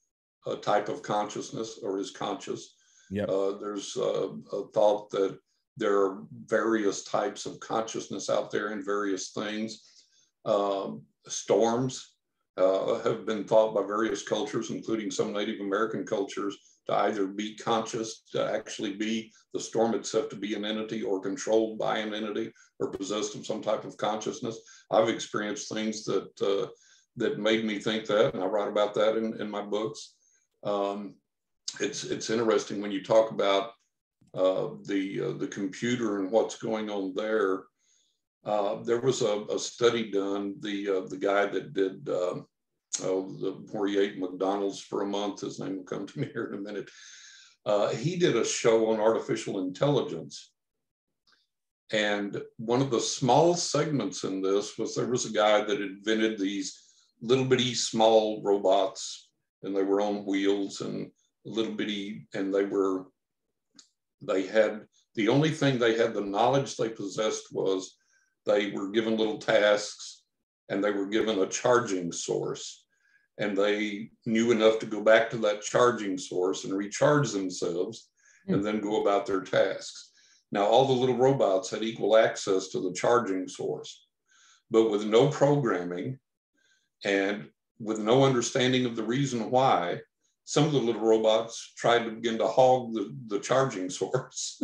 a type of consciousness or is conscious.
Yep.
There's a thought that there are various types of consciousness out there in various things. Storms have been thought by various cultures, including some Native American cultures, to either be conscious, to actually be the storm itself, to be an entity, or controlled by an entity, or possessed of some type of consciousness. I've experienced things that that made me think that, and I write about that in my books. It's interesting when you talk about the computer and what's going on there. There was a study done. The guy that did where he ate McDonald's for a month, his name will come to me here in a minute. He did a show on artificial intelligence. And one of the small segments in this was there was a guy that invented these little bitty small robots, and they were on wheels and little bitty, and they had, the only thing they had, the knowledge they possessed was they were given little tasks and they were given a charging source, and they knew enough to go back to that charging source and recharge themselves and then go about their tasks. Now, all the little robots had equal access to the charging source, but with no programming and with no understanding of the reason why, some of the little robots tried to begin to hog the charging source.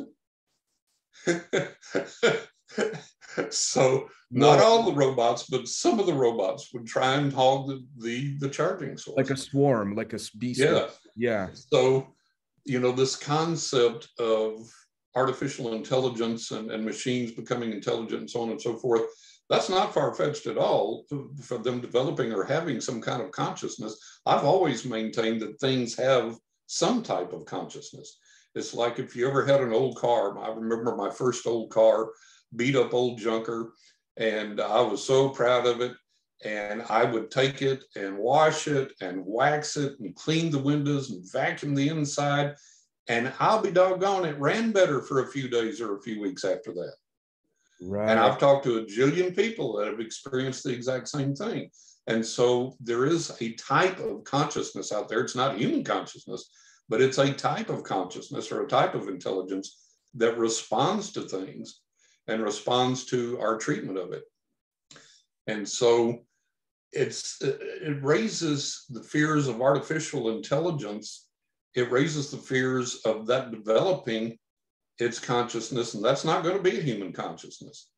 So not all the robots, but some of the robots would try and hog the charging source.
Like a swarm, like a bee swarm. Yeah.
So, this concept of artificial intelligence and machines becoming intelligent and so on and so forth, that's not far-fetched at all for them developing or having some kind of consciousness. I've always maintained that things have some type of consciousness. It's like if you ever had an old car. I remember my first old car, beat up old junker, and I was so proud of it. And I would take it and wash it and wax it and clean the windows and vacuum the inside. And I'll be doggone, it ran better for a few days or a few weeks after that.
Right.
And I've talked to a jillion people that have experienced the exact same thing. And so there is a type of consciousness out there. It's not human consciousness, but it's a type of consciousness or a type of intelligence that responds to things and responds to our treatment of it. And so it raises the fears of artificial intelligence. It raises the fears of that developing its consciousness, and that's not going to be a human consciousness.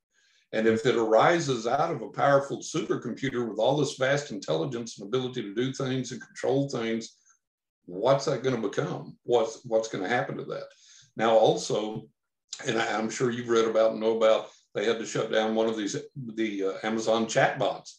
And if it arises out of a powerful supercomputer with all this vast intelligence and ability to do things and control things, what's that going to become? What's going to happen to that? Now, also, and I'm sure you've read about and know about, they had to shut down one of the Amazon chatbots.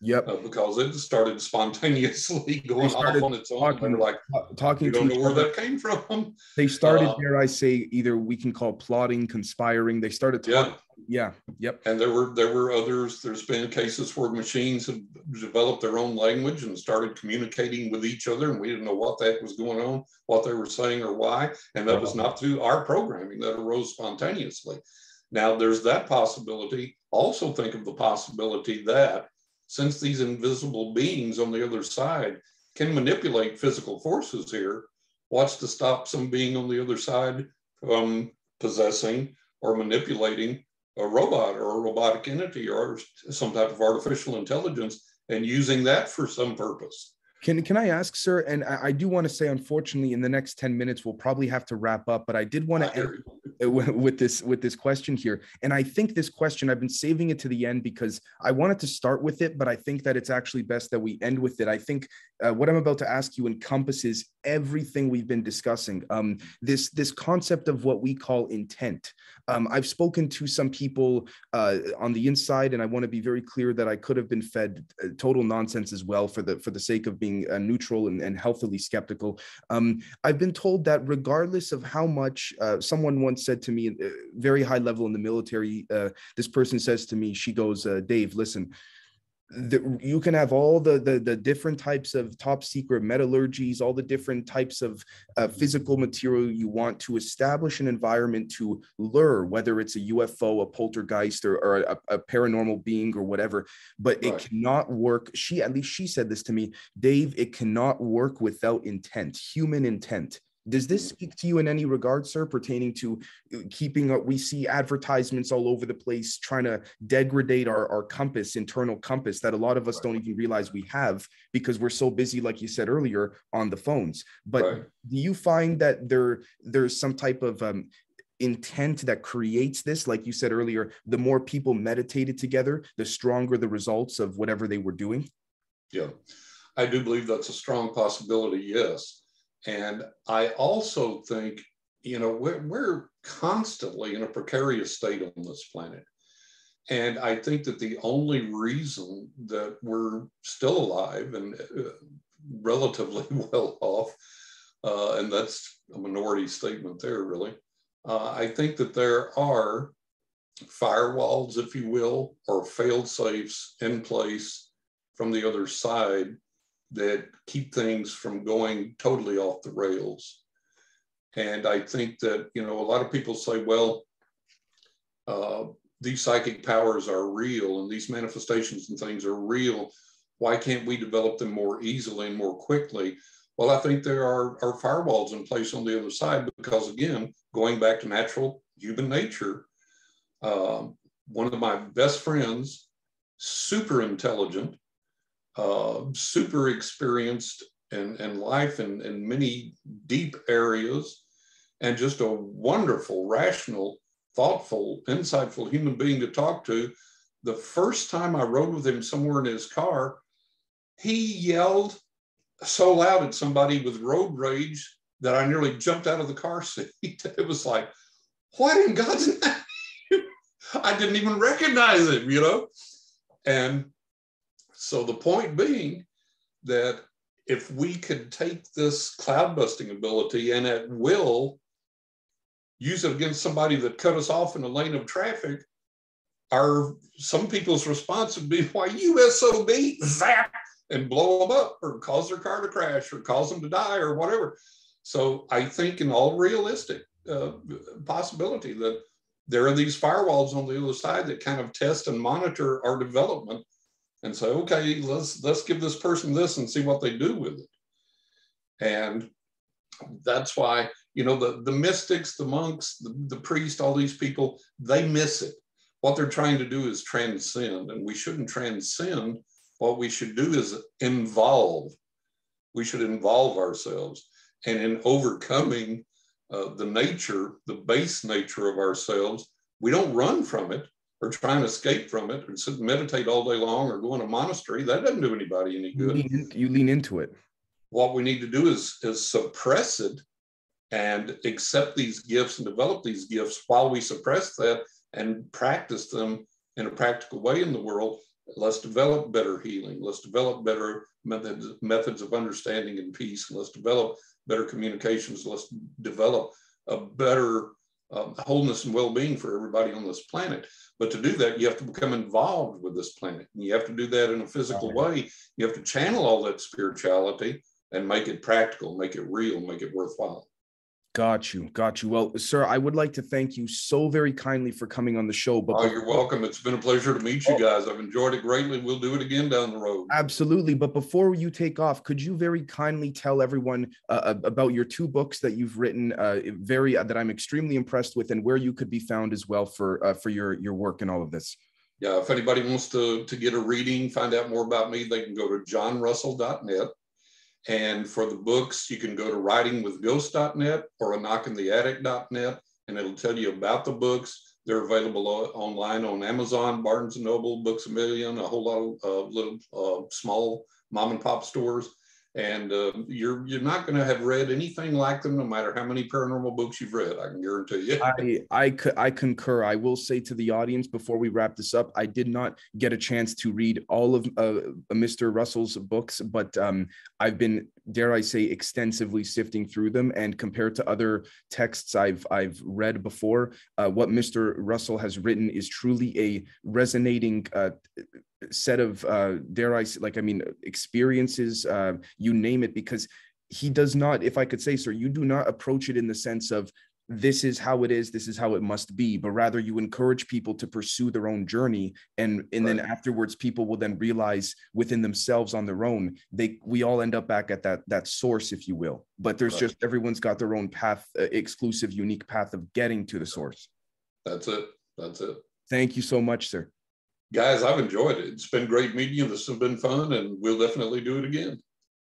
Yep.
Because it started spontaneously going off on its own. They were like,
talking
we don't know where that came from.
They started, dare I say, either we can call plotting, conspiring. They started talking. Yeah. Yep.
And there were others. There's been cases where machines have developed their own language and started communicating with each other, and we didn't know what the heck was going on, what they were saying or why. And that was not through our programming. That arose spontaneously. Now, there's that possibility. Also think of the possibility that since these invisible beings on the other side can manipulate physical forces here, what's to stop some being on the other side from possessing or manipulating a robot or a robotic entity or some type of artificial intelligence and using that for some purpose?
Can I ask, sir, and I do want to say, unfortunately, in the next 10 minutes, we'll probably have to wrap up, but I did want to end with this question here. And I think this question, I've been saving it to the end because I wanted to start with it, but I think that it's actually best that we end with it. I think what I'm about to ask you encompasses everything we've been discussing. This concept of what we call intent. I've spoken to some people on the inside, and I want to be very clear that I could have been fed total nonsense as well for the sake of being neutral and healthily skeptical. I've been told that regardless of how much someone once said to me, very high level in the military, this person says to me, she goes, Dave, listen, you can have all the different types of top secret metallurgies, all the different types of physical material you want to establish an environment to lure, whether it's a UFO, a poltergeist, or a paranormal being or whatever, but it cannot work. At least she said this to me, Dave, it cannot work without intent, human intent. Does this speak to you in any regard, sir, pertaining to keeping up? We see advertisements all over the place trying to degrade our compass, internal compass, that a lot of us don't even realize we have because we're so busy, like you said earlier, on the phones. But do you find that there's some type of intent that creates this? Like you said earlier, the more people meditated together, the stronger the results of whatever they were doing?
Yeah, I do believe that's a strong possibility, yes. And I also think, you know, we're constantly in a precarious state on this planet. And I think that the only reason that we're still alive and relatively well off, and that's a minority statement there, really, I think that there are firewalls, if you will, or failed safes in place from the other side that keep things from going totally off the rails. And I think that, you know, a lot of people say, well, these psychic powers are real and these manifestations and things are real. Why can't we develop them more easily and more quickly? Well, I think there are firewalls in place on the other side because, again, going back to natural human nature, one of my best friends, super intelligent, super experienced in life in many deep areas, and just a wonderful, rational, thoughtful, insightful human being to talk to. The first time I rode with him somewhere in his car, he yelled so loud at somebody with road rage that I nearly jumped out of the car seat. It was like, what in God's name? I didn't even recognize him, you know? And so the point being that if we could take this cloud busting ability and at will use it against somebody that cut us off in a lane of traffic, some people's response would be, why, you SOB, zap, and blow them up or cause their car to crash or cause them to die or whatever. So I think in all realistic possibility that there are these firewalls on the other side that kind of test and monitor our development and say, okay, let's give this person this and see what they do with it. And that's why, you know, the mystics, the monks, the priests, all these people, they miss it. What they're trying to do is transcend, and we shouldn't transcend. What we should do is involve. We should involve ourselves. And in overcoming the base nature of ourselves, we don't run from it or try and escape from it or sit and meditate all day long or go in a monastery. That doesn't do anybody any good.
You lean into it.
What we need to do is suppress it and accept these gifts and develop these gifts while we suppress that and practice them in a practical way in the world. Let's develop better healing. Let's develop better methods of understanding and peace. Let's develop better communications. Let's develop a better wholeness and well-being for everybody on this planet. But to do that, you have to become involved with this planet. And you have to do that in a physical way. You have to channel all that spirituality and make it practical, make it real, make it worthwhile.
Got you. Well, sir, I would like to thank you so very kindly for coming on the show. But
you're welcome. It's been a pleasure to meet you guys. I've enjoyed it greatly. We'll do it again down the road.
Absolutely. But before you take off, could you very kindly tell everyone about your two books that you've written, that I'm extremely impressed with, and where you could be found as well for your work and all of this?
Yeah, if anybody wants to get a reading, find out more about me, they can go to johnrussell.net. And for the books, you can go to writingwithghosts.net or aknockintheattic.net, and it'll tell you about the books. They're available online on Amazon, Barnes & Noble, Books A Million, a whole lot of little small mom and pop stores. And you're not going to have read anything like them, no matter how many paranormal books you've read. I can guarantee you.
I concur. I will say to the audience before we wrap this up, I did not get a chance to read all of Mr. Russell's books, but I've been, dare I say, extensively sifting through them. And compared to other texts I've read before, what Mr. Russell has written is truly a resonating set of dare I say, experiences, you name it, because he does not, if I could say, sir, you do not approach it in the sense of this is how it is, this is how it must be, but rather you encourage people to pursue their own journey, and then afterwards people will then realize within themselves on their own, we all end up back at that source, if you will, but there's just, everyone's got their own path, exclusive, unique path of getting to the source.
That's it.
Thank you so much, sir.
Guys, I've enjoyed it. It's been great meeting you. This has been fun, and we'll definitely do it again.